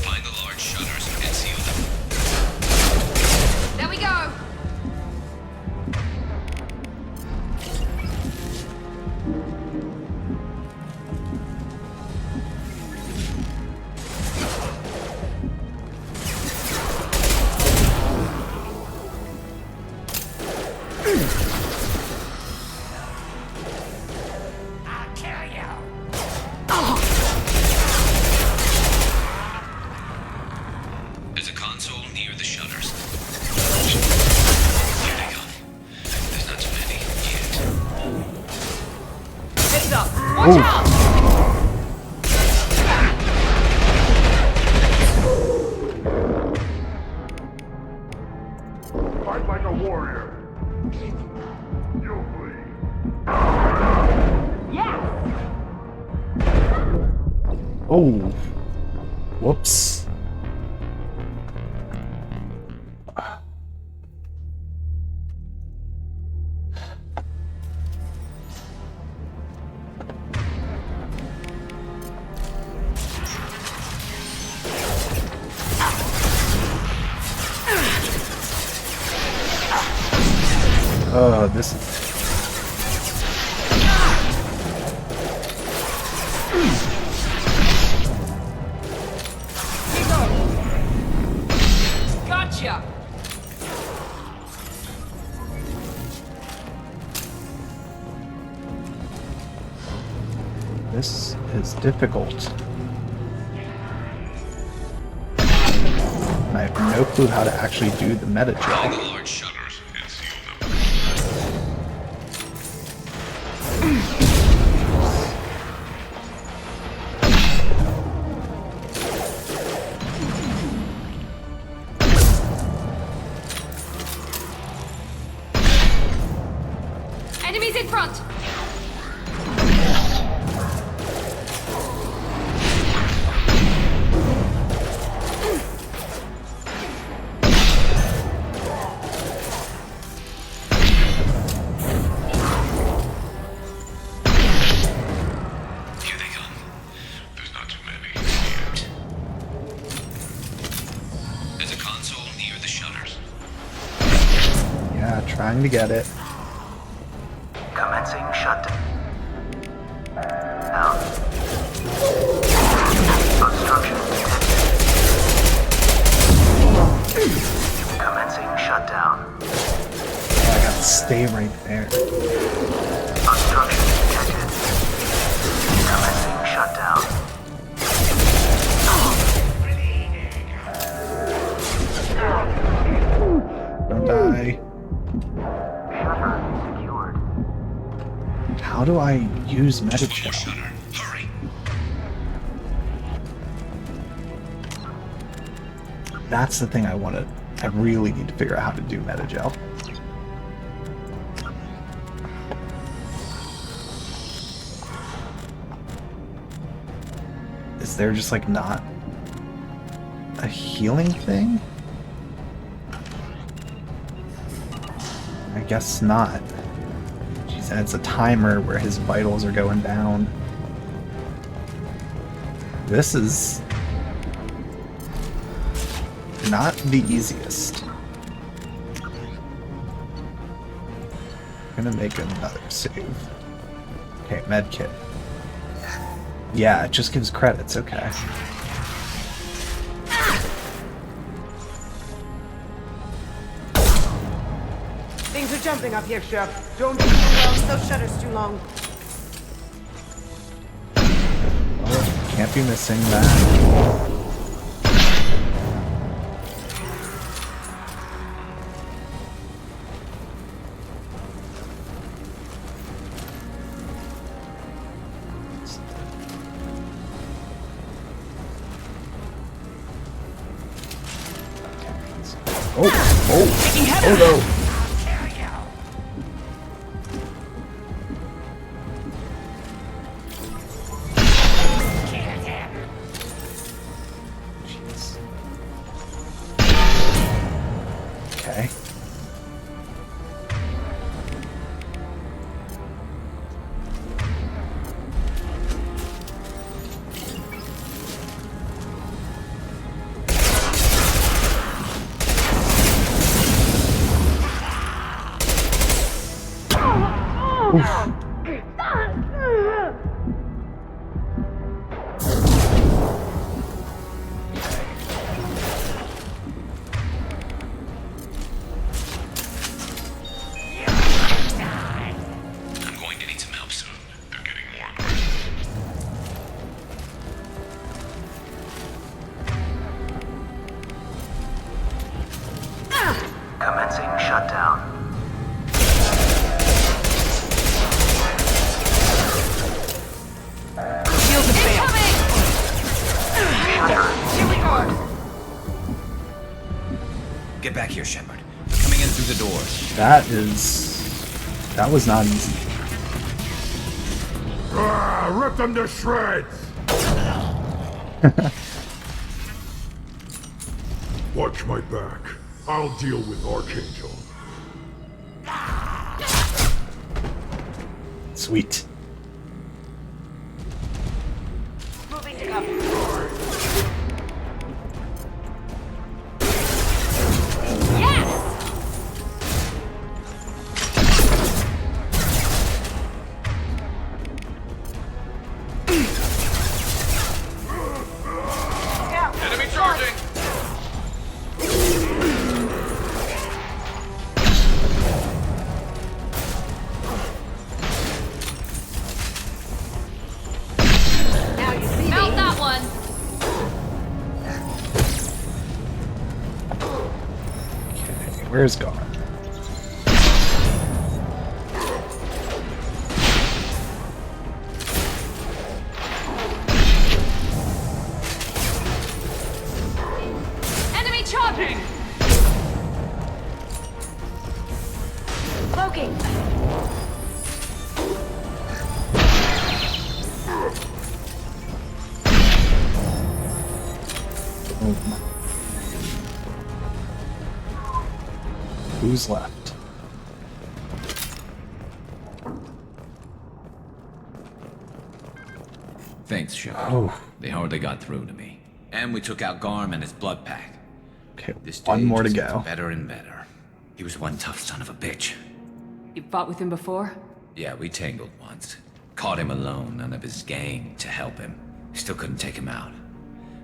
Find the large shutters and seal them.
There we go.
I'll kill you.
There's a console near the shutters. Here they come. There's not too many yet.
Heads up. Watch out.
Fight like a warrior. You'll bleed.
Oh. Whoops. Oh, this is...
Gotcha.
This is difficult. I have no clue how to actually do the
Find the
Metagel.
large shutters and seal them.
Enemies in front.
Here they come. There's not too many yet. There's a console near the shutters.
Yeah, trying to get it.
Commencing shutdown. Now. Obstruction detected. Commencing shutdown.
Oh, I gotta stay right there.
Obstruction detected. Commencing shutdown.
Don't die.
Shutter secured.
How do I use Metagel? That's the thing I really need to figure out how to do Metagel. Is there just like not a healing thing? I guess not. Jeez, and it's a timer where his vitals are going down. This is not the easiest. I'm gonna make another save. Okay, medkit. Yeah, it just gives credits, okay.
Things are jumping up here, Chef. Don't do too long, those shutters too long.
Oh, can't be missing that. Oh no! Jeez. Okay.
I'm going to need some help soon. They're getting more.
Commencing shutdown.
Get back here, Shepard. Coming in through the doors.
That was not easy.
Rip them to shreds! Watch my back. I'll deal with Archangel.
Sweet.
Moving to cover.
Enemy charging!
Now you see
Mount
me.
that one!
Okay, where's Gar?
Enemy charging!
Cloaking.
Who's left?
Thanks, Shepard.
Oh.
They hardly got through to me. And we took out Garm and his blood pack.
Okay,
This
one
day
more to
just gets
go.
better and better. He was one tough son of a bitch.
You fought with him before?
Yeah, we tangled once. Caught him alone, none of his gang to help him. Still couldn't take him out.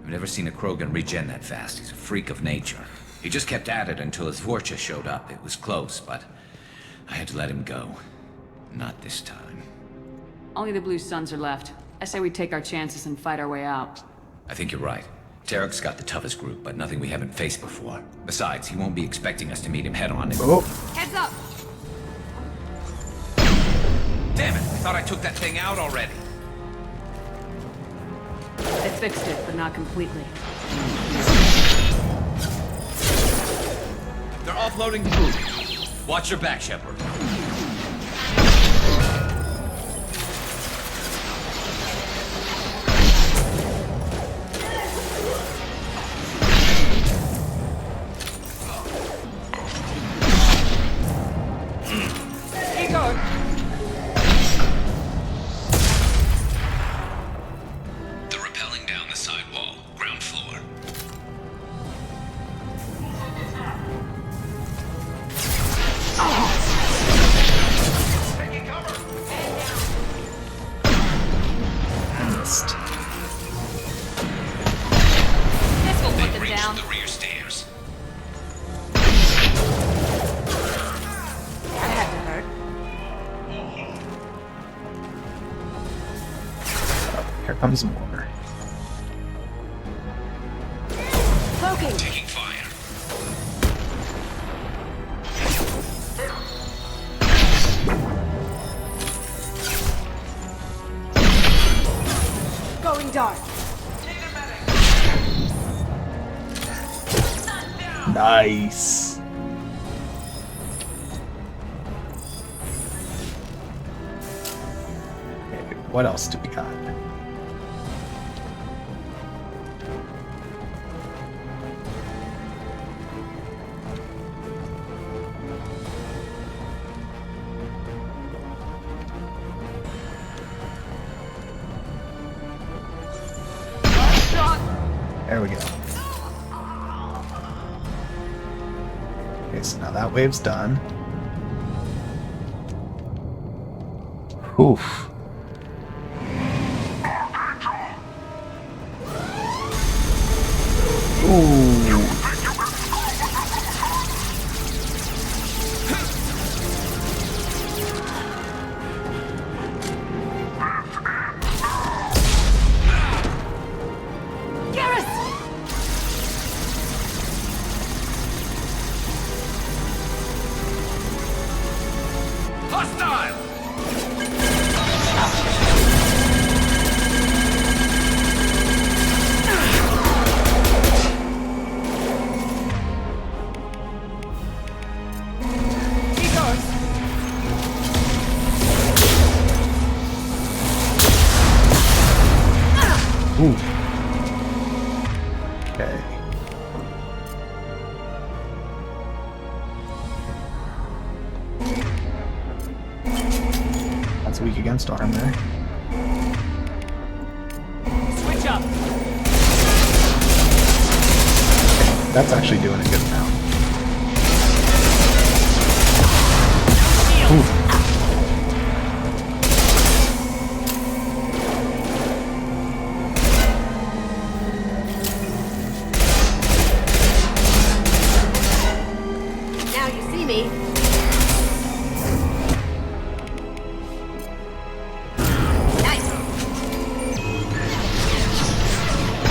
I've never seen a Krogan regen that fast. He's a freak of nature. He just kept at it until his Vorcha showed up. It was close, but I had to let him go. Not this time.
Only the Blue Suns are left. I say we take our chances and fight our way out.
I think you're right. Tarek's got the toughest group, but nothing we haven't faced before. Besides, he won't be expecting us to meet him head-on.
Heads up!
Damn it! I thought I took that thing out already.
They fixed it, but not completely.
They're offloading food. Watch your back, Shepard.
Igor!
They're rappelling down the side wall, ground floor.
Missed.
This will put
They
them
reached
down.
the rear stairs.
That had to hurt.
Here comes more.
Cloaking!
Taking fire.
Going dark.
Nice. Okay, what else do we got? There we go. Okay, so now that wave's done. Oof. Ooh.
Hostile!
Ooh. Okay. That's weak against armor.
Switch up!
That's actually doing a good amount. Ooh.
Now you see me. Nice.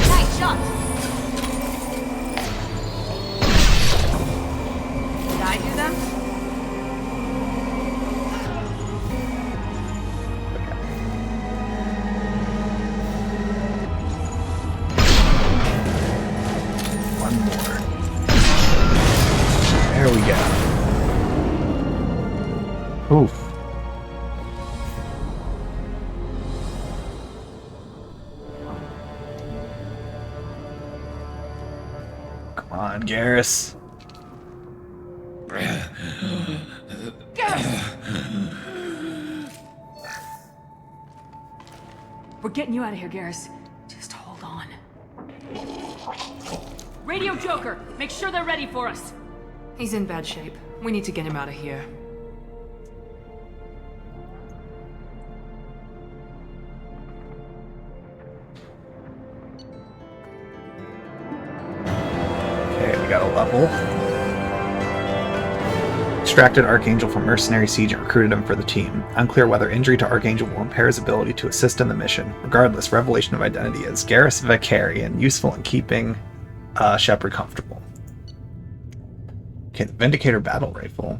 Nice shot.
Did I do them?
One more. There we go. Oof. Come on, Garrus.
We're getting you out of here, Garrus. Just hold on. Radio Joker! Make sure they're ready for us!
He's in bad shape. We need to get him out of here.
Okay, we got a level. Extracted Archangel from Mercenary Siege and recruited him for the team. Unclear whether injury to Archangel will impair his ability to assist in the mission. Regardless, revelation of identity is Garrus Vakarian, useful in keeping Shepard comfortable. Okay, the Vindicator Battle Rifle.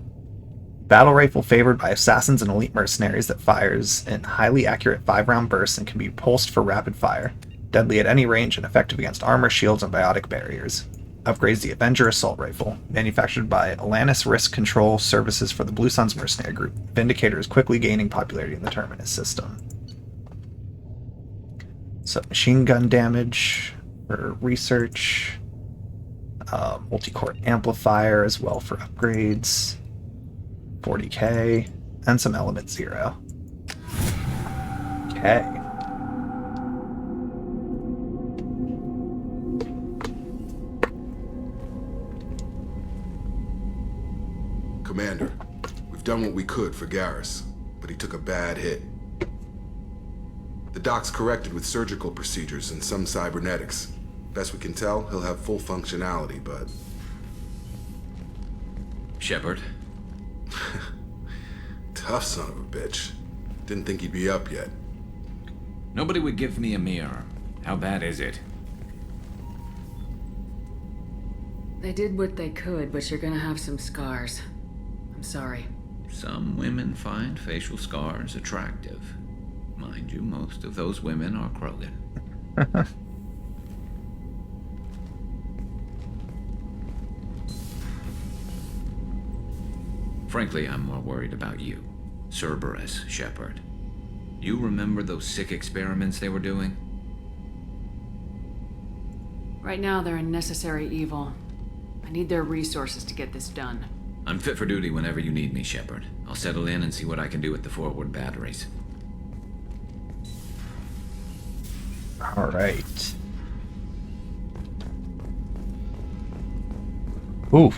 Battle rifle favored by assassins and elite mercenaries that fires in highly accurate 5-round bursts and can be pulsed for rapid fire. Deadly at any range and effective against armor, shields, and biotic barriers. Upgrades the Avenger Assault Rifle. Manufactured by Alanis Risk Control Services for the Blue Suns Mercenary Group. Vindicator is quickly gaining popularity in the Terminus system. Submachine gun damage for research. Multi-core amplifier as well for upgrades. 40k. And some Element 0. Okay.
Commander, we've done what we could for Garrus, but he took a bad hit. The doc's corrected with surgical procedures and some cybernetics. Best we can tell, he'll have full functionality, but...
Shepard?
Tough son of a bitch. Didn't think he'd be up yet.
Nobody would give me a mirror. How bad is it?
They did what they could, but you're gonna have some scars. I'm sorry.
Some women find facial scars attractive. Mind you, most of those women are Krogan. Frankly, I'm more worried about you. Cerberus, Shepard. You remember those sick experiments they were doing?
Right now, they're a necessary evil. I need their resources to get this done.
I'm fit for duty whenever you need me, Shepard. I'll settle in and see what I can do with the forward batteries.
All right. Oof.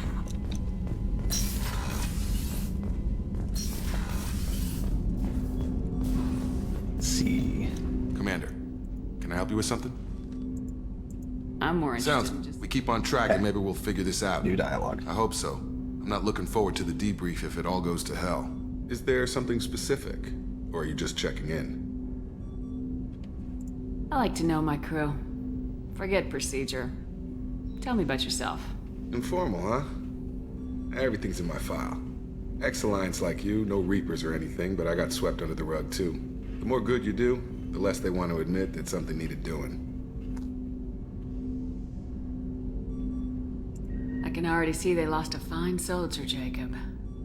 Let's see.
Commander, can I help you with something?
I'm more interested
Sounds good. We keep on track and maybe we'll figure this out.
New dialogue.
I hope so. I'm not looking forward to the debrief if it all goes to hell. Is there something specific? Or are you just checking in?
I like to know my crew. Forget procedure. Tell me about yourself.
Informal, huh? Everything's in my file. Ex-Alliance like you, no Reapers or anything, but I got swept under the rug too. The more good you do, the less they want to admit that something needed doing.
I can already see they lost a fine soldier, Jacob.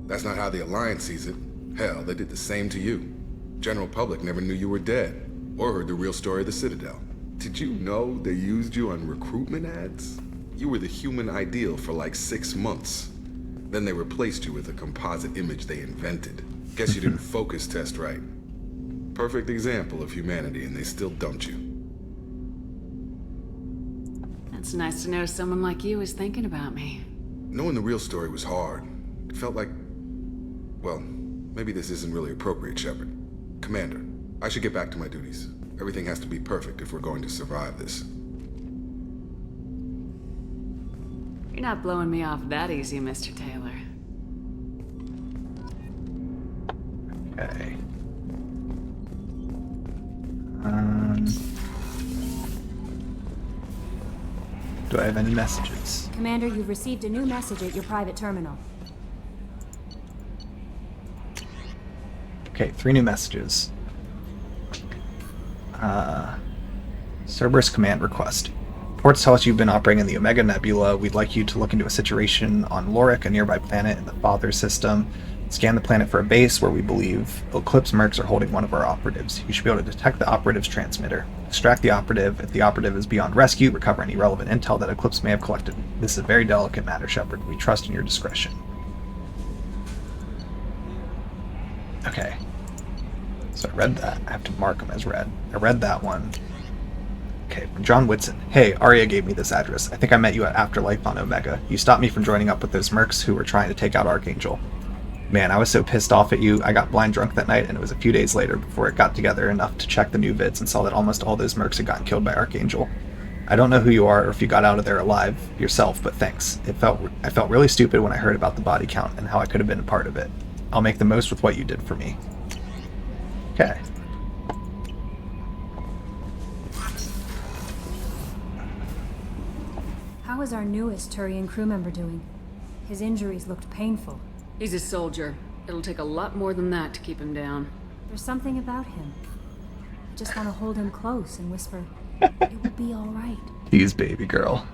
That's not how the Alliance sees it. Hell, they did the same to you. General public never knew you were dead, or heard the real story of the Citadel. Did you know they used you on recruitment ads? You were the human ideal for like 6 months. Then they replaced you with a composite image they invented. Guess you didn't focus test right. Perfect example of humanity, and they still dumped you.
It's nice to know someone like you is thinking about me.
Knowing the real story was hard. It felt like... Well, maybe this isn't really appropriate, Shepard. Commander, I should get back to my duties. Everything has to be perfect if we're going to survive this.
You're not blowing me off that easy, Mr. Taylor.
Okay. Do I have any messages?
Commander, you've received a new message at your private terminal.
Okay, 3 new messages. Cerberus command request. Reports tell us you've been operating in the Omega Nebula. We'd like you to look into a situation on Lorik, a nearby planet in the Father system. Scan the planet for a base where we believe Eclipse Mercs are holding one of our operatives. You should be able to detect the operative's transmitter. Extract the operative. If the operative is beyond rescue, recover any relevant intel that Eclipse may have collected. This is a very delicate matter, Shepard. We trust in your discretion. Okay. So I read that. I have to mark them as read. I read that one. Okay, from John Whitson. Hey, Arya gave me this address. I think I met you at Afterlife on Omega. You stopped me from joining up with those mercs who were trying to take out Archangel. Man, I was so pissed off at you. I got blind drunk that night, and it was a few days later before it got together enough to check the new vids and saw that almost all those mercs had gotten killed by Archangel. I don't know who you are or if you got out of there alive yourself, but thanks. I felt really stupid when I heard about the body count and how I could have been a part of it. I'll make the most with what you did for me. Okay.
How is our newest Turian crew member doing? His injuries looked painful.
He's a soldier. It'll take a lot more than that to keep him down.
There's something about him. I just want to hold him close and whisper, it will be all right.
Tease baby girl.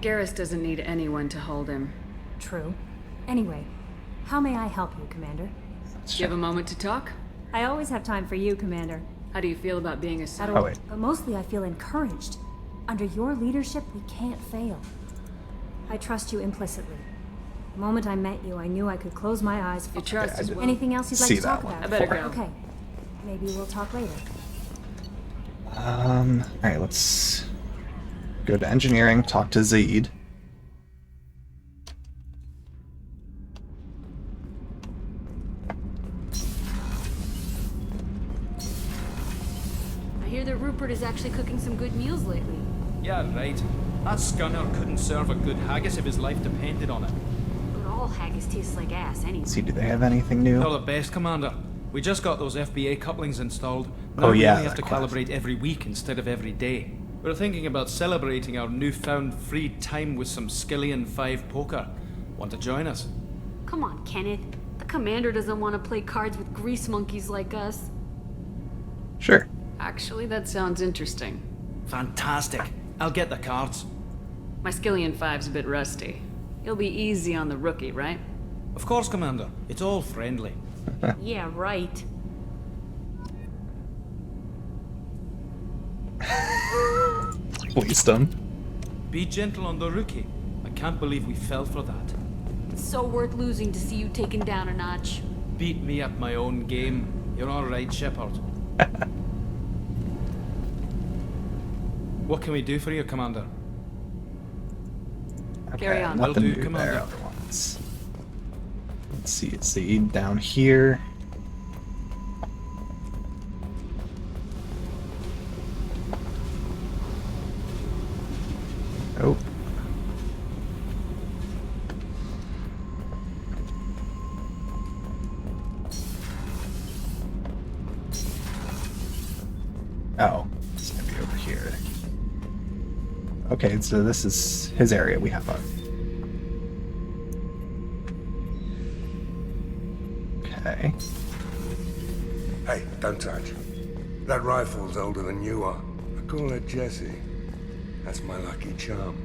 Garrus doesn't need anyone to hold him.
True. Anyway, how may I help you, Commander?
Do you have a moment to talk?
I always have time for you, Commander.
How do you feel about being a soldier?
Oh, wait.
But mostly I feel encouraged. Under your leadership, we can't fail. I trust you implicitly. The moment I met you, I knew I could close my eyes.
You trust as well.
Anything else you'd like
See
to talk
that one
about?
I better
before.
go.
Okay. Maybe we'll talk later.
Alright, let's go to engineering, talk to Zaid.
I hear that Rupert is actually cooking some good meals lately.
Yeah, right. That scunner couldn't serve a good haggis if his life depended on it.
But all haggis tastes like ass anyway.
See, do they have anything new?
They're the best, Commander. We just got those FBA couplings installed.
Oh,
Now we
yeah,
only have
that
to
class.
calibrate every week instead of every day. We're thinking about celebrating our newfound free time with some Skillian 5 poker. Want to join us?
Come on, Kenneth. The commander doesn't want to play cards with grease monkeys like us.
Sure.
Actually, that sounds interesting.
Fantastic. I'll get the cards.
My Skillian 5's a bit rusty. You'll be easy on the rookie, right?
Of course, Commander. It's all friendly.
Yeah, right.
Fleeced him.
Be gentle on the rookie. I can't believe we fell for that.
It's so worth losing to see you taken down a notch.
Beat me at my own game. You're all right, Shepard. What can we do for you, Commander?
Carry on.
Will
Nothing
do,
new there,
Commander.
other ones. Let's see, it's Zaid down here. Oh. Oh, it's gonna be over here. Okay, so this is his area we have on. Okay.
Hey, don't touch. That rifle's older than you are. I call it Jesse. That's my lucky charm.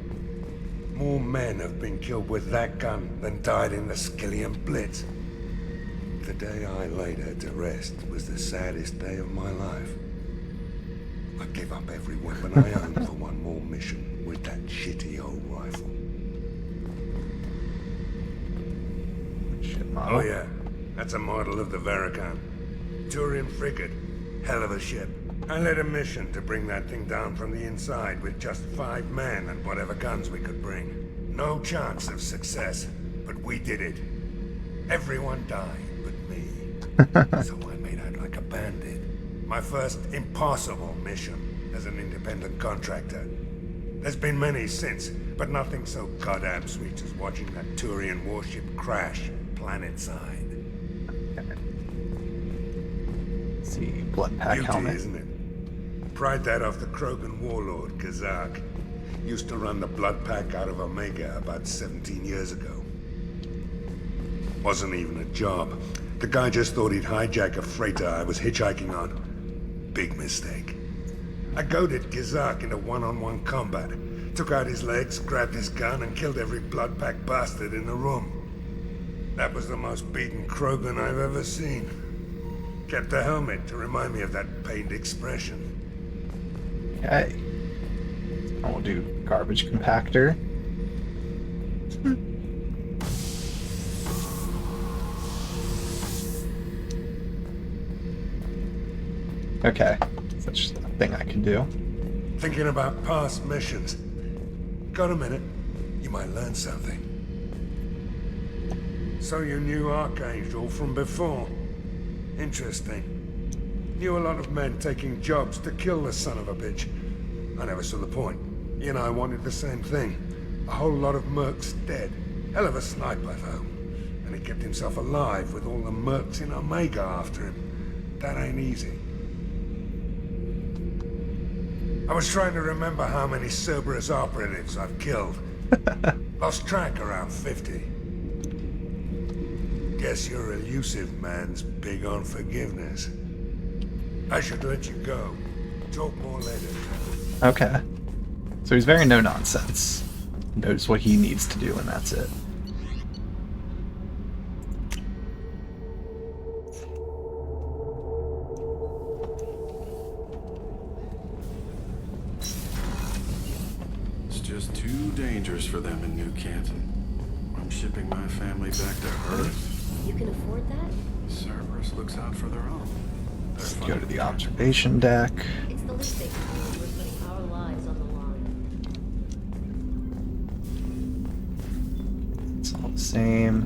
More men have been killed with that gun than died in the Skillian Blitz. The day I laid her to rest was the saddest day of my life. I gave up every weapon I owned for one more mission with that shitty old rifle. Oh yeah, that's a model of the Verican. Turian frigate. Hell of a ship. I led a mission to bring that thing down from the inside with just 5 men and whatever guns we could bring. No chance of success, but we did it. Everyone died but me. So I made out like a bandit. My first impossible mission as an independent contractor. There's been many since, but nothing so goddamn sweet as watching that Turian warship crash planetside.
Let's see, blood pack
Beauty,
helmet.
isn't it? Pried that off the Krogan warlord, Kazak. Used to run the blood pack out of Omega about 17 years ago. Wasn't even a job. The guy just thought he'd hijack a freighter I was hitchhiking on. Big mistake. I goaded Kazak into one-on-one combat. Took out his legs, grabbed his gun, and killed every blood pack bastard in the room. That was the most beaten Krogan I've ever seen. Kept the helmet to remind me of that pained expression.
Okay. And we'll do garbage compactor. Okay. Such a thing I can do.
Thinking about past missions. Got a minute? You might learn something. So you knew Archangel from before. Interesting. Knew a lot of men taking jobs to kill the son of a bitch. I never saw the point. He and I wanted the same thing. A whole lot of mercs dead. Hell of a sniper, though. And he kept himself alive with all the mercs in Omega after him. That ain't easy. I was trying to remember how many Cerberus operatives I've killed. Lost track around 50. Guess your elusive man's big on forgiveness. I should let you go. Talk more later.
Okay. So he's very no-nonsense. Knows what he needs to do, and that's it.
It's just too dangerous for them in New Canton. I'm shipping my family back to Earth.
You can afford that?
Cerberus looks out for their own.
Let's go to the observation deck.
It's the least they can do. We're putting our lives on the line.
It's all the same.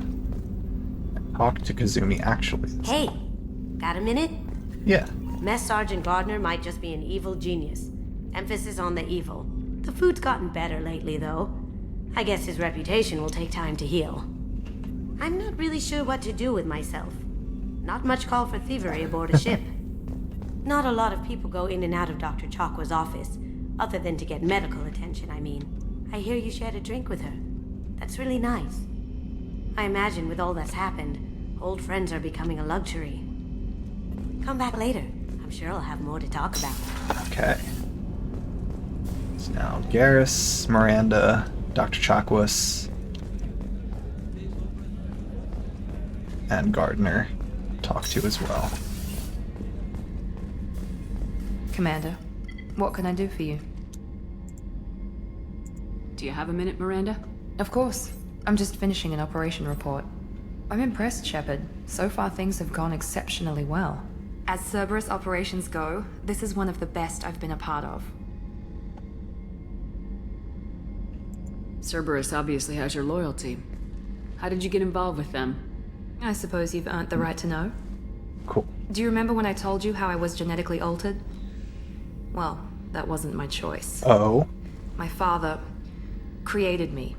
Talk to Kazumi, actually.
Hey, got a minute?
Yeah.
Mess Sergeant Gardner might just be an evil genius. Emphasis on the evil. The food's gotten better lately, though. I guess his reputation will take time to heal. I'm not really sure what to do with myself. Not much call for thievery aboard a ship. Not a lot of people go in and out of Dr. Chakwa's office, other than to get medical attention, I mean. I hear you shared a drink with her. That's really nice. I imagine with all that's happened, old friends are becoming a luxury. Come back later. I'm sure I'll have more to talk about.
Okay. It's now Garrus, Miranda, Dr. Chakwas, and Gardner talk to as well.
Commander, what can I do for you?
Do you have a minute, Miranda?
Of course. I'm just finishing an operation report. I'm impressed, Shepard. So far things have gone exceptionally well. As Cerberus operations go, this is one of the best I've been a part of.
Cerberus obviously has your loyalty. How did you get involved with them?
I suppose you've earned the right to know.
Cool.
Do you remember when I told you how I was genetically altered? Well, that wasn't my choice.
Oh?
My father created me.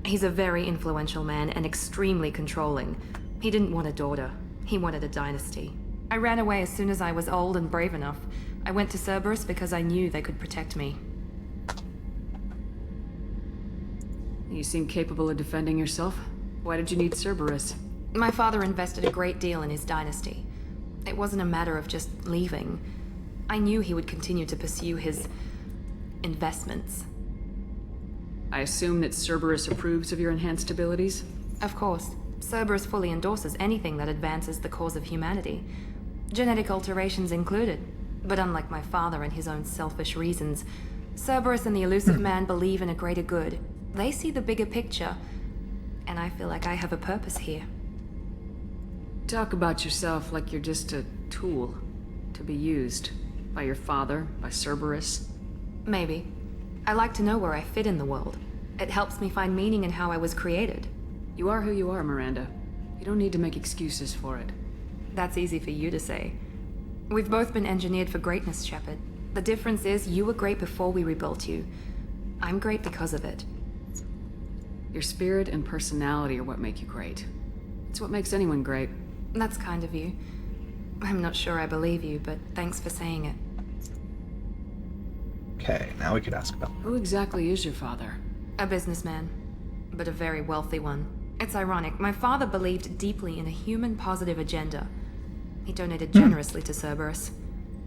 He's a very influential man and extremely controlling. He didn't want a daughter. He wanted a dynasty. I ran away as soon as I was old and brave enough. I went to Cerberus because I knew they could protect me.
You seem capable of defending yourself. Why did you need Cerberus?
My father invested a great deal in his dynasty. It wasn't a matter of just leaving. I knew he would continue to pursue his investments.
I assume that Cerberus approves of your enhanced abilities?
Of course. Cerberus fully endorses anything that advances the cause of humanity. Genetic alterations included. But unlike my father and his own selfish reasons, Cerberus and the Elusive Man believe in a greater good. They see the bigger picture, and I feel like I have a purpose here.
Talk about yourself like you're just a tool to be used by your father, by Cerberus.
Maybe. I like to know where I fit in the world. It helps me find meaning in how I was created.
You are who you are, Miranda. You don't need to make excuses for it.
That's easy for you to say. We've both been engineered for greatness, Shepard. The difference is you were great before we rebuilt you. I'm great because of it.
Your spirit and personality are what make you great. It's what makes anyone great.
That's kind of you. I'm not sure I believe you, but thanks for saying it.
Okay, now we could ask about...
Who exactly is your father?
A businessman, but a very wealthy one. It's ironic. My father believed deeply in a human-positive agenda. He donated generously to Cerberus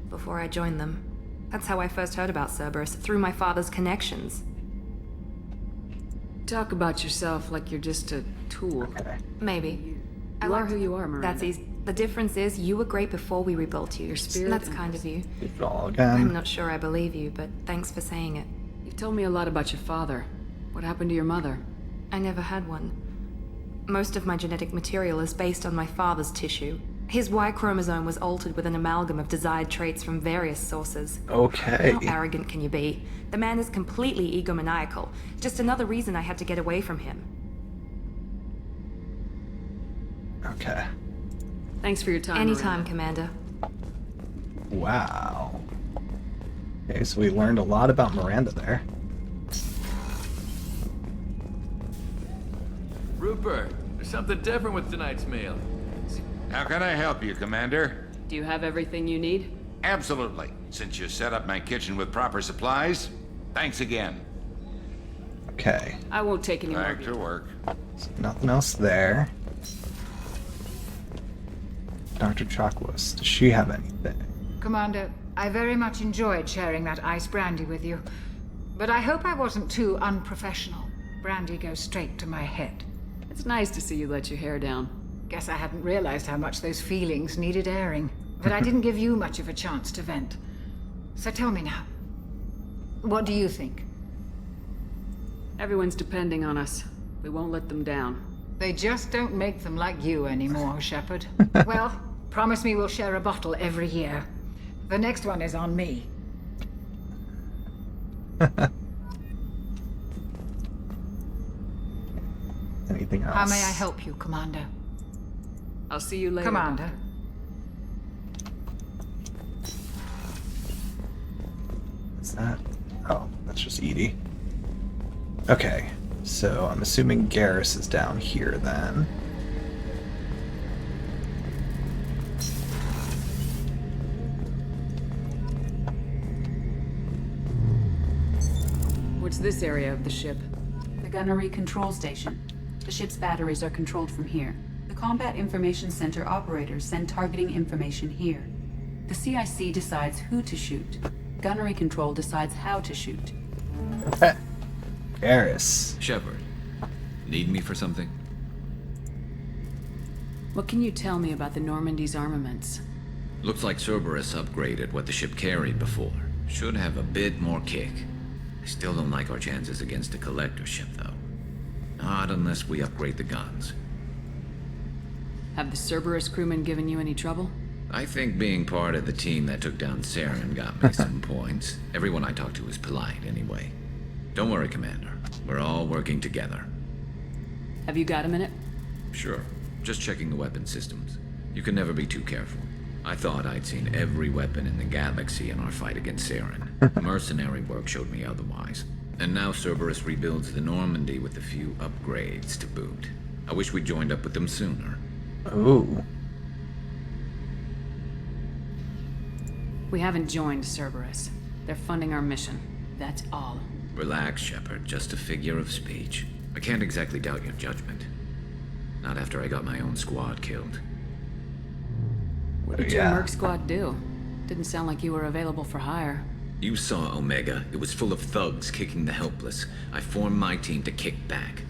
before I joined them. That's how I first heard about Cerberus, through my father's connections.
Talk about yourself like you're just a tool.
Okay.
Maybe.
You are who you are, Miranda.
That's easy. The difference is you were great before we rebuilt you.
Your spirit.
That's kind of you.
All again.
I'm not sure I believe you, but thanks for saying it.
You've told me a lot about your father. What happened to your mother?
I never had one. Most of my genetic material is based on my father's tissue. His Y chromosome was altered with an amalgam of desired traits from various sources.
Okay.
How arrogant can you be? The man is completely egomaniacal. Just another reason I had to get away from him.
Okay.
Thanks for your time,
Anytime,
Miranda.
Commander.
Wow. Okay, so we learned a lot about Miranda there.
Rupert, there's something different with tonight's meal.
How can I help you, Commander?
Do you have everything you need?
Absolutely. Since you set up my kitchen with proper supplies, thanks again.
Okay.
I won't take any more.
Back to work.
So nothing else there. Dr. Chakwas, does she have anything?
Commander, I very much enjoyed sharing that ice brandy with you. But I hope I wasn't too unprofessional. Brandy goes straight to my head.
It's nice to see you let your hair down.
Guess I hadn't realized how much those feelings needed airing. But I didn't give you much of a chance to vent. So tell me now. What do you think?
Everyone's depending on us. We won't let them down.
They just don't make them like you anymore, Shepard. Well, promise me we'll share a bottle every year. The next one is on me.
Anything else?
How may I help you, Commander?
I'll see you later.
Commander.
Is that? Oh, that's just Edie. Okay, so I'm assuming Garrus is down here then.
What's this area of the ship?
The gunnery control station. The ship's batteries are controlled from here. The Combat Information Center operators send targeting information here. The CIC decides who to shoot. Gunnery control decides how to shoot.
Okay. Garrus.
Shepard, need me for something?
What can you tell me about the Normandy's armaments?
Looks like Cerberus upgraded what the ship carried before. Should have a bit more kick. I still don't like our chances against a collector ship, though. Not unless we upgrade the guns.
Have the Cerberus crewmen given you any trouble?
I think being part of the team that took down Saren got me some points. Everyone I talked to was polite, anyway. Don't worry, Commander. We're all working together.
Have you got a minute?
Sure. Just checking the weapon systems. You can never be too careful. I thought I'd seen every weapon in the galaxy in our fight against Saren. Mercenary work showed me otherwise. And now Cerberus rebuilds the Normandy with a few upgrades to boot. I wish we'd joined up with them sooner.
Ooh.
We haven't joined Cerberus. They're funding our mission. That's all.
Relax, Shepard. Just a figure of speech. I can't exactly doubt your judgment. Not after I got my own squad killed.
What did your Merc squad do? Didn't sound like you were available for hire.
You saw Omega. It was full of thugs kicking the helpless. I formed my team to kick back.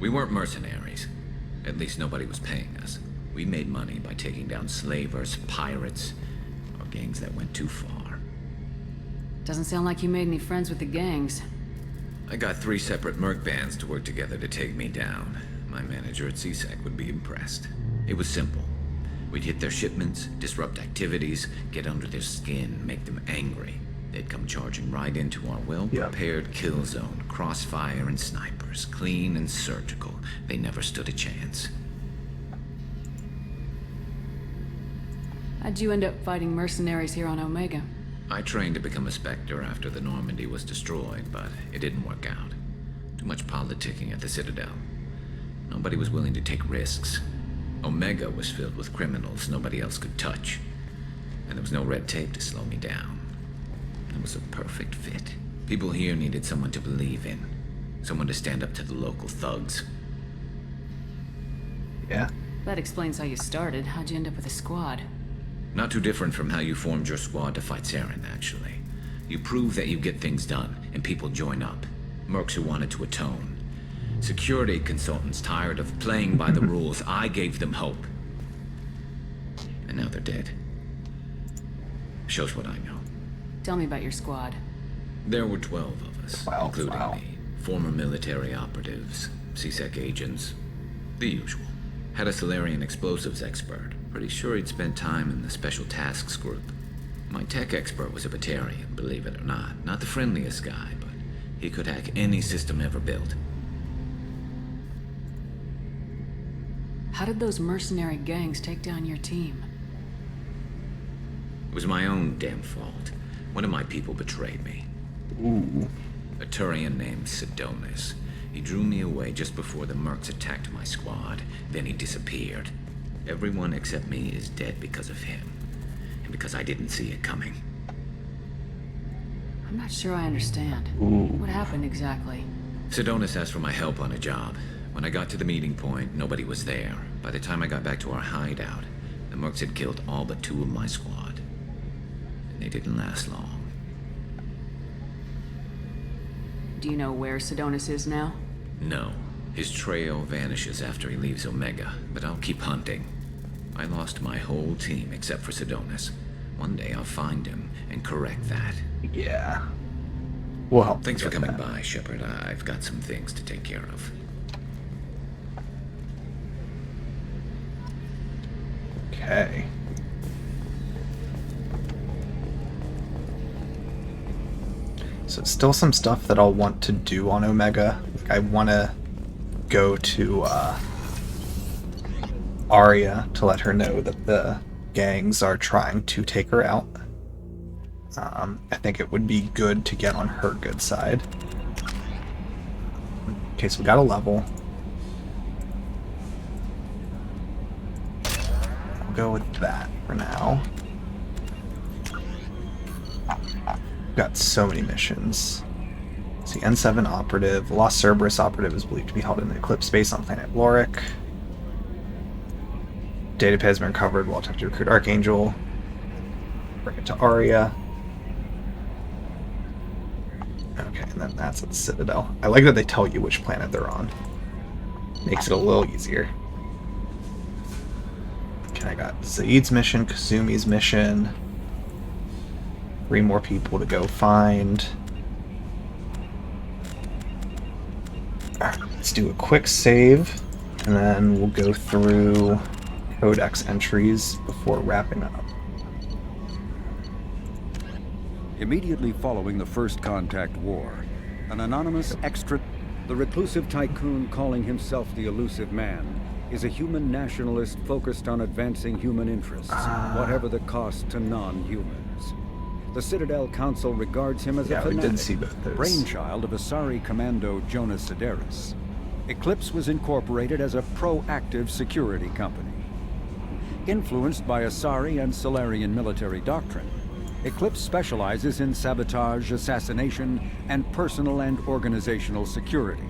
We weren't mercenaries. At least nobody was paying us. We made money by taking down slavers, pirates, or gangs that went too far.
Doesn't sound like you made any friends with the gangs.
I got 3 separate merc bands to work together to take me down. My manager at CSEC would be impressed. It was simple. We'd hit their shipments, disrupt activities, get under their skin, make them angry. They'd come charging right into our well-prepared kill zone, crossfire and snipers, clean and surgical. They never stood a chance.
How'd you end up fighting mercenaries here on Omega?
I trained to become a Spectre after the Normandy was destroyed, but it didn't work out. Too much politicking at the Citadel. Nobody was willing to take risks. Omega was filled with criminals nobody else could touch. And there was no red tape to slow me down. It was a perfect fit. People here needed someone to believe in. Someone to stand up to the local thugs.
Yeah.
That explains how you started. How'd you end up with a squad?
Not too different from how you formed your squad to fight Saren, actually. You prove that you get things done, and people join up. Mercs who wanted to atone. Security consultants tired of playing by the rules. I gave them hope. And now they're dead. Shows what I know.
Tell me about your squad.
There were 12 of us, including me. Former military operatives, CSEC agents, the usual. Had a Solarian explosives expert. Pretty sure he'd spent time in the Special Tasks group. My tech expert was a Batarian, believe it or not. Not the friendliest guy, but he could hack any system ever built.
How did those mercenary gangs take down your team?
It was my own damn fault. One of my people betrayed me.
Ooh.
A Turian named Sidonis. He drew me away just before the Mercs attacked my squad. Then he disappeared. Everyone except me is dead because of him. And because I didn't see it coming.
I'm not sure I understand.
Ooh.
What happened exactly?
Sidonis asked for my help on a job. When I got to the meeting point, nobody was there. By the time I got back to our hideout, the Mercs had killed all but 2 of my squad. And they didn't last long.
Do you know where Sidonis is now?
No. His trail vanishes after he leaves Omega, but I'll keep hunting. I lost my whole team except for Sidonis. One day I'll find him and correct that.
Yeah. We'll help.
Thanks for
get
coming
that.
by, Shepard. I've got some things to take care of.
Okay. So still some stuff that I'll want to do on Omega. Like, I want to go to Arya to let her know that the gangs are trying to take her out. I think it would be good to get on her good side. Okay, so we got a level. I'll go with that for now. Got so many missions. See, N7 operative. Lost Cerberus operative is believed to be held in the Eclipse base on planet Lorik. Datapad has been recovered while attempting to recruit Archangel. Bring it to Arya. Okay, and then that's at the Citadel. I like that they tell you which planet they're on. Makes it a little easier. Okay, I got Zaid's mission, Kazumi's mission. 3 more people to go find. Alright, let's do a quick save, and then we'll go through Codex entries before wrapping up.
Immediately following the First Contact War, an anonymous extra... The reclusive tycoon calling himself the Elusive Man is a human nationalist focused on advancing human interests, whatever the cost to non-humans. The Citadel Council regards him as a
we
fanatic,
did see both those.
brainchild of Asari Commando Jonas Sideris. Eclipse was incorporated as a proactive security company. Influenced by Asari and Solarian military doctrine, Eclipse specializes in sabotage, assassination, and personal and organizational security.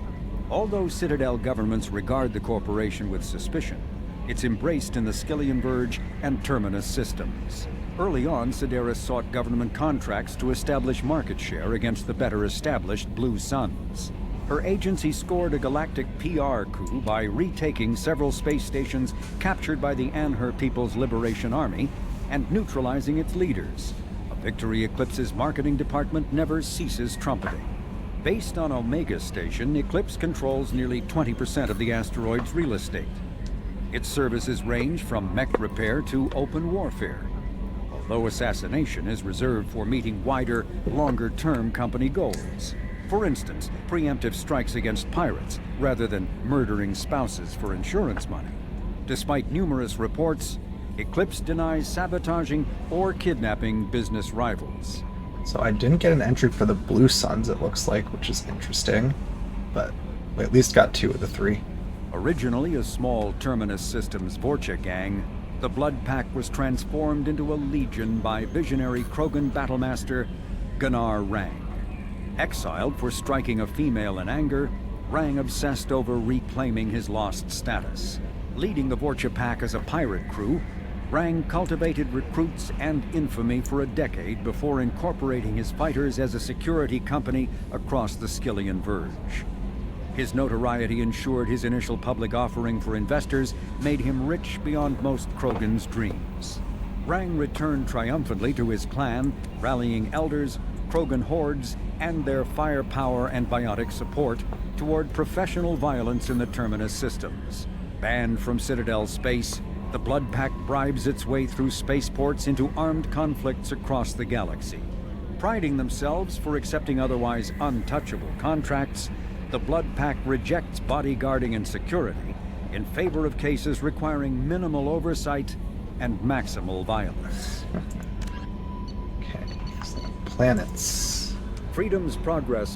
Although Citadel governments regard the corporation with suspicion, it's embraced in the Skillian Verge and Terminus systems. Early on, Sideris sought government contracts to establish market share against the better established Blue Suns. Her agency scored a galactic PR coup by retaking several space stations captured by the Anhur People's Liberation Army and neutralizing its leaders. A victory Eclipse's marketing department never ceases trumpeting. Based on Omega Station, Eclipse controls nearly 20% of the asteroid's real estate. Its services range from mech repair to open warfare, although assassination is reserved for meeting wider, longer-term company goals. For instance, preemptive strikes against pirates, rather than murdering spouses for insurance money. Despite numerous reports, Eclipse denies sabotaging or kidnapping business rivals.
So I didn't get an entry for the Blue Suns, it looks like, which is interesting. But we at least got 2 of the 3.
Originally a small Terminus Systems Vorcha gang, the Blood Pack was transformed into a legion by visionary Krogan battlemaster Gunnar Rang. Exiled for striking a female in anger, Rang obsessed over reclaiming his lost status. Leading the Vorcha Pack as a pirate crew, Rang cultivated recruits and infamy for a decade before incorporating his fighters as a security company across the Skillian Verge. His notoriety ensured his initial public offering for investors made him rich beyond most Krogan's dreams. Rang returned triumphantly to his clan, rallying elders, Krogan hordes, and their firepower and biotic support toward professional violence in the Terminus systems. Banned from Citadel space, the Blood Pack bribes its way through spaceports into armed conflicts across the galaxy. Priding themselves for accepting otherwise untouchable contracts, the Blood Pack rejects bodyguarding and security in favor of cases requiring minimal oversight and maximal violence.
planets.
Freedom's Progress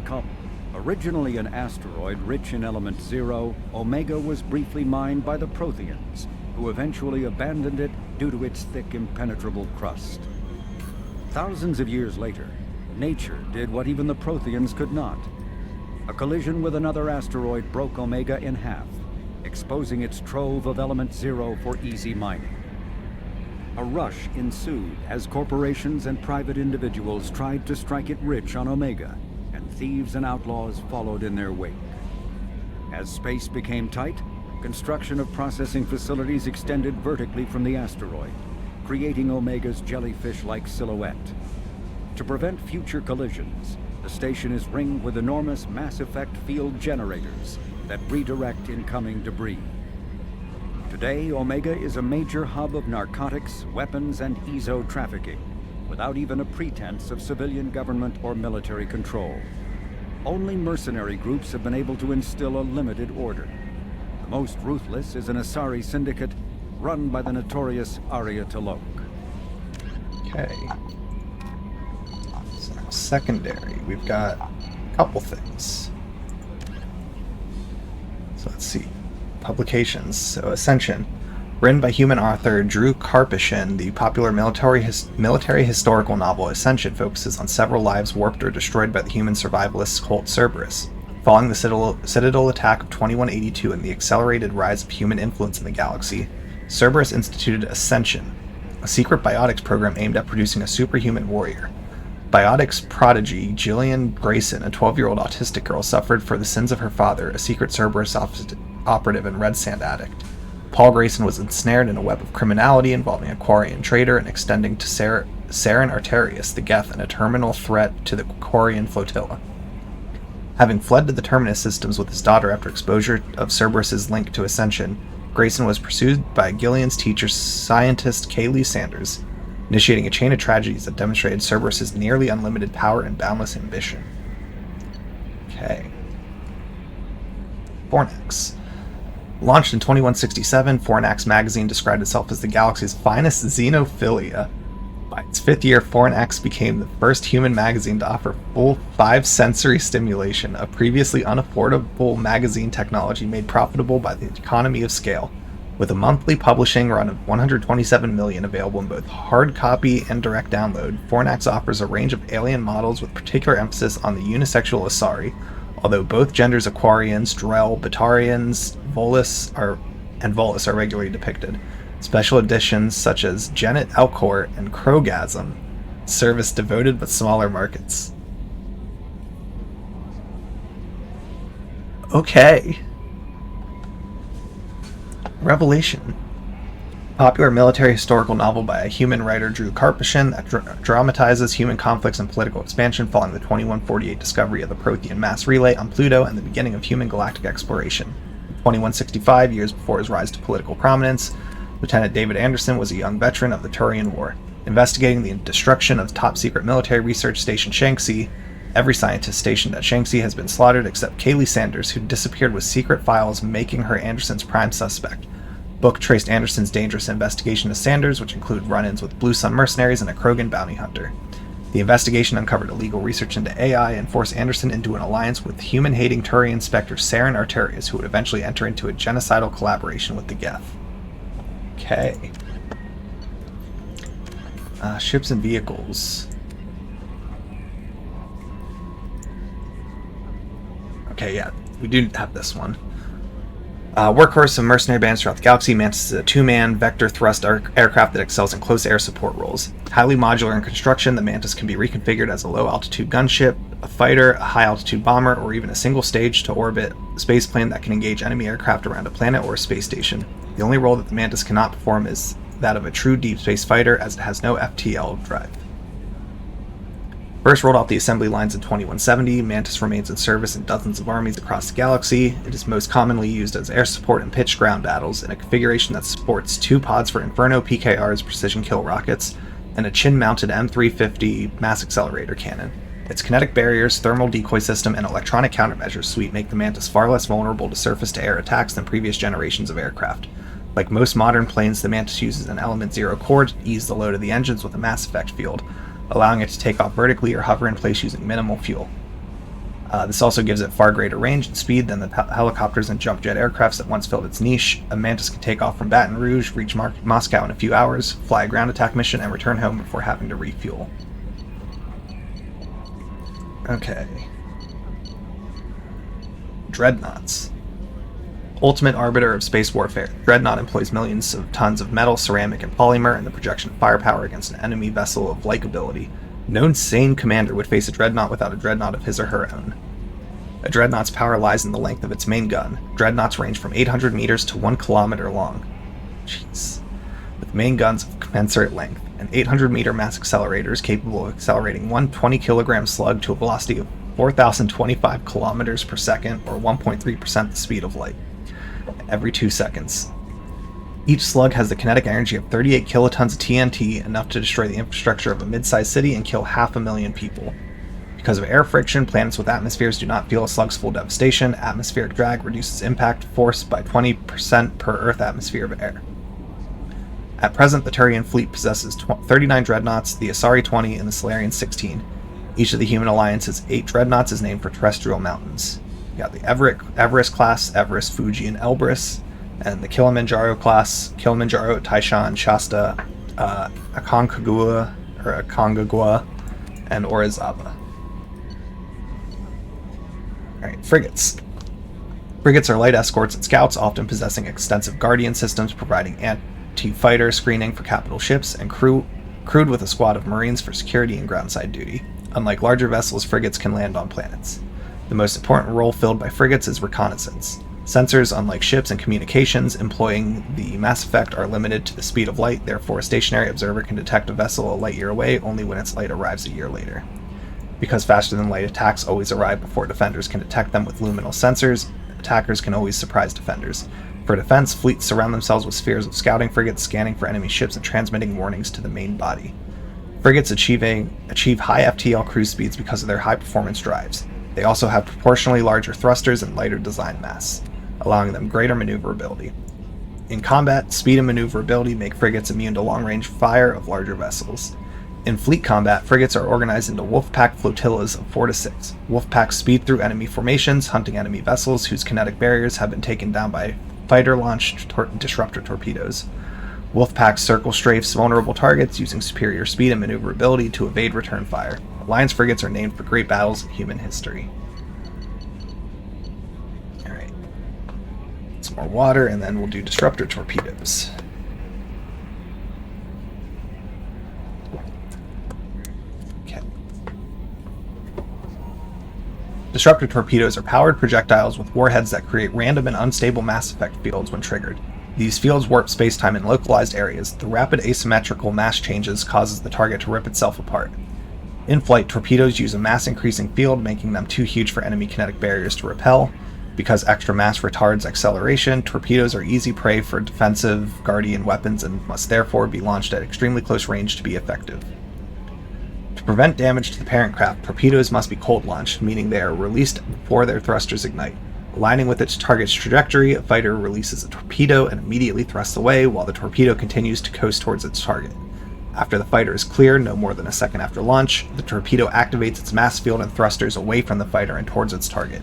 originally an asteroid rich in element 0, Omega was briefly mined by the Protheans, who eventually abandoned it due to its thick, impenetrable crust. Thousands of years later, nature did what even the Protheans could not. A collision with another asteroid broke Omega in half, exposing its trove of element 0 for easy mining. A rush ensued as corporations and private individuals tried to strike it rich on Omega, and thieves and outlaws followed in their wake. As space became tight, construction of processing facilities extended vertically from the asteroid, creating Omega's jellyfish-like silhouette. To prevent future collisions, the station is ringed with enormous mass effect field generators that redirect incoming debris. Today, Omega is a major hub of narcotics, weapons, and EZO trafficking, without even a pretense of civilian government or military control. Only mercenary groups have been able to instill a limited order. The most ruthless is an Asari syndicate run by the notorious Arya T'Loak.
Okay. So secondary, we've got a couple things. So let's see. Publications. So Ascension. Written by human author Drew Karpyshyn, the popular military historical novel Ascension focuses on several lives warped or destroyed by the human survivalist cult Cerberus. Following the Citadel attack of 2182 and the accelerated rise of human influence in the galaxy, Cerberus instituted Ascension, a secret biotics program aimed at producing a superhuman warrior. Biotics prodigy Gillian Grayson, a 12-year-old autistic girl, suffered for the sins of her father, a secret Cerberus operative and red sand addict. Paul Grayson was ensnared in a web of criminality involving a Quarian traitor and extending to Saren Arterius, the Geth, and a terminal threat to the Quarian flotilla. Having fled to the Terminus systems with his daughter after exposure of Cerberus's link to Ascension, Grayson was pursued by Gillian's teacher, scientist Kaylee Sanders, initiating a chain of tragedies that demonstrated Cerberus's nearly unlimited power and boundless ambition. Okay. Fornax. Launched in 2167, Fornax magazine described itself as the galaxy's finest xenophilia. By its fifth year, Fornax became the first human magazine to offer full 5-sensory stimulation, a previously unaffordable magazine technology made profitable by the economy of scale. With a monthly publishing run of 127 million available in both hard copy and direct download, Fornax offers a range of alien models with particular emphasis on the unisexual Asari, although both genders Aquarians, Drell, Batarians, Volus are regularly depicted. Special editions such as Genet Elcor and Krogasm service devoted but smaller markets. Okay. Revelation. Popular military historical novel by a human writer Drew Karpyshyn that dramatizes human conflicts and political expansion following the 2148 discovery of the Prothean mass relay on Pluto and the beginning of human galactic exploration. 2165, years before his rise to political prominence, Lieutenant David Anderson was a young veteran of the Turian War. Investigating the destruction of top-secret military research station Shanxi, every scientist stationed at Shanxi has been slaughtered except Kaylee Sanders, who disappeared with secret files, making her Anderson's prime suspect. Book traced Anderson's dangerous investigation to Sanders, which include run-ins with Blue Sun mercenaries and a Krogan bounty hunter. The investigation uncovered illegal research into AI and forced Anderson into an alliance with human-hating Turian Spectre Saren Arterius, who would eventually enter into a genocidal collaboration with the Geth. Okay. Ships and vehicles. Okay, yeah, we do have this one. Workhorse of mercenary bands throughout the galaxy, Mantis is a 2-man vector thrust aircraft that excels in close air support roles. Highly modular in construction, the Mantis can be reconfigured as a low-altitude gunship, a fighter, a high-altitude bomber, or even a single stage-to-orbit spaceplane that can engage enemy aircraft around a planet or a space station. The only role that the Mantis cannot perform is that of a true deep space fighter, as it has no FTL drive. First rolled off the assembly lines in 2170, Mantis remains in service in dozens of armies across the galaxy. It is most commonly used as air support in pitched ground battles, in a configuration that supports 2 pods for Inferno PKR's precision kill rockets, and a chin-mounted M350 mass accelerator cannon. Its kinetic barriers, thermal decoy system, and electronic countermeasures suite make the Mantis far less vulnerable to surface-to-air attacks than previous generations of aircraft. Like most modern planes, the Mantis uses an Element 0 core to ease the load of the engines with a mass effect field. allowing it to take off vertically or hover in place using minimal fuel. This also gives it far greater range and speed than the helicopters and jump jet aircrafts that once filled its niche. A Mantis can take off from Baton Rouge, reach Moscow in a few hours, fly a ground attack mission, and return home before having to refuel. Okay. Dreadnoughts. Ultimate arbiter of space warfare. Dreadnought employs millions of tons of metal, ceramic, and polymer, and the projection of firepower against an enemy vessel of like ability. No sane commander would face a dreadnought without a dreadnought of his or her own. A dreadnought's power lies in the length of its main gun. Dreadnoughts range from 800 meters to 1 kilometer long. Jeez. With main guns of commensurate length, and 800-meter mass accelerators capable of accelerating one 20-kilogram slug to a velocity of 4,025 kilometers per second, or 1.3% the speed of light, every 2 seconds. Each slug has the kinetic energy of 38 kilotons of TNT, enough to destroy the infrastructure of a mid-sized city and kill 500,000 people. Because of air friction, planets with atmospheres do not feel a slug's full devastation. Atmospheric drag reduces impact force by 20% per Earth atmosphere of air. At present, the Turian fleet possesses 39 dreadnoughts, the Asari 20, and the Solarian 16. Each of the Human Alliance's 8 dreadnoughts is named for terrestrial mountains. You got the Everest class, Everest, Fuji, and Elbrus, and the Kilimanjaro class, Kilimanjaro, Taishan, Shasta, Aconcagua, and Orizaba. Alright, frigates. Frigates are light escorts and scouts, often possessing extensive guardian systems providing anti-fighter screening for capital ships, and crewed with a squad of marines for security and groundside duty. Unlike larger vessels, frigates can land on planets. The most important role filled by frigates is reconnaissance. Sensors, unlike ships and communications, employing the Mass Effect, are limited to the speed of light, therefore a stationary observer can detect a vessel a light year away only when its light arrives a year later. Because faster-than-light attacks always arrive before defenders can detect them with luminal sensors, attackers can always surprise defenders. For defense, fleets surround themselves with spheres of scouting frigates, scanning for enemy ships and transmitting warnings to the main body. Frigates achieve high FTL cruise speeds because of their high-performance drives. They also have proportionally larger thrusters and lighter design mass, allowing them greater maneuverability. In combat, speed and maneuverability make frigates immune to long-range fire of larger vessels. In fleet combat, frigates are organized into wolf-pack flotillas of 4 to 6. Wolf-packs speed through enemy formations, hunting enemy vessels whose kinetic barriers have been taken down by fighter-launched disruptor torpedoes. Wolf-packs circle strafes vulnerable targets using superior speed and maneuverability to evade return fire. Alliance frigates are named for great battles in human history. Alright. Some more water, and then we'll do disruptor torpedoes. Disruptor torpedoes are powered projectiles with warheads that create random and unstable mass effect fields when triggered. These fields warp spacetime in localized areas. The rapid asymmetrical mass changes causes the target to rip itself apart. In flight, torpedoes use a mass-increasing field, making them too huge for enemy kinetic barriers to repel. Because extra mass retards acceleration, torpedoes are easy prey for defensive Guardian weapons and must therefore be launched at extremely close range to be effective. To prevent damage to the parent craft, torpedoes must be cold-launched, meaning they are released before their thrusters ignite. Aligning with its target's trajectory, a fighter releases a torpedo and immediately thrusts away while the torpedo continues to coast towards its target. After the fighter is clear, no more than a second after launch, the torpedo activates its mass field and thrusters away from the fighter and towards its target.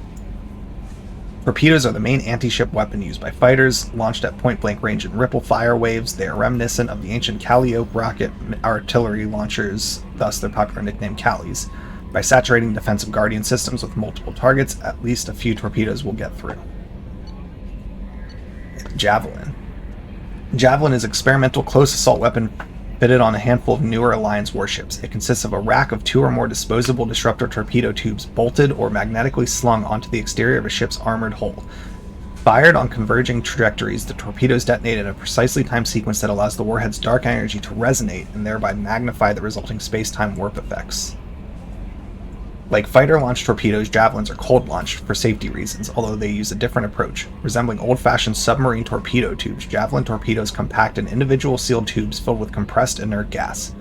Torpedoes are the main anti-ship weapon used by fighters. Launched at point-blank range in ripple fire waves, they are reminiscent of the ancient Calliope rocket artillery launchers, thus their popular nickname Callies. By saturating defensive Guardian systems with multiple targets, at least a few torpedoes will get through. Javelin. Javelin is an experimental close assault weapon fitted on a handful of newer Alliance warships. It consists of a rack of 2 or more disposable disruptor torpedo tubes bolted or magnetically slung onto the exterior of a ship's armored hull. Fired on converging trajectories, the torpedoes detonate in a precisely timed sequence that allows the warhead's dark energy to resonate and thereby magnify the resulting space-time warp effects. Like fighter-launched torpedoes, javelins are cold-launched for safety reasons, although they use a different approach. Resembling old-fashioned submarine torpedo tubes, javelin torpedoes compact in individual sealed tubes filled with compressed inert gas.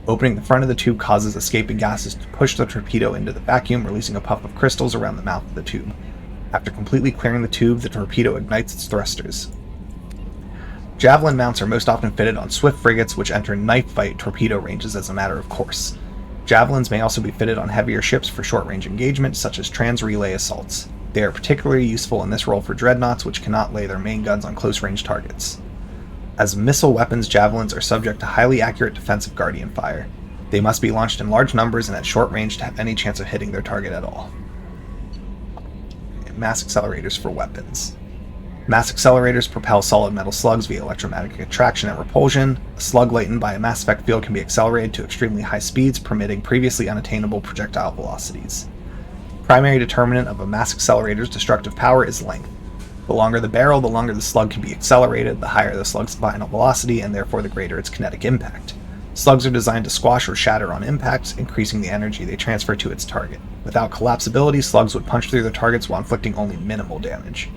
Opening the front of the tube causes escaping gases to push the torpedo into the vacuum, releasing a puff of crystals around the mouth of the tube. After completely clearing the tube, the torpedo ignites its thrusters. Javelin mounts are most often fitted on swift frigates, which enter knife-fight torpedo ranges as a matter of course. Javelins may also be fitted on heavier ships for short-range engagement, such as trans-relay assaults. They are particularly useful in this role for dreadnoughts, which cannot lay their main guns on close-range targets. As missile weapons, javelins are subject to highly accurate defensive guardian fire. They must be launched in large numbers and at short range to have any chance of hitting their target at all. Mass accelerators for weapons. Mass accelerators propel solid metal slugs via electromagnetic attraction and repulsion. A slug lightened by a mass effect field can be accelerated to extremely high speeds, permitting previously unattainable projectile velocities. Primary determinant of a mass accelerator's destructive power is length. The longer the barrel, the longer the slug can be accelerated, the higher the slug's final velocity, and therefore the greater its kinetic impact. Slugs are designed to squash or shatter on impact, increasing the energy they transfer to its target. Without collapsibility, slugs would punch through their targets while inflicting only minimal damage.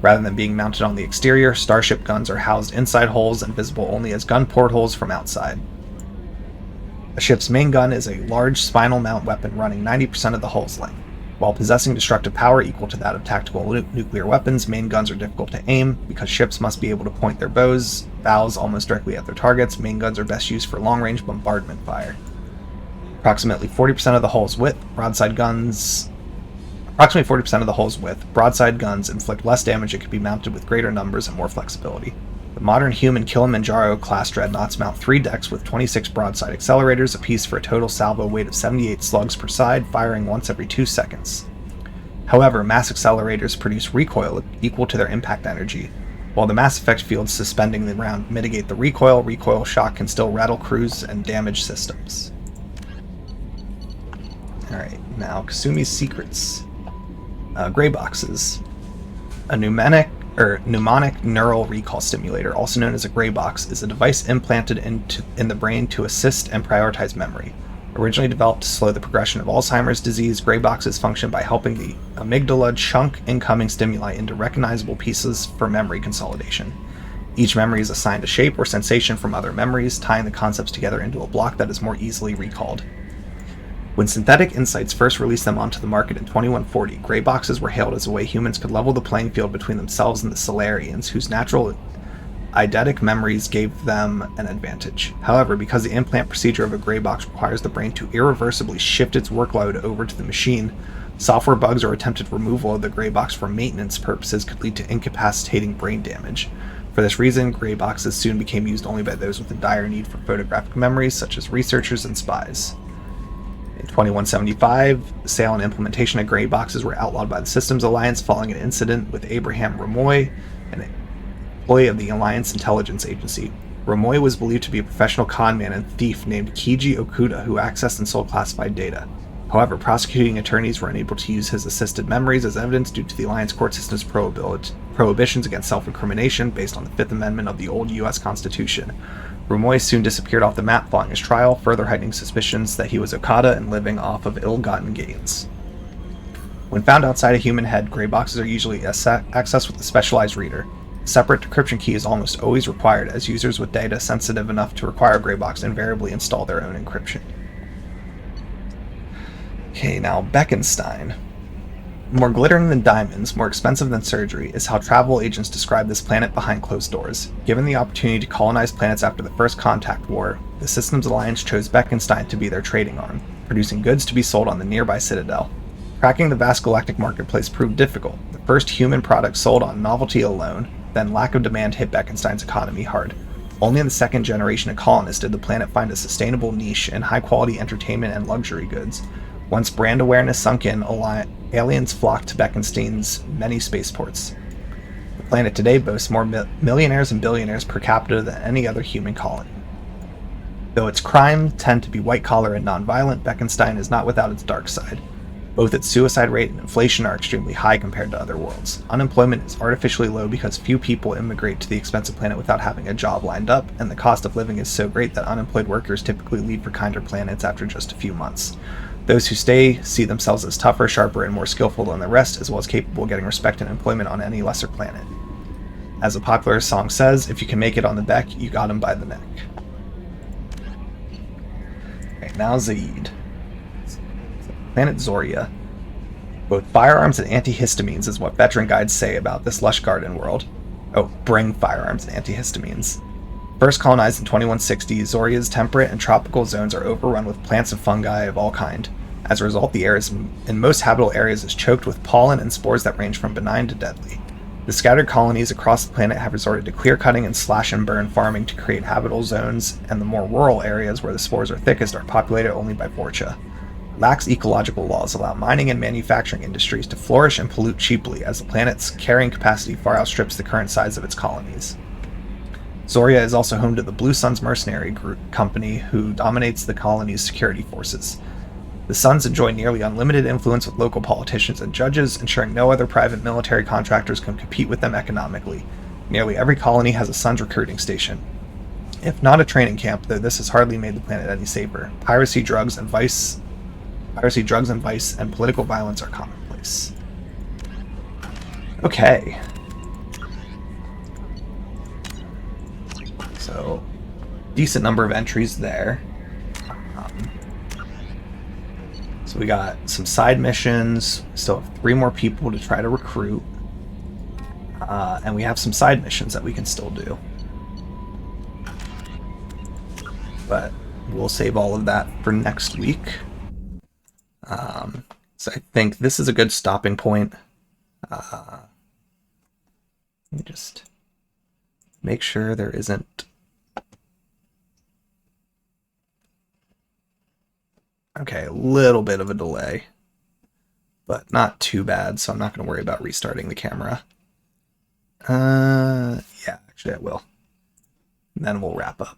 Rather than being mounted on the exterior, starship guns are housed inside holes and visible only as gun portholes from outside. A ship's main gun is a large spinal mount weapon running 90% of the hull's length. While possessing destructive power equal to that of tactical nuclear weapons, main guns are difficult to aim. Because ships must be able to point their bows almost directly at their targets, main guns are best used for long-range bombardment fire. Approximately 40% of the hull's width, broadside guns inflict less damage and can be mounted with greater numbers and more flexibility. The modern human Kilimanjaro-class dreadnoughts mount 3 decks with 26 broadside accelerators apiece for a total salvo weight of 78 slugs per side, firing once every 2 seconds. However, mass accelerators produce recoil equal to their impact energy. While the mass effect fields suspending the round mitigate the recoil shock can still rattle crews and damage systems. Alright, now Kasumi's secrets. Gray boxes. A mnemonic neural recall stimulator, also known as a gray box, is a device implanted in the brain to assist and prioritize memory. Originally developed to slow the progression of Alzheimer's disease, gray boxes function by helping the amygdala chunk incoming stimuli into recognizable pieces for memory consolidation. Each memory is assigned a shape or sensation from other memories, tying the concepts together into a block that is more easily recalled. When Synthetic Insights first released them onto the market in 2140, gray boxes were hailed as a way humans could level the playing field between themselves and the Solarians, whose natural eidetic memories gave them an advantage. However, because the implant procedure of a gray box requires the brain to irreversibly shift its workload over to the machine, software bugs or attempted removal of the gray box for maintenance purposes could lead to incapacitating brain damage. For this reason, gray boxes soon became used only by those with a dire need for photographic memories, such as researchers and spies. In 2175, the sale and implementation of gray boxes were outlawed by the Systems Alliance following an incident with Abraham Ramoy, an employee of the Alliance Intelligence Agency. Ramoy was believed to be a professional conman and thief named Kiji Okuda who accessed and sold classified data. However, prosecuting attorneys were unable to use his assisted memories as evidence due to the Alliance court system's prohibitions against self-incrimination based on the Fifth Amendment of the old U.S. Constitution. Ramoy soon disappeared off the map following his trial, further heightening suspicions that he was Okada and living off of ill-gotten gains. When found outside a human head, gray boxes are usually accessed with a specialized reader. A separate decryption key is almost always required, as users with data sensitive enough to require a gray box invariably install their own encryption. Okay, now Beckenstein. More glittering than diamonds, more expensive than surgery, is how travel agents describe this planet behind closed doors. Given the opportunity to colonize planets after the First Contact War, the Systems Alliance chose Beckenstein to be their trading arm, producing goods to be sold on the nearby Citadel. Cracking the vast galactic marketplace proved difficult. The first human product sold on novelty alone, then lack of demand hit Beckenstein's economy hard. Only in the second generation of colonists did the planet find a sustainable niche in high-quality entertainment and luxury goods. Once brand awareness sunk in, aliens flocked to Beckenstein's many spaceports. The planet today boasts more millionaires and billionaires per capita than any other human colony. Though its crime tend to be white-collar and non-violent, Beckenstein is not without its dark side. Both its suicide rate and inflation are extremely high compared to other worlds. Unemployment is artificially low because few people immigrate to the expensive planet without having a job lined up, and the cost of living is so great that unemployed workers typically leave for kinder planets after just a few months. Those who stay see themselves as tougher, sharper, and more skillful than the rest, as well as capable of getting respect and employment on any lesser planet. As a popular song says, if you can make it on the deck, you got him by the neck. Okay, now Zaid. Planet Zoria. Both firearms and antihistamines is what veteran guides say about this lush garden world. Oh, bring firearms and antihistamines. First colonized in 2160, Zoria's temperate and tropical zones are overrun with plants and fungi of all kind. As a result, the air in most habitable areas is choked with pollen and spores that range from benign to deadly. The scattered colonies across the planet have resorted to clear-cutting and slash-and-burn farming to create habitable zones, and the more rural areas where the spores are thickest are populated only by Vorcha. Lax ecological laws allow mining and manufacturing industries to flourish and pollute cheaply, as the planet's carrying capacity far outstrips the current size of its colonies. Zoria is also home to the Blue Suns Mercenary Group Company, who dominates the colony's security forces. The Suns enjoy nearly unlimited influence with local politicians and judges, ensuring no other private military contractors can compete with them economically. Nearly every colony has a Suns recruiting station. If not a training camp, though this has hardly made the planet any safer. Piracy, drugs, and vice, and political violence are commonplace. Okay. So, decent number of entries there. So we got some side missions, still have 3 more people to try to recruit, and we have some side missions that we can still do. But we'll save all of that for next week. So I think this is a good stopping point. Let me just make sure there isn't... Okay, a little bit of a delay, but not too bad, so I'm not going to worry about restarting the camera. Yeah, actually I will. And then we'll wrap up.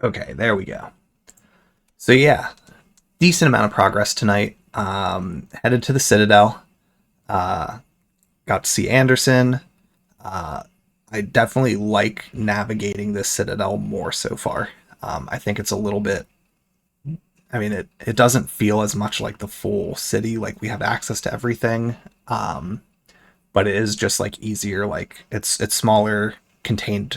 Okay, there we go. So yeah, decent amount of progress tonight. Headed to the Citadel. Got to see Anderson. I definitely like navigating this Citadel more so far. I think it's a little bit... I mean, it doesn't feel as much like the full city, like we have access to everything. But it is just like easier, like it's smaller,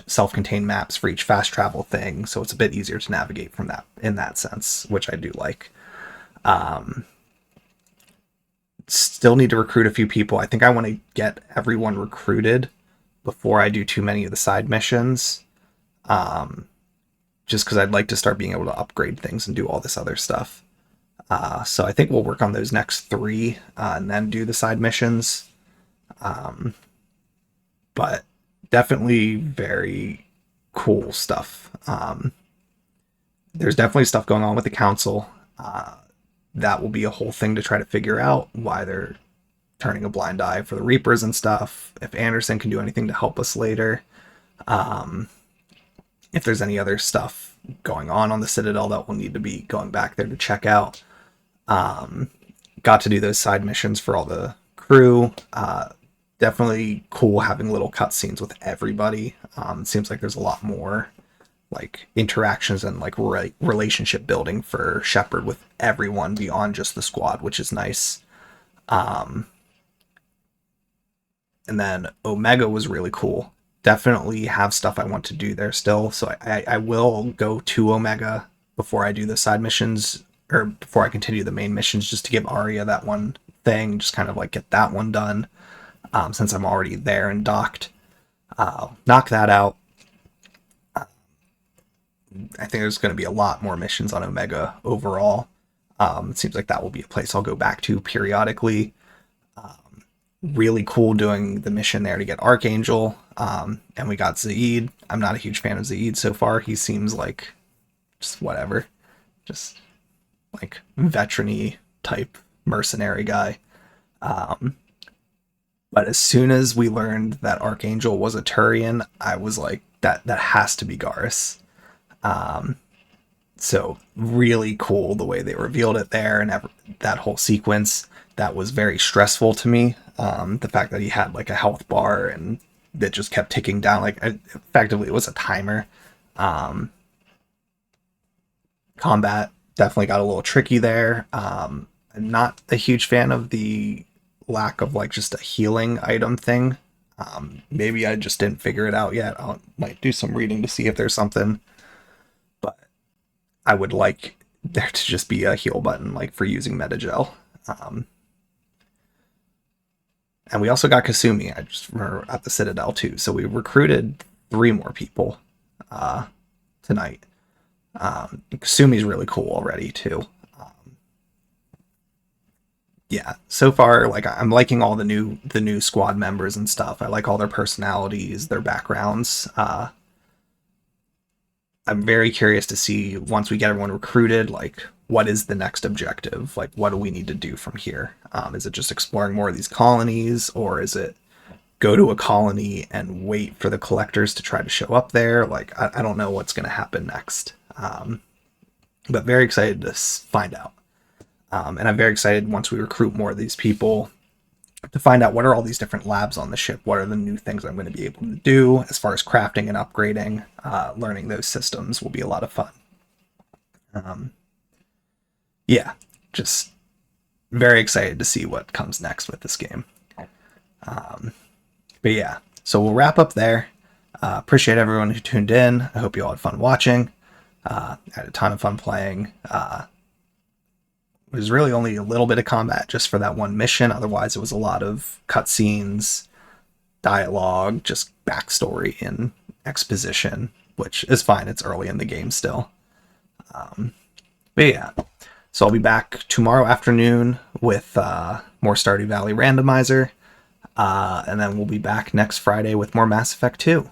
self-contained maps for each fast travel thing, so it's a bit easier to navigate from that in that sense, which I do like. Still need to recruit a few people. I think I want to get everyone recruited before I do too many of the side missions, just because I'd like to start being able to upgrade things and do all this other stuff. So I think we'll work on those next 3 and then do the side missions. But definitely very cool stuff. There's definitely stuff going on with the council. That will be a whole thing to try to figure out why they're turning a blind eye for the Reapers and stuff. If Anderson can do anything to help us later. If there's any other stuff going on the Citadel that we'll need to be going back there to check out. Got to do those side missions for all the crew. Definitely cool having little cutscenes with everybody. It seems like there's a lot more like interactions and like relationship building for Shepard with everyone beyond just the squad, which is nice. And then Omega was really cool. Definitely have stuff I want to do there still, so I will go to Omega before I do the side missions, or before I continue the main missions, just to give Arya that one thing, just kind of like get that one done. Since I'm already there and docked. Knock that out. I think there's going to be a lot more missions on Omega overall. It seems like that will be a place I'll go back to periodically. Really cool doing the mission there to get Archangel. And we got Zaid. I'm not a huge fan of Zaid so far. He seems like just whatever. Just like veteran-y type mercenary guy. But as soon as we learned that Archangel was a Turian, I was like, that has to be Garrus. So really cool the way they revealed it there, and that whole sequence. That was very stressful to me. The fact that he had like a health bar and that just kept ticking down, like effectively it was a timer. Combat definitely got a little tricky there. I'm not a huge fan of the lack of like just a healing item thing. Maybe I just didn't figure it out yet. I might do some reading to see if there's something, but I would like there to just be a heal button, like for using Metagel. And we also got Kasumi, I just remember, at the Citadel too. So we recruited 3 more people tonight. Kasumi's really cool already too. Yeah, so far, like, I'm liking all the new squad members and stuff. I like all their personalities, their backgrounds. I'm very curious to see, once we get everyone recruited, like, what is the next objective? Like, what do we need to do from here? Is it just exploring more of these colonies, or is it go to a colony and wait for the collectors to try to show up there? Like, I don't know what's going to happen next. But very excited to find out. And I'm very excited, once we recruit more of these people, to find out what are all these different labs on the ship. What are the new things I'm going to be able to do as far as crafting and upgrading. Learning those systems will be a lot of fun. Yeah, just very excited to see what comes next with this game. But yeah, so we'll wrap up there. Appreciate everyone who tuned in. I hope you all had fun watching. I had a ton of fun playing. It was really only a little bit of combat just for that one mission. Otherwise, it was a lot of cutscenes, dialogue, just backstory and exposition, which is fine. It's early in the game still. But yeah, so I'll be back tomorrow afternoon with more Stardew Valley Randomizer. And then we'll be back next Friday with more Mass Effect 2.